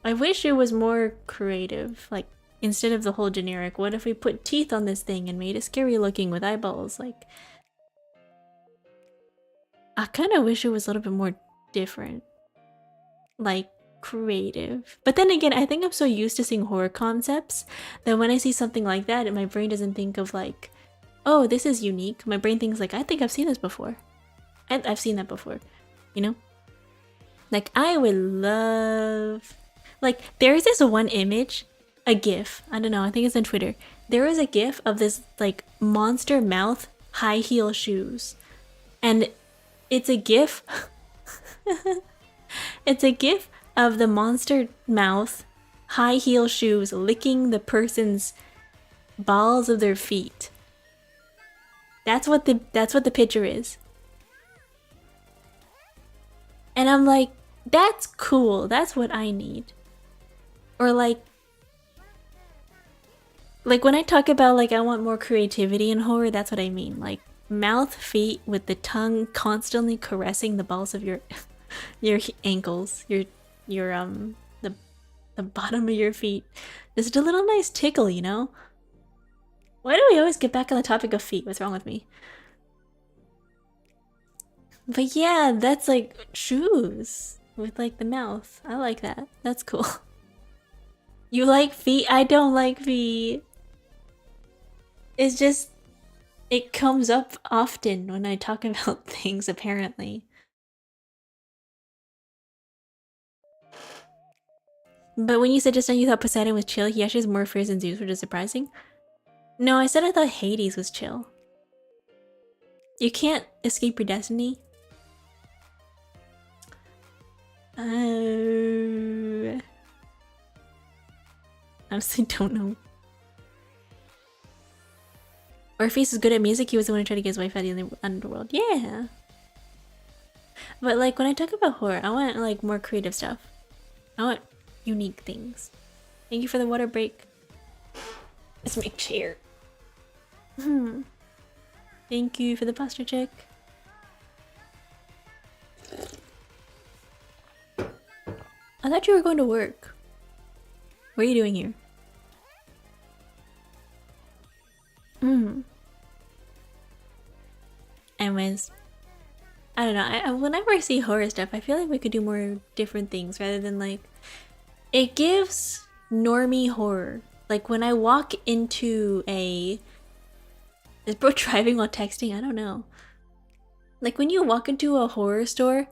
I wish it was more creative, like instead of the whole generic, what if we put teeth on this thing and made it scary looking with eyeballs? Like, I kind of wish it was a little bit more different, like creative. But then again, I think I'm so used to seeing horror concepts that when I see something like that, my brain doesn't think of like, oh, this is unique. My brain thinks like, I think I've seen this before. I've seen that before, you know? Like, I would love... Like, there is this one image, a gif, I don't know, I think it's on Twitter. There is a gif of this, like, monster mouth high heel shoes. And it's a gif... it's a gif of the monster mouth high heel shoes licking the person's balls of their feet. That's what the picture is. And I'm like, that's cool. That's what I need. Or like when I talk about like I want more creativity in horror, that's what I mean. Like mouth, feet with the tongue constantly caressing the balls of your your ankles, the bottom of your feet. Just a little nice tickle, you know? Why do we always get back on the topic of feet? What's wrong with me? But yeah, that's like shoes with like the mouth. I like that. That's cool. You like feet? I don't like feet. It's just, it comes up often when I talk about things, apparently. But when you said just now you thought Poseidon was chill, he actually has more fears than Zeus, which is surprising. No, I said I thought Hades was chill. You can't escape your destiny. Honestly don't know. Orpheus is good at music. He was the one who tried to get his wife out of the underworld. Yeah. But like when I talk about horror, I want like more creative stuff. I want unique things. Thank you for the water break. Let's make chair. Thank you for the posture check. I thought you were going to work. What are you doing here? Anyways, I don't know. Whenever I see horror stuff, I feel like we could do more different things rather than like... It gives normie horror. Like when I walk into a... Is bro driving while texting? I don't know. Like when you walk into a horror store...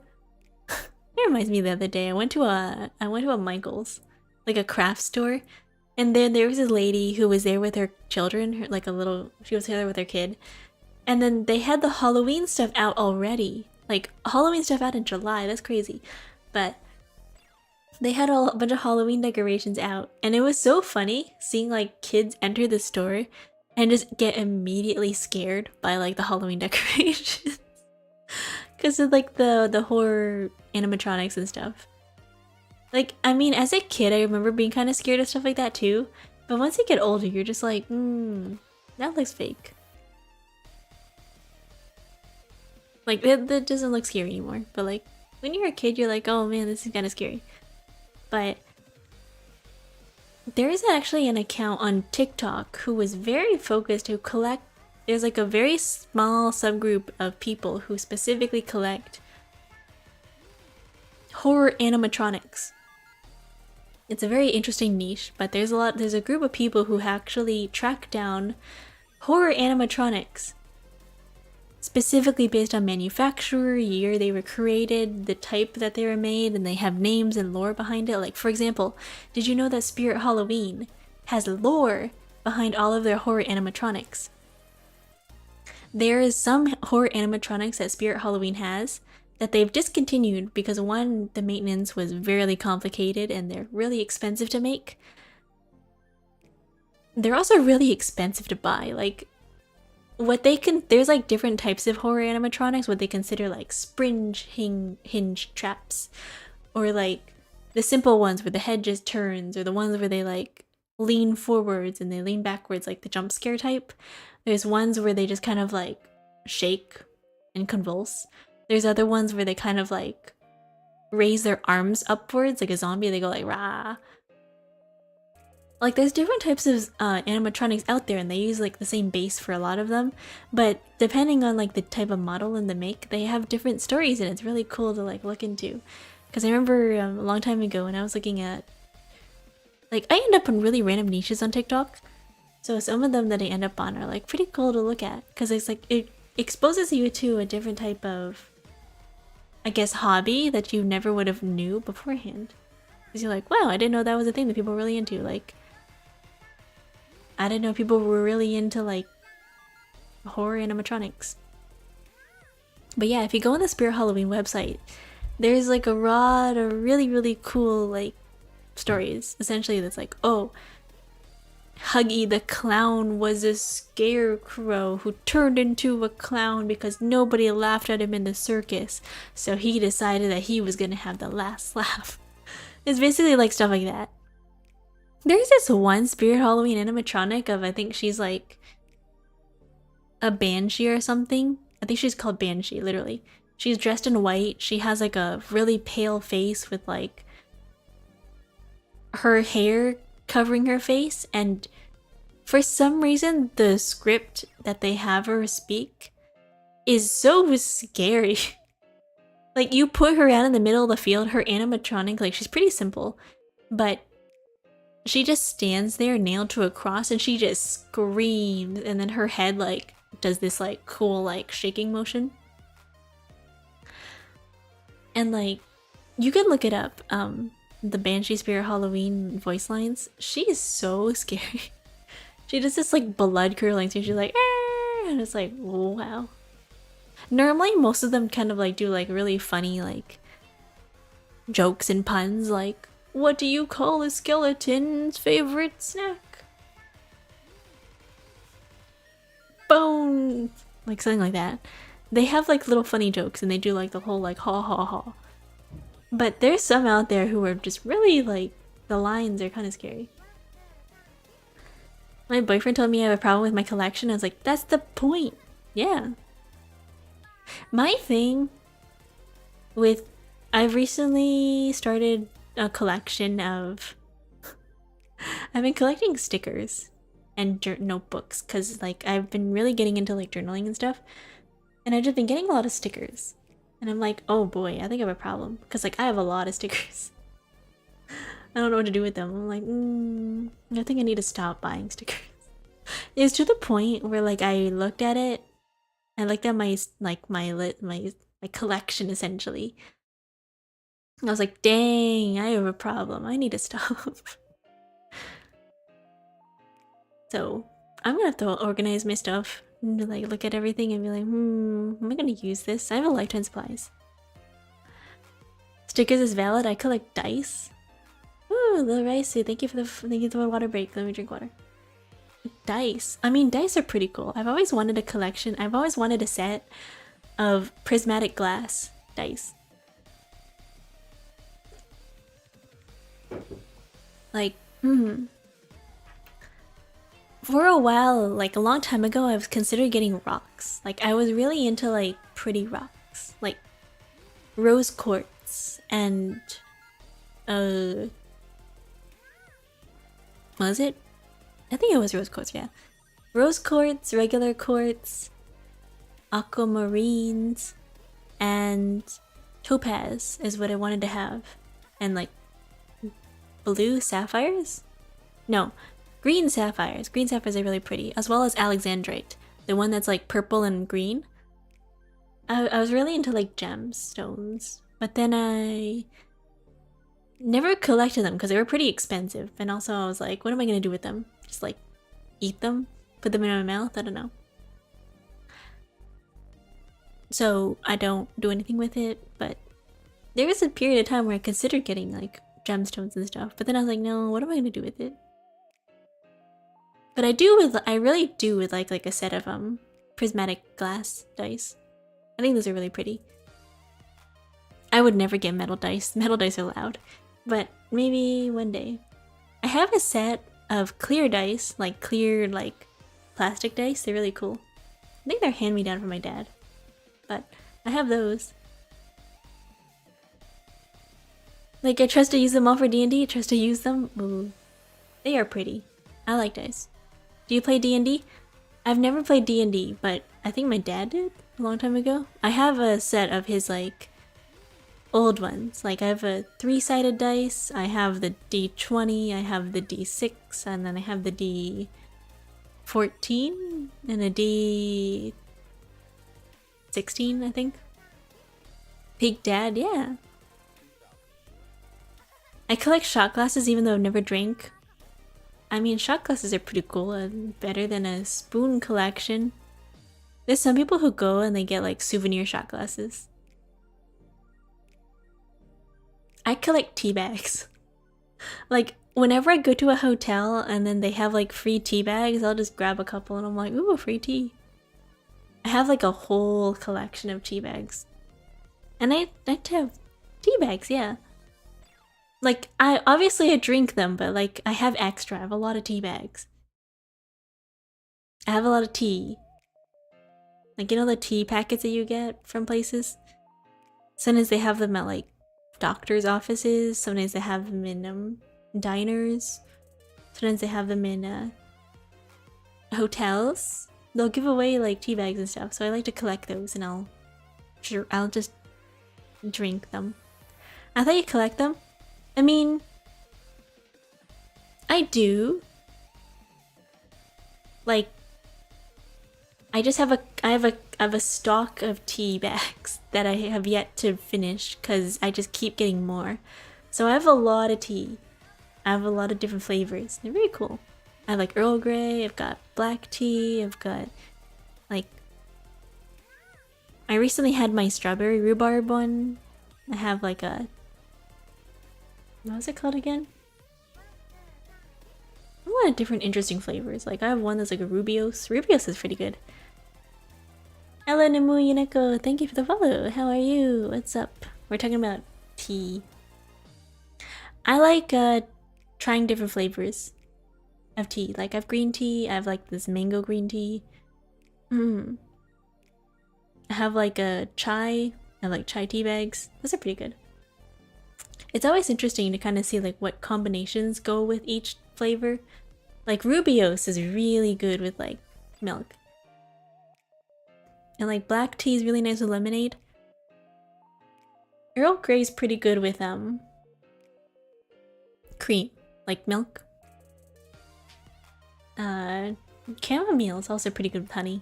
It reminds me the other day. I went to a Michael's. Like a craft store. And then there was this lady who was there with her children. She was there with her kid. And then they had the Halloween stuff out already. Like, Halloween stuff out in July. That's crazy. But they had a bunch of Halloween decorations out. And it was so funny seeing, like, kids enter the store and just get immediately scared by, like, the Halloween decorations. Because of, like, the horror animatronics and stuff. Like, I mean, as a kid, I remember being kind of scared of stuff like that, too. But once you get older, you're just like, that looks fake. Like, that doesn't look scary anymore. But, like, when you're a kid, you're like, oh man, this is kind of scary. But there is actually an account on TikTok who was very focused to collect... There's, like, a very small subgroup of people who specifically collect horror animatronics. It's a very interesting niche, but there's a group of people who actually track down horror animatronics. Specifically based on manufacturer, year they were created, the type that they were made, and they have names and lore behind it. Like, for example, did you know that Spirit Halloween has lore behind all of their horror animatronics? There is some horror animatronics that Spirit Halloween has that they've discontinued because one, the maintenance was very complicated and they're really expensive to make. They're also really expensive to buy. Like, there's like different types of horror animatronics, what they consider like spring hinge traps, or like the simple ones where the head just turns, or the ones where they like lean forwards and they lean backwards, like the jump scare type. There's ones where they just kind of like shake and convulse. There's other ones where they kind of like raise their arms upwards like a zombie, they go like rah. Like, there's different types of animatronics out there, and they use, like, the same base for a lot of them. But depending on, like, the type of model and the make, they have different stories, and it's really cool to, like, look into. Because I remember a long time ago when I was looking at... Like, I end up on really random niches on TikTok. So some of them that I end up on are, like, pretty cool to look at. Because it's, like, it exposes you to a different type of, I guess, hobby that you never would have knew beforehand. Because you're like, wow, I didn't know that was a thing that people were really into. Like... I didn't know people were really into, like, horror animatronics. But yeah, if you go on the Spirit Halloween website, there's, like, a lot of really, really cool, like, stories. Essentially, that's like, oh, Huggy the clown was a scarecrow who turned into a clown because nobody laughed at him in the circus. So he decided that he was gonna have the last laugh. It's basically, like, stuff like that. There's this one Spirit Halloween animatronic of, I think she's like a banshee or something. I think she's called Banshee, literally. She's dressed in white. She has like a really pale face with like her hair covering her face. And for some reason, the script that they have her speak is so scary. Like, you put her out in the middle of the field, her animatronic, like, she's pretty simple, but she just stands there nailed to a cross and she just screams, and then her head like does this like cool like shaking motion. And like, you can look it up, the Banshee Spirit Halloween voice lines. She is so scary. She does this like blood curdling thing. She's like, "Arr!" And it's like, wow. Normally most of them kind of like do like really funny like jokes and puns like, what do you call a skeleton's favorite snack? Bones! Like something like that. They have like little funny jokes and they do like the whole like ha ha ha. But there's some out there who are just really like, the lines are kind of scary. My boyfriend told me I have a problem with my collection. I was like, that's the point. Yeah. My thing with, I've recently started a collection of, I've been collecting stickers and notebooks because like I've been really getting into like journaling and stuff, and I've just been getting a lot of stickers, and I'm like, oh boy, I think I have a problem because like I have a lot of stickers. I don't know what to do with them. I'm like, I think I need to stop buying stickers. It's to the point where like I looked at it, I looked at my collection essentially. I was like, dang, I have a problem. I need to stop. So I'm gonna have to organize my stuff and like look at everything and be like, am I gonna use this? I have a lifetime supplies. Stickers is valid. I collect dice. Ooh, little ricey. Thank you for the water break. Let me drink water. Dice. I mean, dice are pretty cool. I've always wanted a collection. I've always wanted a set of prismatic glass dice. Like, for a while, like a long time ago, I was considering getting rocks. Like, I was really into like pretty rocks, like rose quartz and was it? I think it was rose quartz, yeah. Rose quartz, regular quartz, aquamarines, and topaz is what I wanted to have. And like blue sapphires? No, green sapphires. Green sapphires are really pretty, as well as alexandrite, the one that's like purple and green. I was really into like gemstones, but then I never collected them because they were pretty expensive, and also I was like, what am I gonna do with them? Just like eat them? Put them in my mouth? I don't know. So I don't do anything with it, but there was a period of time where I considered getting like gemstones and stuff, but then I was like, no, what am I gonna do with it? But I really do with like a set of prismatic glass dice. I think those are really pretty. I would never get metal dice. Metal dice are loud. But maybe one day. I have a set of clear dice, like clear like plastic dice. They're really cool. I think they're hand-me-down from my dad. But I have those. Like, I trust to use them all for D&D. I trust to use them. Ooh. They are pretty. I like dice. Do you play D&D? I've never played D&D, but I think my dad did a long time ago. I have a set of his, like, old ones. Like, I have a 3-sided dice, I have the D20, I have the D6, and then I have the D14, and a D16, I think. Peak Dad, yeah. I collect shot glasses even though I've never drank. I mean, shot glasses are pretty cool and better than a spoon collection. There's some people who go and they get like souvenir shot glasses. I collect tea bags. Like, whenever I go to a hotel and then they have like free tea bags, I'll just grab a couple and I'm like, ooh, free tea. I have like a whole collection of tea bags. And I have tea bags, yeah. Like, I drink them, but like, I have extra. I have a lot of tea bags. I have a lot of tea. Like, you know the tea packets that you get from places? Sometimes they have them at like doctor's offices. Sometimes they have them in diners. Sometimes they have them in hotels. They'll give away like tea bags and stuff. So I like to collect those, and I'll just drink them. I thought you collect them. I mean, I do. Like, I have a stock of tea bags that I have yet to finish because I just keep getting more. So I have a lot of tea. I have a lot of different flavors. They're very cool. I have like Earl Grey, I've got black tea, I've got like, I recently had my strawberry rhubarb one. I have like a What was it called again? A lot of different interesting flavors. Like I have one that's like a Rubios. Rubios is pretty good. Hello Nemu Yuneko, thank you for the follow. How are you? What's up? We're talking about tea. I like trying different flavors of tea. Like I have green tea, I have like this mango green tea. I have like a chai, I like chai tea bags. Those are pretty good. It's always interesting to kind of see like what combinations go with each flavor. Like Rubios is really good with like milk. And like black tea is really nice with lemonade. Earl Grey is pretty good with cream, like milk. Chamomile is also pretty good with honey.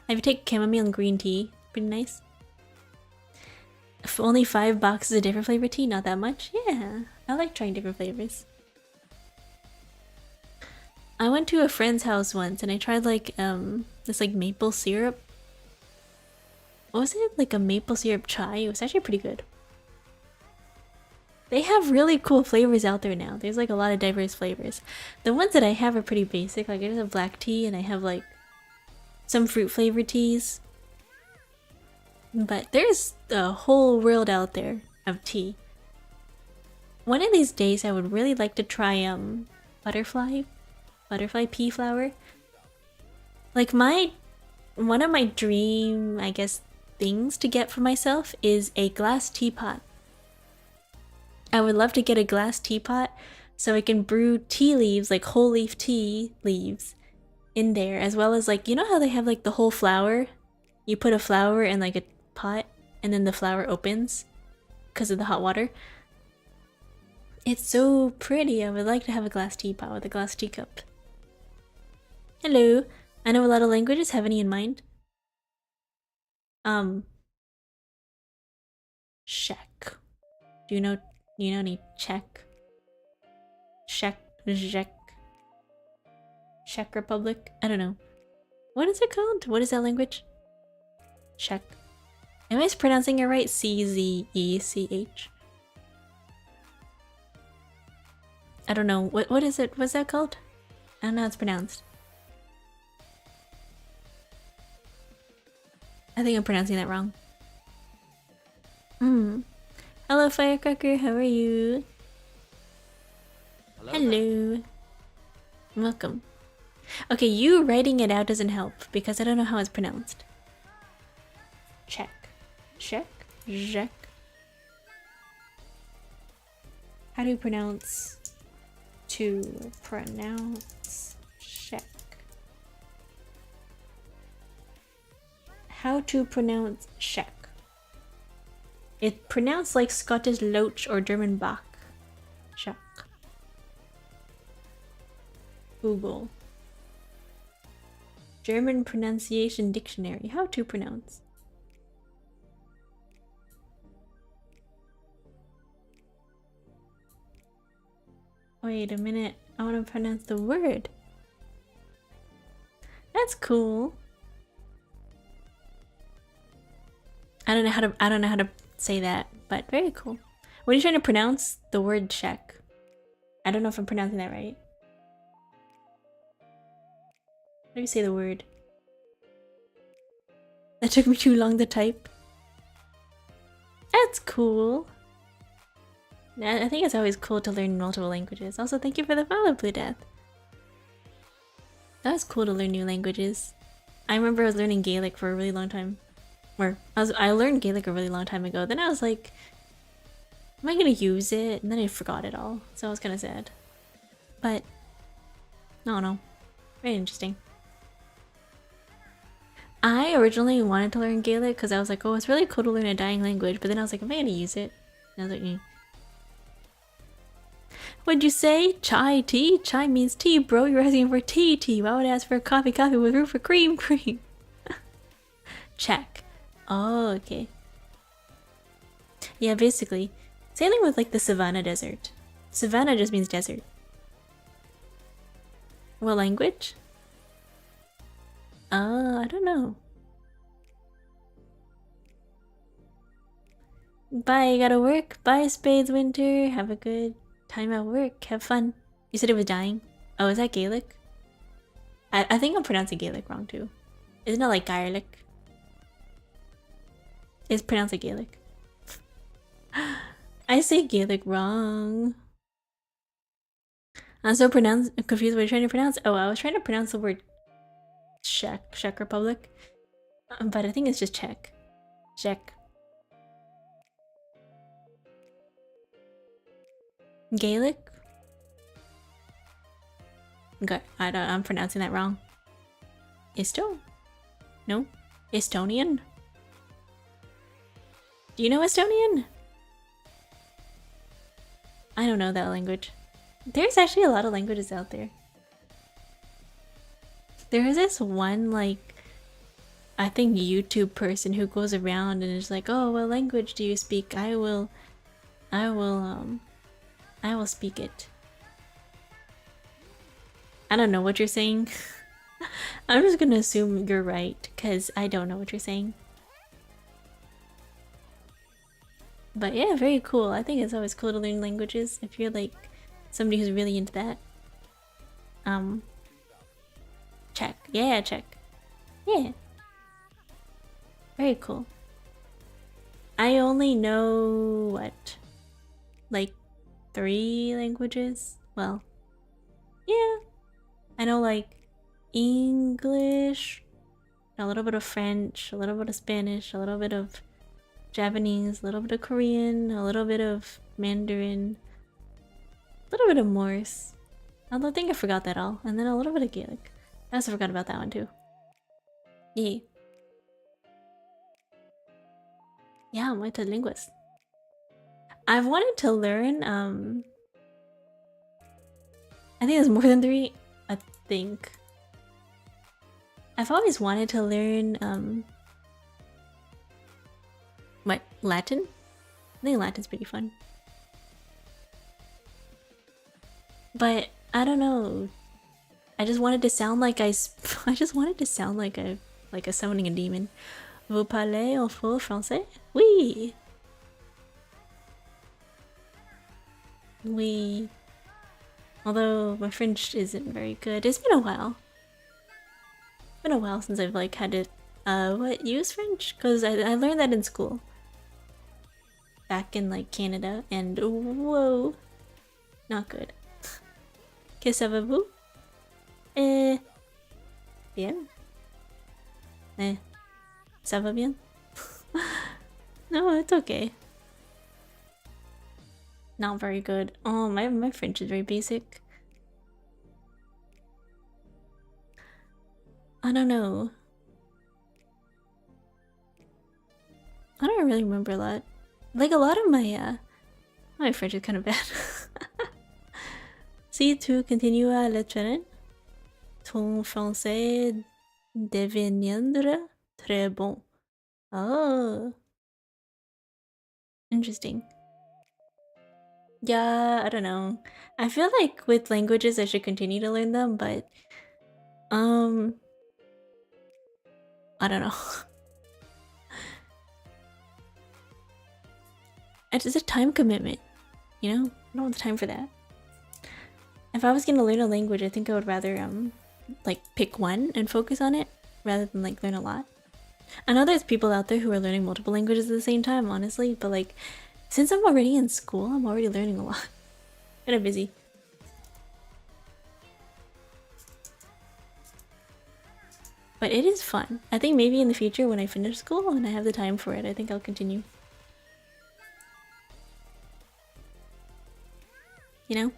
If you take chamomile and green tea, pretty nice. Only 5 boxes of different flavor tea, not that much. Yeah, I like trying different flavors. I went to a friend's house once and I tried like this like maple syrup. What was it? Like a maple syrup chai? It was actually pretty good. They have really cool flavors out there now. There's like a lot of diverse flavors. The ones that I have are pretty basic. Like I just have black tea and I have like some fruit flavored teas. But there's a whole world out there of tea. One of these days I would really like to try butterfly pea flower. Like one of my dream, I guess, things to get for myself is a glass teapot. I would love to get a glass teapot so I can brew tea leaves, like whole leaf tea leaves in there, as well as like, you know how they have like the whole flower? You put a flower in like a pot and then the flower opens because of the hot water. It's so pretty. I would like to have a glass teapot with a glass teacup. Hello. I know a lot of languages. Have any in mind? Czech. Do you know any Czech? Czech Republic? I don't know. What is it called? What is that language? Czech. Am I mispronouncing it right? C-Z-E-C-H. I don't know. What is it? What's that called? I don't know how it's pronounced. I think I'm pronouncing that wrong. Hello, Firecracker. How are you? Hello. Welcome. Okay, you writing it out doesn't help because I don't know how it's pronounced. Check. Check. Check. How do you pronounce to pronounce check? How to pronounce check? It's pronounced like Scottish loach or German bach. Check. Google. German pronunciation dictionary. How to pronounce? Wait a minute. I want to pronounce the word. That's cool. I don't know how to say that, but very cool. What are you trying to pronounce? The word check. I don't know if I'm pronouncing that right. How do you say the word? That took me too long to type. That's cool. I think it's always cool to learn multiple languages. Also, thank you for the follow, Blue Death. That was cool to learn new languages. I remember I was learning Gaelic for a really long time. I learned Gaelic a really long time ago. Then I was like, am I gonna use it? And then I forgot it all. So I was kind of sad. But, I don't know. Very interesting. I originally wanted to learn Gaelic because I was like, oh, it's really cool to learn a dying language. But then I was like, am I gonna use it? And I was like, What'd you say? Chai tea? Chai means tea, bro. You're asking for tea. Why would I ask for coffee with room for cream? Check. Oh, okay. Yeah, basically. Sailing with like the Savannah Desert. Savannah just means desert. What language? I don't know. Bye, gotta work. Bye, Spades Winter. Have a good time at work. Have fun. You said it was dying. Oh, is that Gaelic? I think I'm pronouncing Gaelic wrong too. Isn't it like Gaelic? It's pronounced like Gaelic. I say Gaelic wrong. I'm so confused what you're trying to pronounce. Oh, I was trying to pronounce the word Czech Republic. But I think it's just Czech. Czech. Gaelic? Okay, I'm pronouncing that wrong. No? Estonian? Do you know Estonian? I don't know that language. There's actually a lot of languages out there. There is this one, like, I think YouTube person who goes around and is like, oh, what language do you speak? I will speak it. I don't know what you're saying. I'm just gonna assume you're right, because I don't know what you're saying. But yeah, very cool. I think it's always cool to learn languages if you're like somebody who's really into that. Czech. Yeah, Czech. Yeah. Very cool. I only know, what? Like 3 languages? Well, yeah. I know like English, a little bit of French, a little bit of Spanish, a little bit of Japanese, a little bit of Korean, a little bit of Mandarin, a little bit of Morse. I think I forgot that all. And then a little bit of Gaelic. I also forgot about that one too. Yeah. Yeah, multilingual. I've wanted to learn, I think there's more than 3. I think. I've always wanted to learn, what? Latin? I think Latin's pretty fun. But I don't know. I just wanted to sound like I just wanted to sound like a summoning a demon. Vous parlez en faux français? Oui. Oui. Although my French isn't very good. It's been a while. It's been a while since I've like had to use French, because I learned that in school. Back in like Canada, and whoa. Not good. Que savez-vous? Bien. Ça va bien? No, it's okay. Not very good. Oh, my French is very basic. I don't know. I don't really remember a lot. Like a lot of my French is kind of bad. Si tu continues à l'apprendre, ton français deviendra très bon. Oh. Interesting. Yeah, I don't know. I feel like with languages I should continue to learn them, but I don't know. It's a time commitment, you know? I don't have the time for that. If I was gonna learn a language, I think I would rather like pick one and focus on it rather than like learn a lot. I know there's people out there who are learning multiple languages at the same time, honestly, but like since I'm already in school, I'm already learning a lot. Kind of busy. But it is fun. I think maybe in the future when I finish school and I have the time for it, I think I'll continue. You know?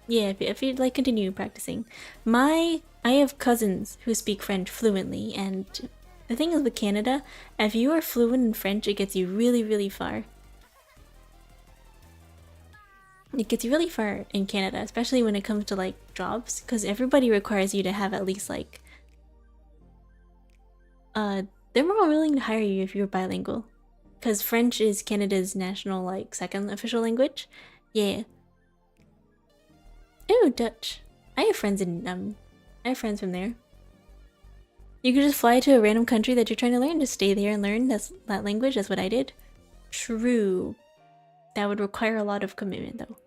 Yeah, if you'd like continue practicing. I have cousins who speak French fluently, and the thing is with Canada, if you are fluent in French, it gets you really, really far. It gets you really far in Canada, especially when it comes to like jobs, because everybody requires you to have at least like they're more willing to hire you if you're bilingual, because French is Canada's national like second official language. Yeah. Ooh, Dutch. I have friends from there. You could just fly to a random country that you're trying to learn, just stay there and learn that language. That's what I did. True. That would require a lot of commitment though.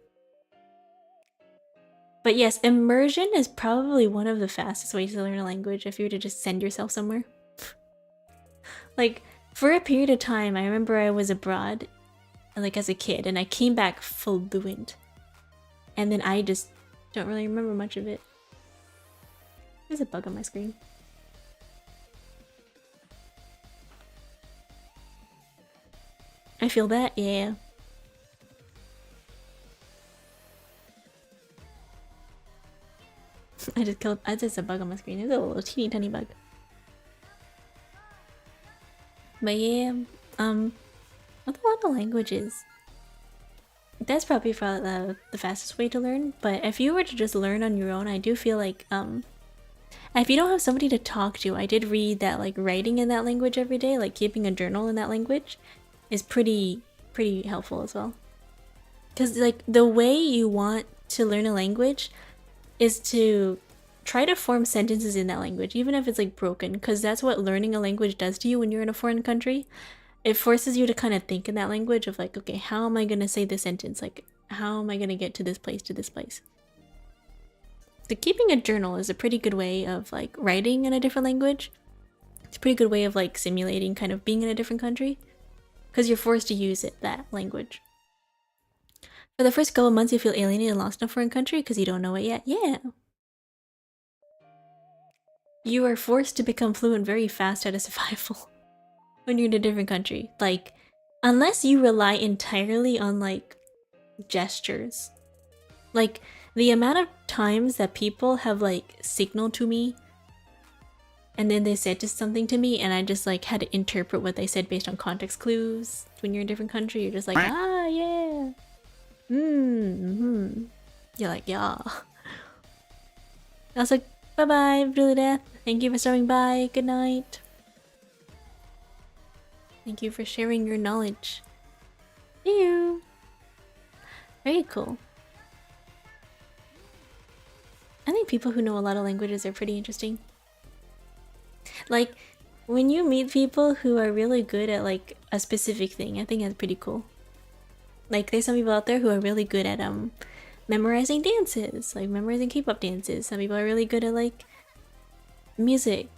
But yes, immersion is probably one of the fastest ways to learn a language if you were to just send yourself somewhere. Like, for a period of time, I remember I was abroad, like as a kid, and I came back fluent. And then I just don't really remember much of it. There's a bug on my screen. I feel that, yeah. I just killed. There's a bug on my screen. There's a little teeny tiny bug. But yeah, with a lot of languages, that's probably the fastest way to learn. But if you were to just learn on your own, I do feel like if you don't have somebody to talk to, I did read that like writing in that language every day, like keeping a journal in that language, is pretty helpful as well. Because like the way you want to learn a language is to try to form sentences in that language, even if it's like broken, because that's what learning a language does to you when you're in a foreign country. It forces you to kind of think in that language of like, okay, how am I going to say this sentence? Like, how am I going to get to this place, to this place? So keeping a journal is a pretty good way of like writing in a different language. It's a pretty good way of like simulating kind of being in a different country, because you're forced to use that language. For the first couple months, you feel alienated and lost in a foreign country because you don't know it yet. Yeah. You are forced to become fluent very fast out of survival when you're in a different country. Like, unless you rely entirely on like gestures. Like, the amount of times that people have like signaled to me and then they said just something to me and I just like had to interpret what they said based on context clues. When you're in a different country, you're just like, ah, yeah. You're like, yeah. I was like, bye-bye, Blue Death. Thank you for stopping by. Good night. Thank you for sharing your knowledge. See you. Very cool. I think people who know a lot of languages are pretty interesting. Like, when you meet people who are really good at like a specific thing, I think that's pretty cool. Like, there's some people out there who are really good at memorizing dances, like memorizing K-pop dances. Some people are really good at like music.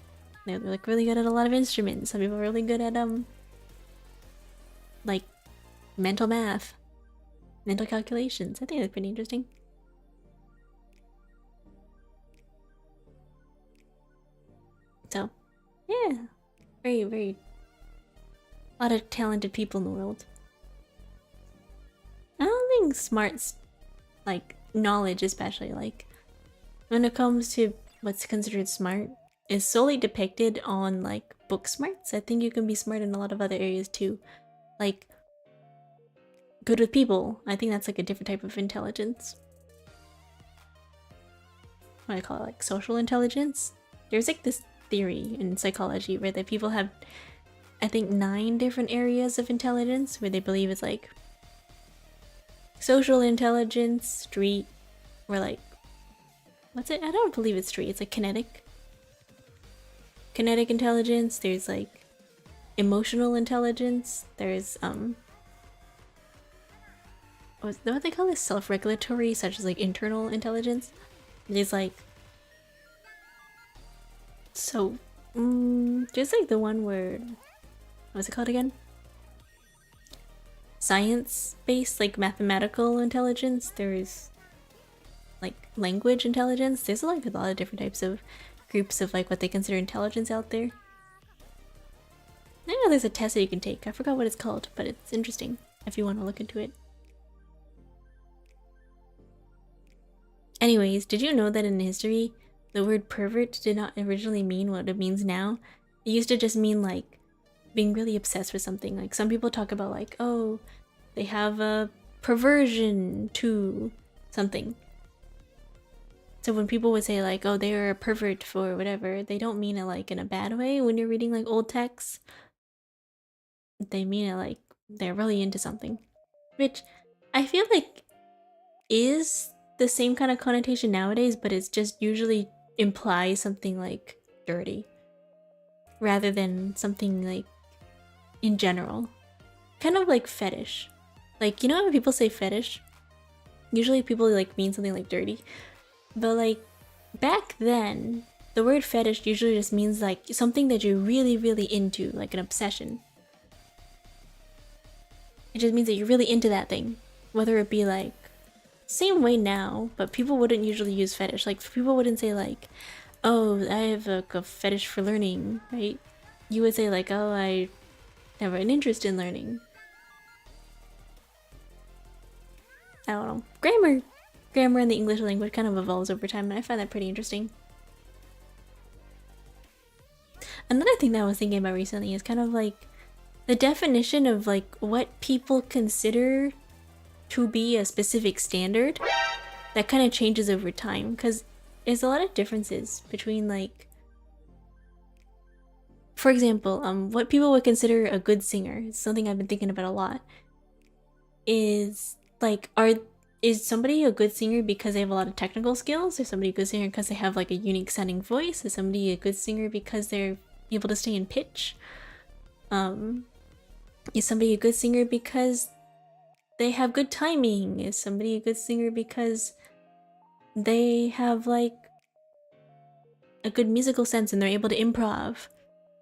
They're like really good at a lot of instruments. Some people are really good at like mental math, mental calculations. I think that's pretty interesting. So, yeah, very a lot of talented people in the world. I don't think smarts, like knowledge especially, like when it comes to what's considered smart, is solely depicted on like book smarts. I think you can be smart in a lot of other areas too. Like good with people. I think that's like a different type of intelligence. What do I call it? Like social intelligence? There's like this theory in psychology where the people have, I think, 9 different areas of intelligence where they believe it's like social intelligence, street, or like, what's it? I don't believe it's street. It's like kinetic intelligence. There's like emotional intelligence. There's what they call this, self-regulatory, such as like internal intelligence. There's like, so there's like the one where, what's it called again? Science-based, like mathematical intelligence. There's like language intelligence. There's like a lot of different types of groups of like what they consider intelligence out there. I know there's a test that you can take. I forgot what it's called, but it's interesting if you want to look into it. Anyways, did you know that in history, the word pervert did not originally mean what it means now? It used to just mean like being really obsessed with something. Like some people talk about like, oh, they have a perversion to something. So when people would say like, oh, they're a pervert for whatever, they don't mean it like in a bad way when you're reading like old texts. They mean it like they're really into something. Which I feel like is the same kind of connotation nowadays, but it's just usually implies something like dirty rather than something like in general. kind of like fetish. Like, you know when people say fetish? Usually people like mean something like dirty. But like back then, the word fetish usually just means like something that you're really, really into, like an obsession. It just means that you're really into that thing. Whether it be like, same way now, but people wouldn't usually use fetish. Like people wouldn't say like, oh, I have a fetish for learning, right? You would say like, oh, I have an interest in learning. I don't know. Grammar in the English language kind of evolves over time, and I find that pretty interesting. Another thing that I was thinking about recently is kind of like the definition of like what people consider to be a specific standard. That kind of changes over time, because there's a lot of differences between like, for example, what people would consider a good singer, something I've been thinking about a lot, is like, is somebody a good singer because they have a lot of technical skills? Is somebody a good singer because they have like a unique sounding voice? Is somebody a good singer because they're able to stay in pitch? Is somebody a good singer because they have good timing? Is somebody a good singer because they have like a good musical sense and they're able to improv?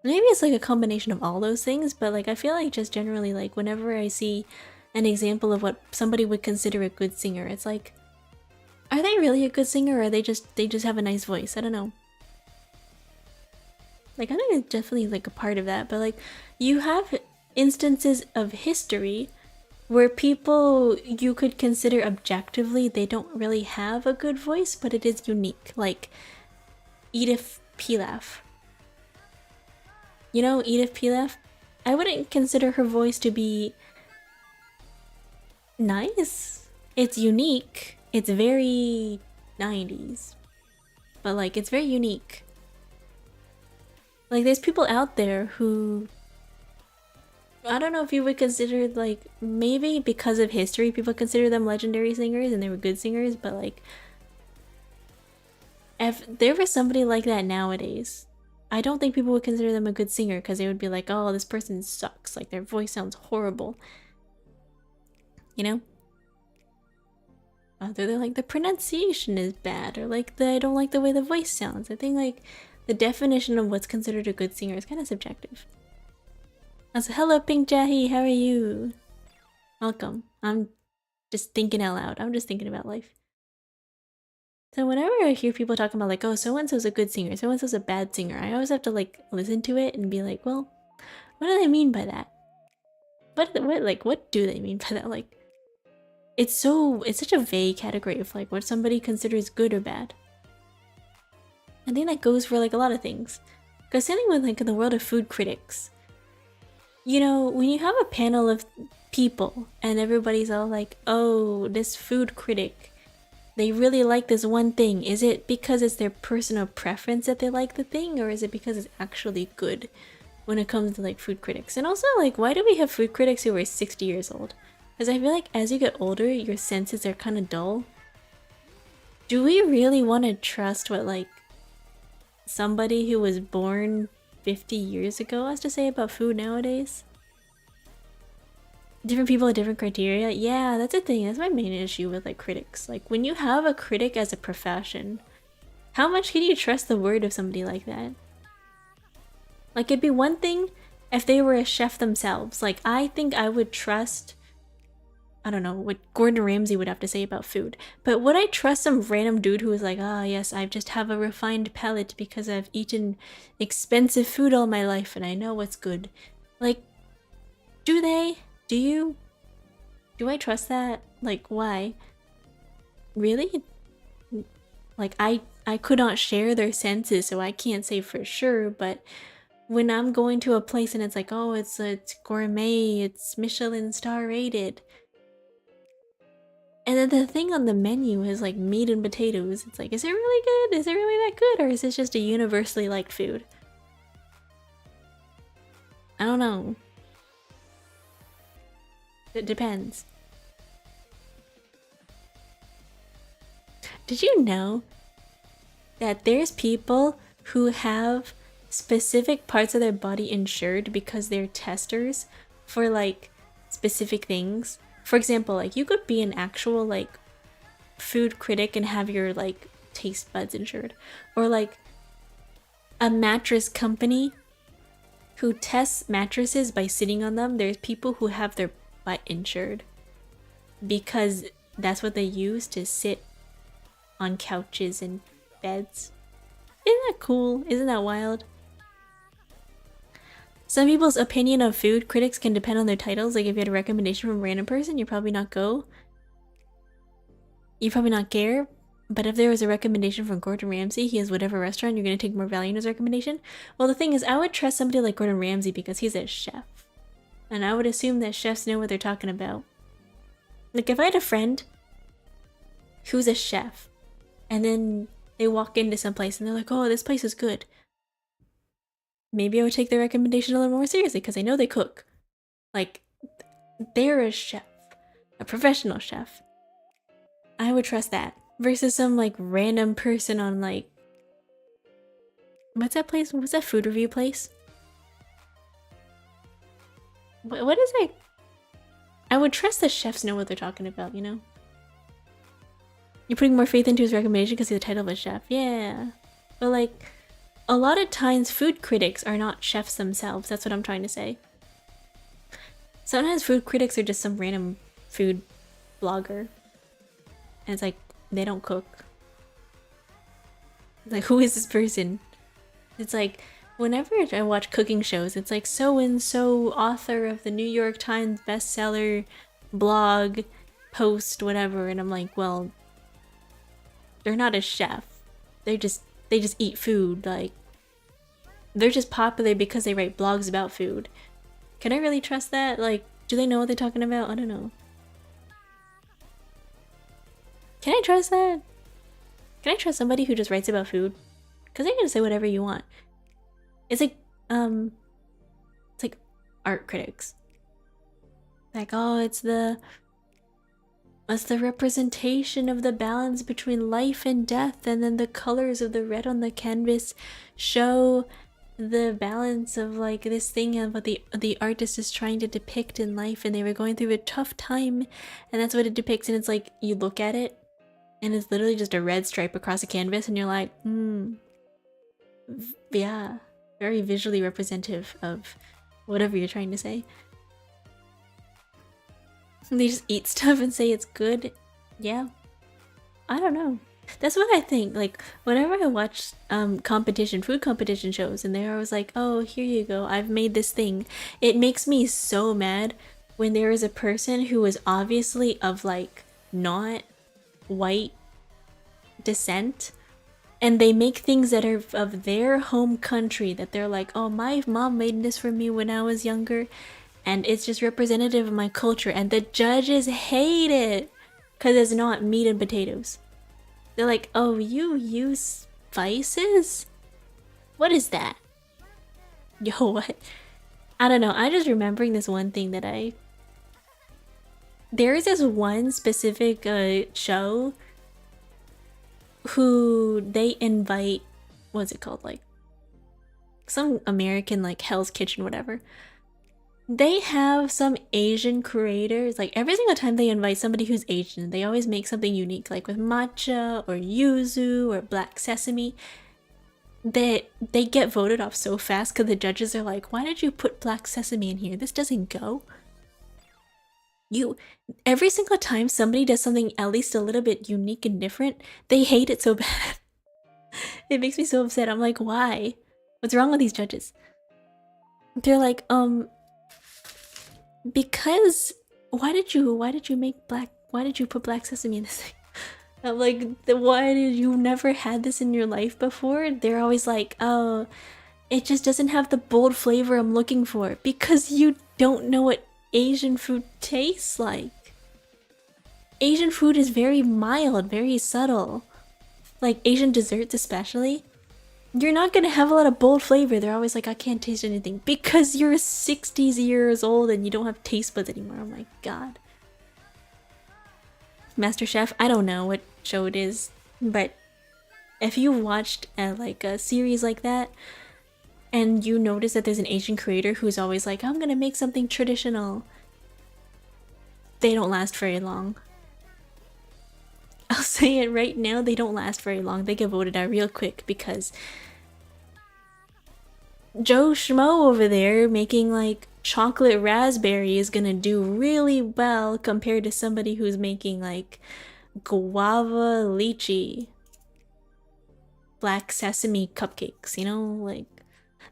Maybe it's like a combination of all those things, but like I feel like just generally like whenever I see an example of what somebody would consider a good singer, it's like, are they really a good singer, or are they just have a nice voice? I don't know. Like I think it's definitely like a part of that, but like you have instances of history where people you could consider objectively they don't really have a good voice, but it is unique. Like Edith Piaf. You know Edith Piaf? I wouldn't consider her voice to be nice. It's unique. It's very 90s. But like it's very unique. Like there's people out there who, I don't know if you would consider like, maybe because of history people consider them legendary singers and they were good singers, but like if there was somebody like that nowadays, I don't think people would consider them a good singer, because they would be like, oh, this person sucks, like their voice sounds horrible, you know? Either they're like the pronunciation is bad, or like I don't like the way the voice sounds. I think like the definition of what's considered a good singer is kind of subjective. So hello Pink Jahi, how are you? Welcome. I'm just thinking out loud. I'm just thinking about life. So whenever I hear people talking about like, oh, so-and-so's a good singer, so-and-so's a bad singer, I always have to like listen to it and be like, well, what do they mean by that? What do they mean by that? Like, it's such a vague category of like what somebody considers good or bad. I think that goes for like a lot of things. Because something with like in the world of food critics, you know, when you have a panel of people and everybody's all like, oh, this food critic, they really like this one thing. Is it because it's their personal preference that they like the thing, or is it because it's actually good when it comes to like food critics? And also like, why do we have food critics who are 60 years old? Because I feel like as you get older, your senses are kind of dull. Do we really want to trust what like somebody who was born 50 years ago has to say about food nowadays? Different people have different criteria. Yeah, that's a thing. That's my main issue with like critics. Like when you have a critic as a profession, how much can you trust the word of somebody like that? Like it'd be one thing if they were a chef themselves. Like I think I would trust, I don't know, what Gordon Ramsay would have to say about food. But would I trust some random dude who is like, ah, yes, I just have a refined palate because I've eaten expensive food all my life and I know what's good? Like, do they? Do you? Do I trust that? Like, why? Really? Like, I could not share their senses, so I can't say for sure, but when I'm going to a place and it's like, oh, it's gourmet, it's Michelin star rated, and then the thing on the menu is like meat and potatoes, it's like, is it really good? Is it really that good? Or is this just a universally liked food? I don't know. It depends. Did you know that there's people who have specific parts of their body insured because they're testers for like specific things. For example, like you could be an actual like food critic and have your like taste buds insured, or like a mattress company who tests mattresses by sitting on them. There's people who have their butt insured because that's what they use to sit on couches and beds. Isn't that cool? Isn't that wild? Some people's opinion of food critics can depend on their titles. Like if you had a recommendation from a random person, you'd probably not go. You'd probably not care. But if there was a recommendation from Gordon Ramsay, he has whatever restaurant, you're going to take more value in his recommendation. Well, the thing is, I would trust somebody like Gordon Ramsay because he's a chef. And I would assume that chefs know what they're talking about. Like if I had a friend who's a chef, and then they walk into some place and they're like, oh, this place is good. Maybe I would take their recommendation a little more seriously because I know they cook. Like, they're a chef. A professional chef. I would trust that. Versus some, like, random person on, like... What's that place? What's that food review place? What is it? I would trust the chefs know what they're talking about, you know? You're putting more faith into his recommendation because he's the title of a chef. Yeah. But, like... A lot of times, food critics are not chefs themselves. That's what I'm trying to say. Sometimes food critics are just some random food blogger. And it's like, they don't cook. It's like, who is this person? It's like, whenever I watch cooking shows, it's like, so-and-so author of the New York Times bestseller, blog, post, whatever. And I'm like, well, they're not a chef. They just eat food. Like, they're just popular because they write blogs about food. Can I really trust that? Like, do they know what they're talking about? I don't know. Can I trust that? Can I trust somebody who just writes about food? Because they're gonna say whatever you want. It's like art critics. Like, oh, it's the representation of the balance between life and death, and then the colors of the red on the canvas show the balance of like this thing of what the artist is trying to depict in life, and they were going through a tough time, and that's what it depicts. And it's like, you look at it and it's literally just a red stripe across a canvas, and you're like, yeah, very visually representative of whatever you're trying to say. They just eat stuff and say it's good. Yeah. I don't know. That's what I think. Like, whenever I watch food competition shows, and they're always like, oh, here you go, I've made this thing. It makes me so mad when there is a person who is obviously of, like, not white descent, and they make things that are of their home country, that they're like, oh, my mom made this for me when I was younger, and it's just representative of my culture, and the judges hate it because it's not meat and potatoes. They're like, oh, you use spices? What is that? Yo, what? I don't know. I'm just remembering this one thing that there is this one specific show who they invite, what's it called? Like, some American, like, Hell's Kitchen, whatever. They have some Asian creators, like every single time they invite somebody who's Asian, they always make something unique, like with matcha or yuzu or black sesame. They get voted off so fast because the judges are like, why did you put black sesame in here? This doesn't go. Every single time somebody does something at least a little bit unique and different, they hate it so bad. It makes me so upset. I'm like, why? What's wrong with these judges? They're like, because why did you put black sesame in this thing? I'm like, why did you never had this in your life before? They're always like, oh, it just doesn't have the bold flavor I'm looking for. Because you don't know what Asian food tastes like. Asian food is very mild, very subtle. Like Asian desserts especially. You're not gonna have a lot of bold flavor. They're always like, I can't taste anything. Because you're 60 years old and you don't have taste buds anymore. Oh my god. MasterChef, I don't know what show it is, but if you watched like a series like that, and you notice that there's an Asian creator who's always like, I'm gonna make something traditional, they don't last very long. I'll say it right now, they don't last very long. They get voted out real quick because Joe Schmo over there making like chocolate raspberry is gonna do really well compared to somebody who's making like guava lychee black sesame cupcakes, you know? Like,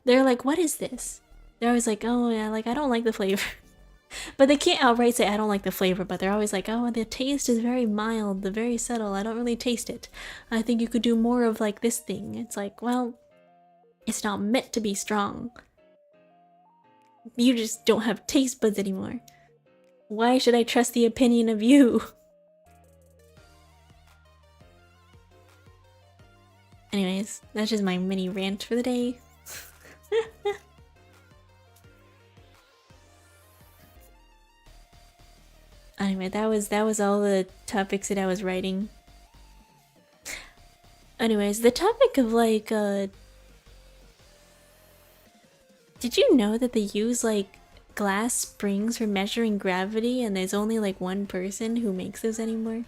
they're like, what is this? They're always like, oh yeah, like I don't like the flavor. But they can't outright say I don't like the flavor, but they're always like, oh, the taste is very mild, the very subtle, I don't really taste it. I think you could do more of like this thing. It's like, well, it's not meant to be strong. You just don't have taste buds anymore. Why should I trust the opinion of you? Anyways, that's just my mini rant for the day. Anyway, that was all the topics that I was writing. Anyways, the topic of like did you know that they use like glass springs for measuring gravity and there's only like one person who makes those anymore?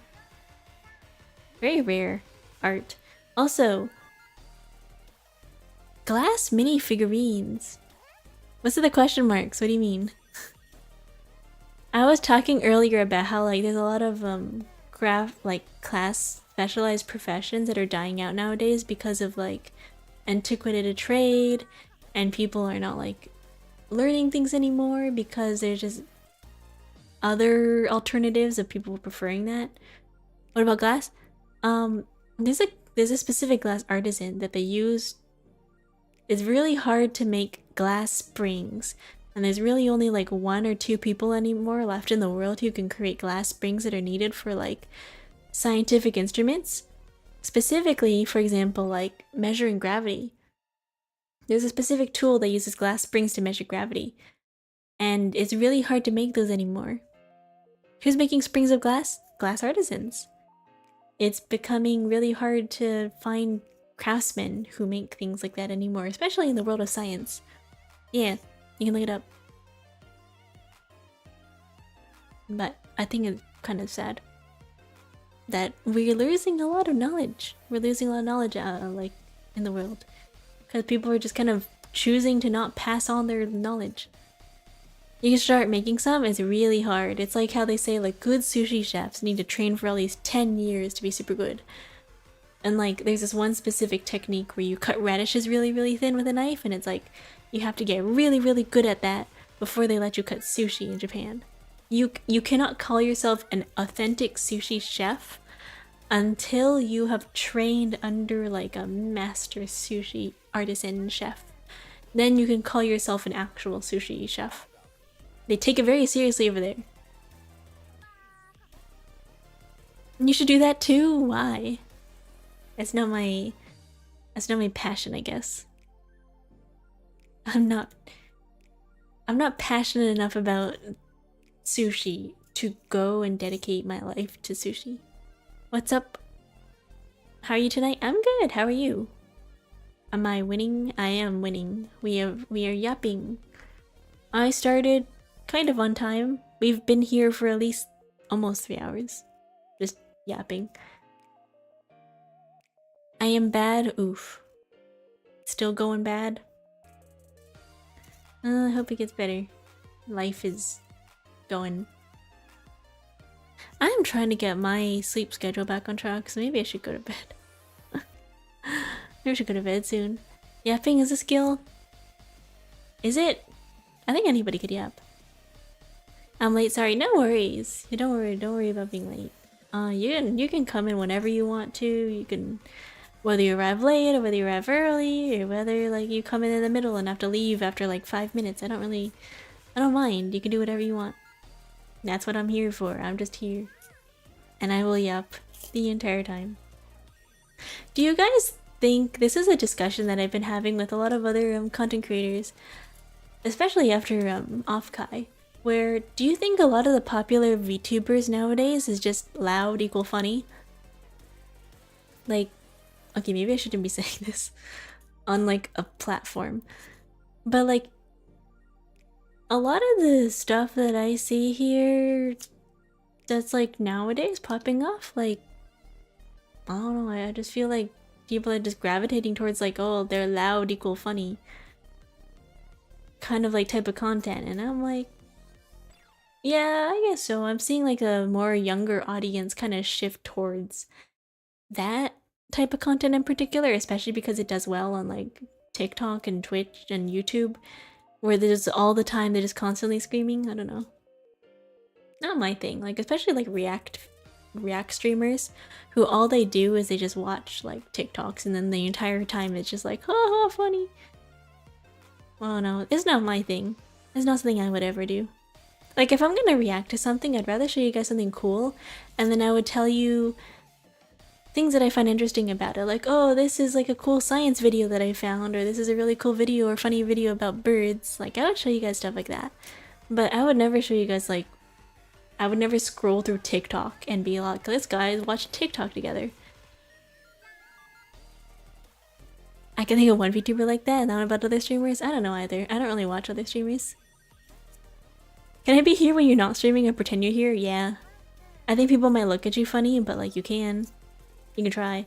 Very rare art. Also, glass mini figurines. What's with the question marks? What do you mean? I was talking earlier about how like there's a lot of class specialized professions that are dying out nowadays because of like antiquated trade, and people are not like learning things anymore because there's just other alternatives of people preferring that. What about glass? There's a specific glass artisan that they use. It's really hard to make glass springs. And there's really only like 1 or 2 people anymore left in the world who can create glass springs that are needed for like scientific instruments. Specifically, for example, like measuring gravity. There's a specific tool that uses glass springs to measure gravity. And it's really hard to make those anymore. Who's making springs of glass? Glass artisans. It's becoming really hard to find craftsmen who make things like that anymore, especially in the world of science. Yeah. You can look it up. But I think it's kind of sad that we're losing a lot of knowledge. We're losing a lot of knowledge like in the world. Because people are just kind of choosing to not pass on their knowledge. You can start making some, it's really hard. It's like how they say like good sushi chefs need to train for at least 10 years to be super good. And like there's this one specific technique where you cut radishes really, really thin with a knife, and it's like you have to get really, really good at that before they let you cut sushi in Japan. You cannot call yourself an authentic sushi chef until you have trained under like a master sushi artisan chef. Then you can call yourself an actual sushi chef. They take it very seriously over there. You should do that too? Why? That's not my passion, I guess. I'm not passionate enough about sushi to go and dedicate my life to sushi. What's up? How are you tonight? I'm good. How are you? Am I winning? I am winning. We are yapping. I started kind of on time. We've been here for at least almost 3 hours. Just yapping. I am bad. Oof. Still going bad. I hope it gets better. Life is going. I'm trying to get my sleep schedule back on track, so maybe I should go to bed. Maybe I should go to bed soon. Yapping is a skill. Is it? I think anybody could yap. I'm late, sorry. No worries. Don't worry about being late. You can come in whenever you want to. You can, whether you arrive late or whether you arrive early or whether like you come in the middle and have to leave after like 5 minutes. I don't mind. You can do whatever you want. That's what I'm here for. I'm just here. And I will yap the entire time. Do you guys think this is a discussion that I've been having with a lot of other content creators, especially after Offkai, where do you think a lot of the popular VTubers nowadays is just loud equal funny? Like, okay, maybe I shouldn't be saying this on like a platform, but like a lot of the stuff that I see here that's like nowadays popping off. Like, I don't know, I just feel like people are just gravitating towards like, oh, they're loud equal funny kind of like type of content, and I'm like, yeah, I guess so. I'm seeing like a more younger audience kind of shift towards that type of content in particular, especially because it does well on like TikTok and Twitch and YouTube, where there's all the time they're just constantly screaming. I don't know. Not my thing. Like especially like React streamers who all they do is they just watch like TikToks and then the entire time it's just like, haha, funny. Oh no, it's not my thing. It's not something I would ever do. Like if I'm gonna react to something, I'd rather show you guys something cool and then I would tell you things that I find interesting about it. Like, oh, this is like a cool science video that I found, or this is a really cool video or funny video about birds. Like I would show you guys stuff like that. But I would never show you guys like, I would never scroll through TikTok and be like, let's guys watch TikTok together. I can think of one VTuber like that, not about other streamers. I don't know either. I don't really watch other streamers. Can I be here when you're not streaming and pretend you're here? Yeah. I think people might look at you funny, but like you can. You can try.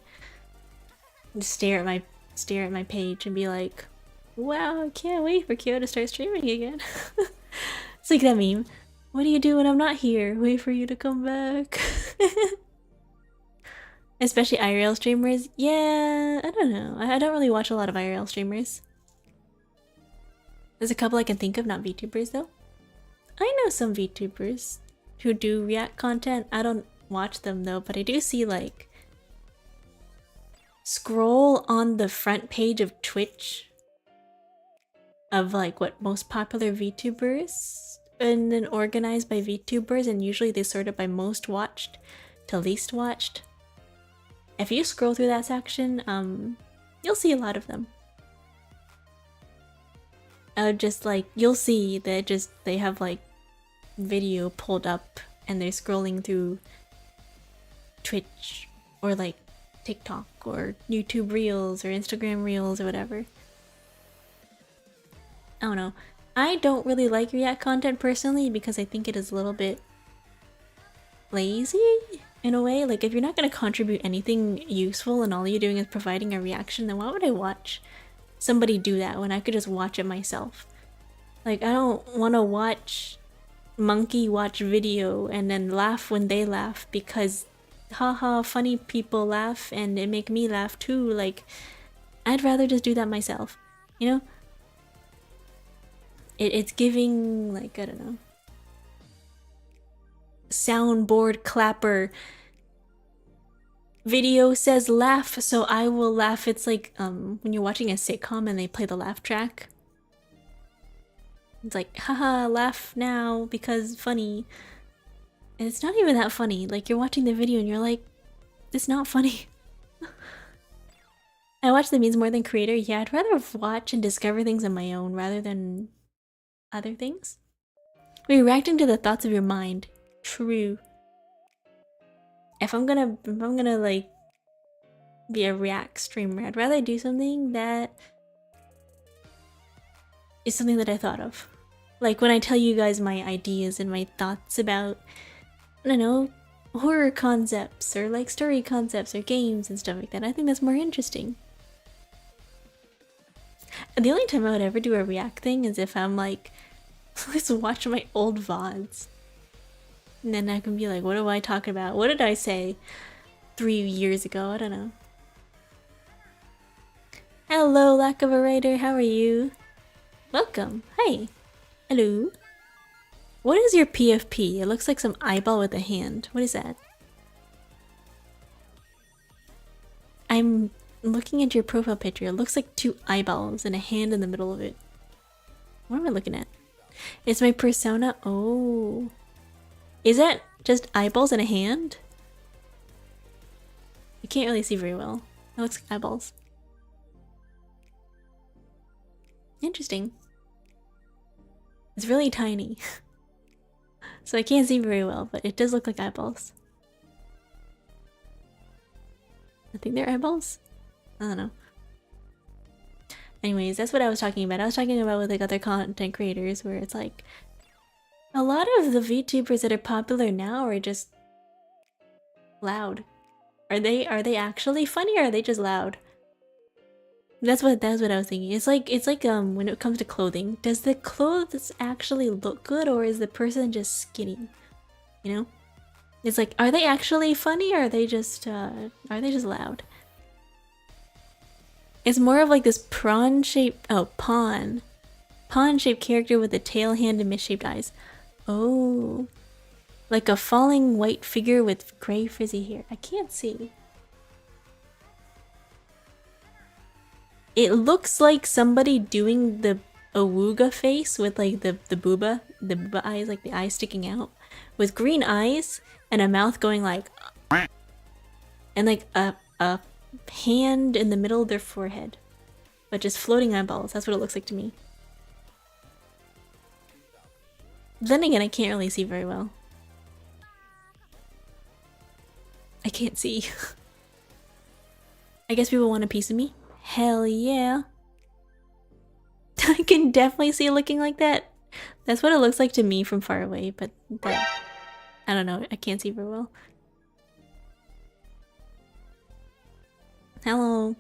Just stare at my page and be like, wow, I can't wait for Kyo to start streaming again. It's like that meme. What do you do when I'm not here? Wait for you to come back. Especially IRL streamers. Yeah, I don't know. I don't really watch a lot of IRL streamers. There's a couple I can think of, not VTubers though. I know some VTubers who do React content. I don't watch them though, but I do see like scroll on the front page of Twitch of like what most popular VTubers and then organized by VTubers, and usually they sort it by most watched to least watched. If you scroll through that section, you'll see a lot of them. I would just like, you'll see that they have like video pulled up and they're scrolling through Twitch or like TikTok or YouTube Reels or Instagram Reels or whatever. I don't know. I don't really like React content personally because I think it is a little bit lazy in a way. Like if you're not going to contribute anything useful and all you're doing is providing a reaction, then why would I watch somebody do that when I could just watch it myself? Like I don't want to watch monkey watch video and then laugh when they laugh because haha funny people laugh and it make me laugh too. Like I'd rather just do that myself, you know? It's giving like, I don't know, soundboard clapper video says laugh so I will laugh. It's like when you're watching a sitcom and they play the laugh track. It's like haha laugh now because funny. And it's not even that funny. Like you're watching the video and you're like, it's not funny. I watch the memes more than creator. Yeah, I'd rather watch and discover things on my own rather than other things. We're reacting to the thoughts of your mind. True. If I'm gonna like be a React streamer, I'd rather do something that is something that I thought of. Like when I tell you guys my ideas and my thoughts about, I don't know, horror concepts or like story concepts or games and stuff like that. I think that's more interesting. And the only time I would ever do a React thing is if I'm like, let's watch my old VODs. And then I can be like, what do I talk about? What did I say 3 years ago? I don't know. Hello, lack of a writer. How are you? Welcome. Hi. Hello. What is your PFP? It looks like some eyeball with a hand. What is that? I'm looking at your profile picture. It looks like 2 eyeballs and a hand in the middle of it. What am I looking at? It's my persona. Oh. Is that just eyeballs and a hand? I can't really see very well. It looks like eyeballs. Interesting. It's really tiny. So I can't see very well, but it does look like eyeballs. I think they're eyeballs? I don't know. Anyways, that's what I was talking about. I was talking about with like other content creators where it's like a lot of the VTubers that are popular now are just loud. Are they actually funny, or are they just loud? That's what I was thinking. It's like when it comes to clothing, does the clothes actually look good, or is the person just skinny? You know? It's like, are they actually funny, or are they just loud? It's more of like this pawn-shaped character with a tail, hand, and misshaped eyes. Oh. Like a falling white figure with gray frizzy hair. I can't see. It looks like somebody doing the awooga face with like the booba eyes, like the eyes sticking out, with green eyes and a mouth going like, and like a hand in the middle of their forehead, but just floating eyeballs. That's what it looks like to me. Then again, I can't really see very well. I can't see. I guess people want a piece of me. Hell yeah. I can definitely see it looking like that. That's what it looks like to me from far away, but that, I don't know, I can't see very well. Hello.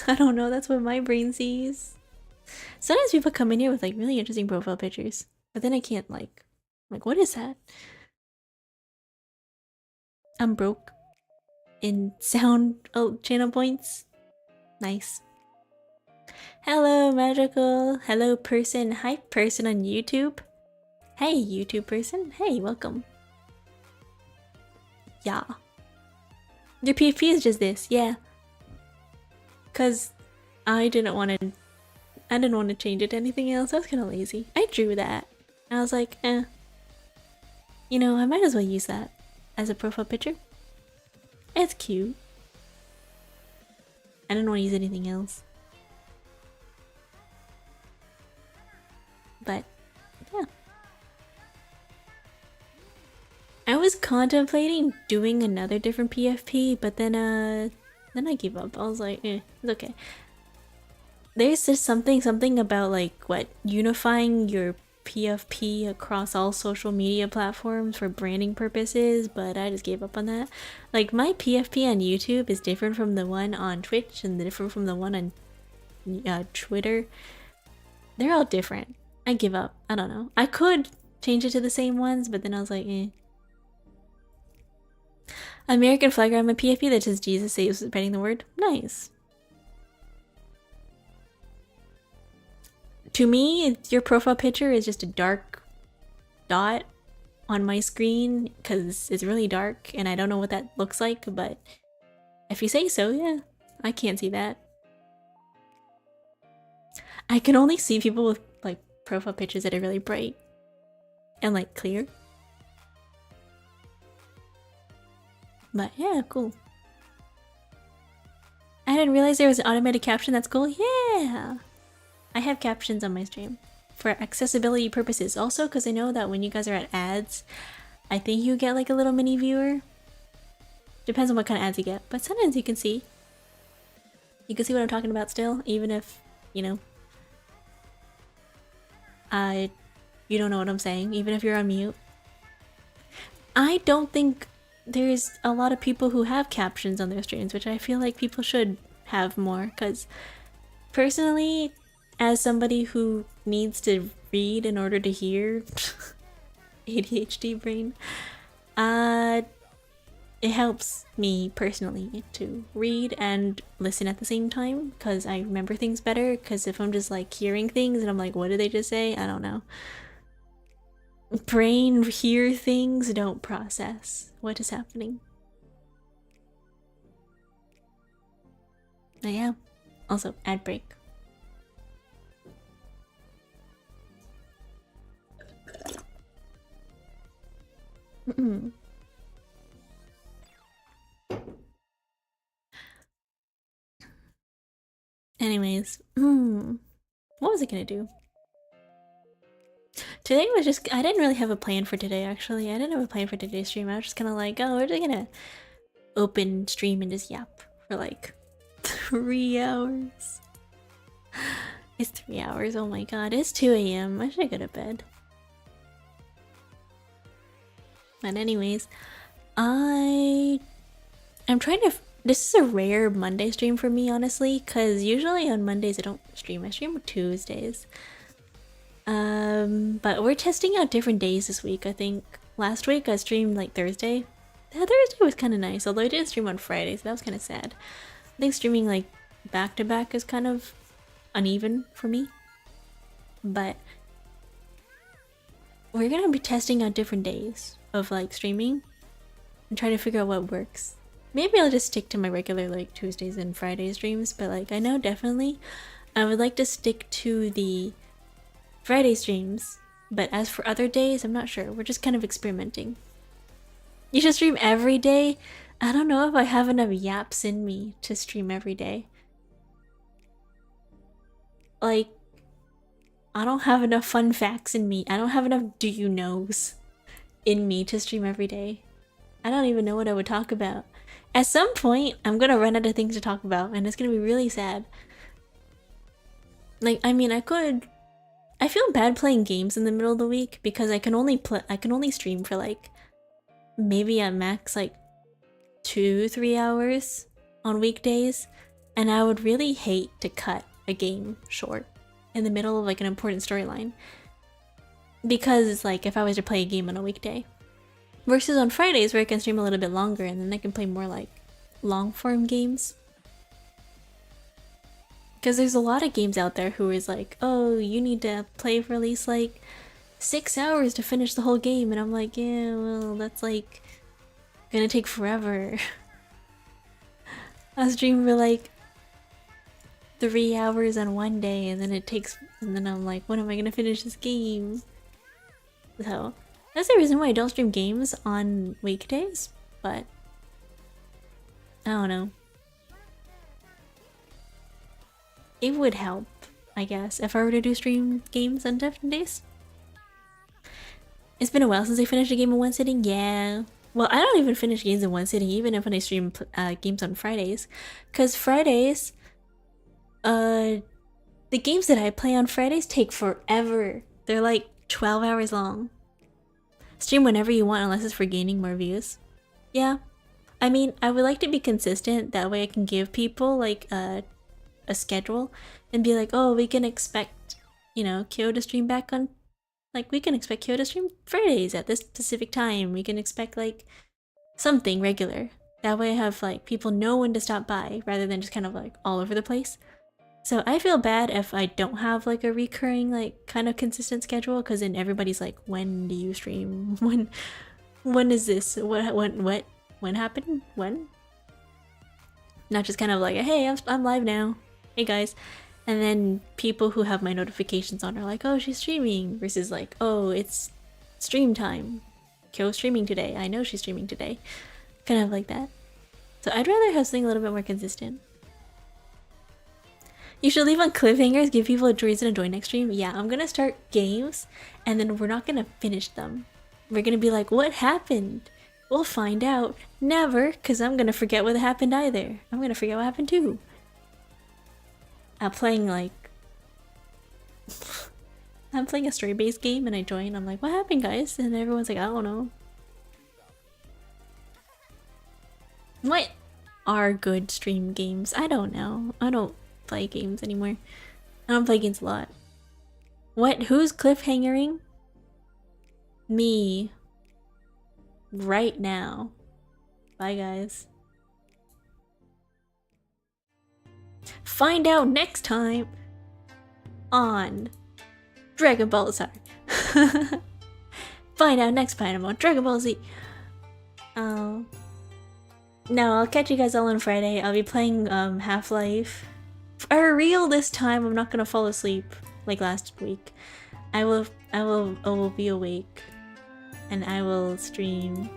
I don't know, that's what my brain sees. Sometimes people come in here with like really interesting profile pictures, but then I can't like what is that? I'm broke. In sound channel points. Nice. Hello, magical. Hello, person. Hi, person on YouTube. Hey, YouTube person. Hey, welcome. Yeah. Your PFP is just this, yeah. Cause I didn't want to change it to anything else. I was kind of lazy. I drew that. I was like, you know, I might as well use that as a profile picture. It's cute. I didn't want to use anything else. But, yeah. I was contemplating doing another different PFP, but then I gave up. I was like, it's okay. There's just something about like unifying your PFP across all social media platforms for branding purposes, but I just gave up on that. Like my PFP on YouTube is different from the one on Twitch and different from the one on Twitter. They're all different. I give up. I don't know. I could change it to the same ones, but then I was like, American flag on my PFP that says Jesus saves spreading the word. Nice. To me, your profile picture is just a dark dot on my screen because it's really dark and I don't know what that looks like, but if you say so, yeah, I can't see that. I can only see people with like profile pictures that are really bright and like clear. But yeah, cool. I didn't realize there was an automated caption. That's cool. Yeah. I have captions on my stream for accessibility purposes. Also, because I know that when you guys are at ads, I think you get like a little mini viewer. Depends on what kind of ads you get, but sometimes you can see. You can see what I'm talking about still, even if, you know, you don't know what I'm saying, even if you're on mute. I don't think there's a lot of people who have captions on their streams, which I feel like people should have more, because personally, as somebody who needs to read in order to hear, ADHD brain, it helps me personally to read and listen at the same time because I remember things better. Because if I'm just like hearing things and I'm like, what did they just say? I don't know. Brain hear things, don't process what is happening. Oh, yeah. Also, ad break. Anyways, what was I gonna do? Today was just, I didn't really have a plan for today actually. I didn't have a plan for today's stream. I was just kind of like, oh, we're just gonna open stream and just yap for like 3 hours. It's 3 hours, oh my god, it's 2 AM. I should go to bed. But anyways, I'm trying to. This is a rare Monday stream for me, honestly, because usually on Mondays I don't stream. I stream Tuesdays. But we're testing out different days this week. I think last week I streamed like Thursday. Yeah, Thursday was kind of nice, although I didn't stream on Friday, so that was kind of sad. I think streaming like back to back is kind of uneven for me. But we're gonna be testing out different days of like streaming and try to figure out what works. Maybe I'll just stick to my regular like Tuesdays and Fridays streams, but like I know definitely I would like to stick to the Friday streams. But as for other days, I'm not sure. We're just kind of experimenting. You should stream every day? I don't know if I have enough yaps in me to stream every day. Like, I don't have enough fun facts in me. I don't have enough do you knows in me to stream every day. I don't even know what I would talk about. At some point, I'm gonna run out of things to talk about, and it's gonna be really sad. Like, I mean, I feel bad playing games in the middle of the week because I can only stream for like maybe at max like 2-3 hours on weekdays, and I would really hate to cut a game short in the middle of like an important storyline, because it's like if I was to play a game on a weekday versus on Fridays where I can stream a little bit longer and then I can play more like long form games. Because there's a lot of games out there who is like, oh, you need to play for at least like 6 hours to finish the whole game, and I'm like, yeah, well, that's like gonna take forever. I stream for like 3 hours on one day, and then I'm like, when am I gonna finish this game? So that's the reason why I don't stream games on weekdays, but I don't know. It would help, I guess, if I were to do stream games on different days. It's been a while since I finished a game in one sitting. Yeah. Well, I don't even finish games in one sitting, even if I stream games on Fridays. Because Fridays, the games that I play on Fridays take forever. They're like 12 hours long. Stream whenever you want, unless it's for gaining more views. Yeah. I mean, I would like to be consistent. That way I can give people like a schedule and be like, oh, we can expect, you know, Kyo to stream back on, like, we can expect Kyo to stream Fridays at this specific time. We can expect like something regular. That way I have like people know when to stop by rather than just kind of like all over the place. So I feel bad if I don't have like a recurring like kind of consistent schedule, because then everybody's like, when do you stream? When is this? When happened? When? Not just kind of like, hey, I'm live now. Hey guys. And then people who have my notifications on are like, oh, she's streaming, versus like, oh, it's stream time. Kyo's streaming today. I know she's streaming today. Kind of like that. So I'd rather have something a little bit more consistent. You should leave on cliffhangers, give people a reason to join next stream. Yeah, I'm gonna start games, and then we're not gonna finish them. We're gonna be like, what happened? We'll find out. Never, because I'm gonna forget what happened either. I'm gonna forget what happened too. I'm playing like... I'm playing a story-based game and I join, I'm like, what happened guys? And everyone's like, I don't know. What are good stream games? I don't know. I don't play games anymore. I don't play games a lot. What? Who's cliffhangering? Me. Right now. Bye guys. Find out next time on Dragon Ball Z. Find out next time on Dragon Ball Z. Oh. No, I'll catch you guys all on Friday. I'll be playing Half-Life. For real this time, I'm not gonna fall asleep like last week. I will be awake and I will stream.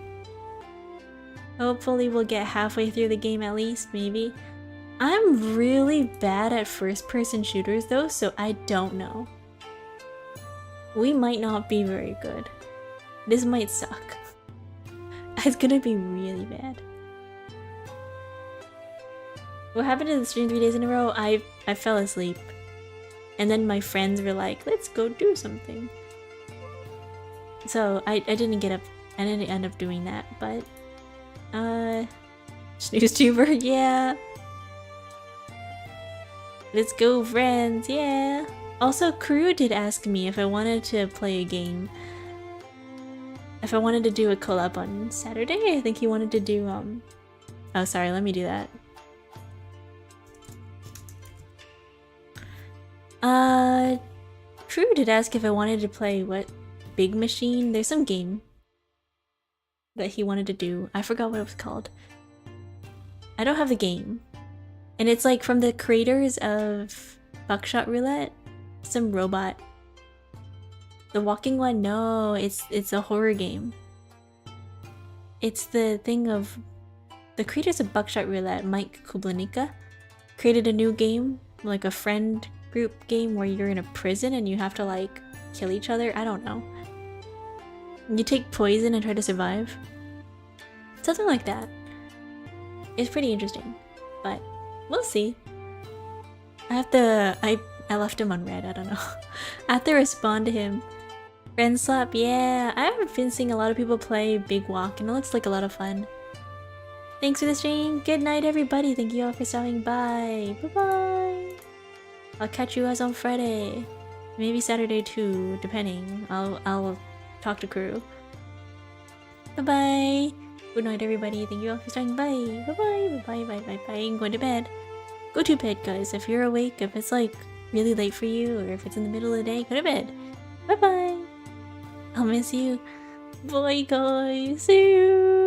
Hopefully we'll get halfway through the game at least, maybe. I'm really bad at first-person shooters though, so I don't know. We might not be very good. This might suck. It's gonna be really bad. What happened to the stream 3 days in a row? I fell asleep. And then my friends were like, let's go do something. So I didn't get up I didn't end up doing that, but snooze tuber, yeah. Let's go, friends, yeah. Also, Crew did ask me if I wanted to play a game. If I wanted to do a collab on Saturday. I think he wanted to do oh sorry, let me do that. Crew did ask if I wanted to play what? Big Machine? There's some game that he wanted to do. I forgot what it was called. I don't have the game. And it's like from the creators of Buckshot Roulette. Some robot. The walking one? No, it's a horror game. It's the thing of the creators of Buckshot Roulette, Mike Kublanika, created a new game, like a friend group game where you're in a prison and you have to like kill each other. I don't know. You take poison and try to survive. Something like that. It's pretty interesting, but we'll see. I have to. I left him on red. I don't know. I have to respond to him. Friend slap, yeah. I've been seeing a lot of people play Big Walk, and it looks like a lot of fun. Thanks for the stream. Good night, everybody. Thank you all for stopping by. Bye bye. I'll catch you guys on Friday, maybe Saturday too, depending. I'll talk to Crew. Bye bye. Good night, everybody. Thank you all for stopping by. Bye bye. Bye bye. Bye bye. Bye. I'm going to bed. Go to bed, guys. If you're awake, if it's like really late for you, or if it's in the middle of the day, go to bed. Bye bye. I'll miss you. Bye, guys. See you.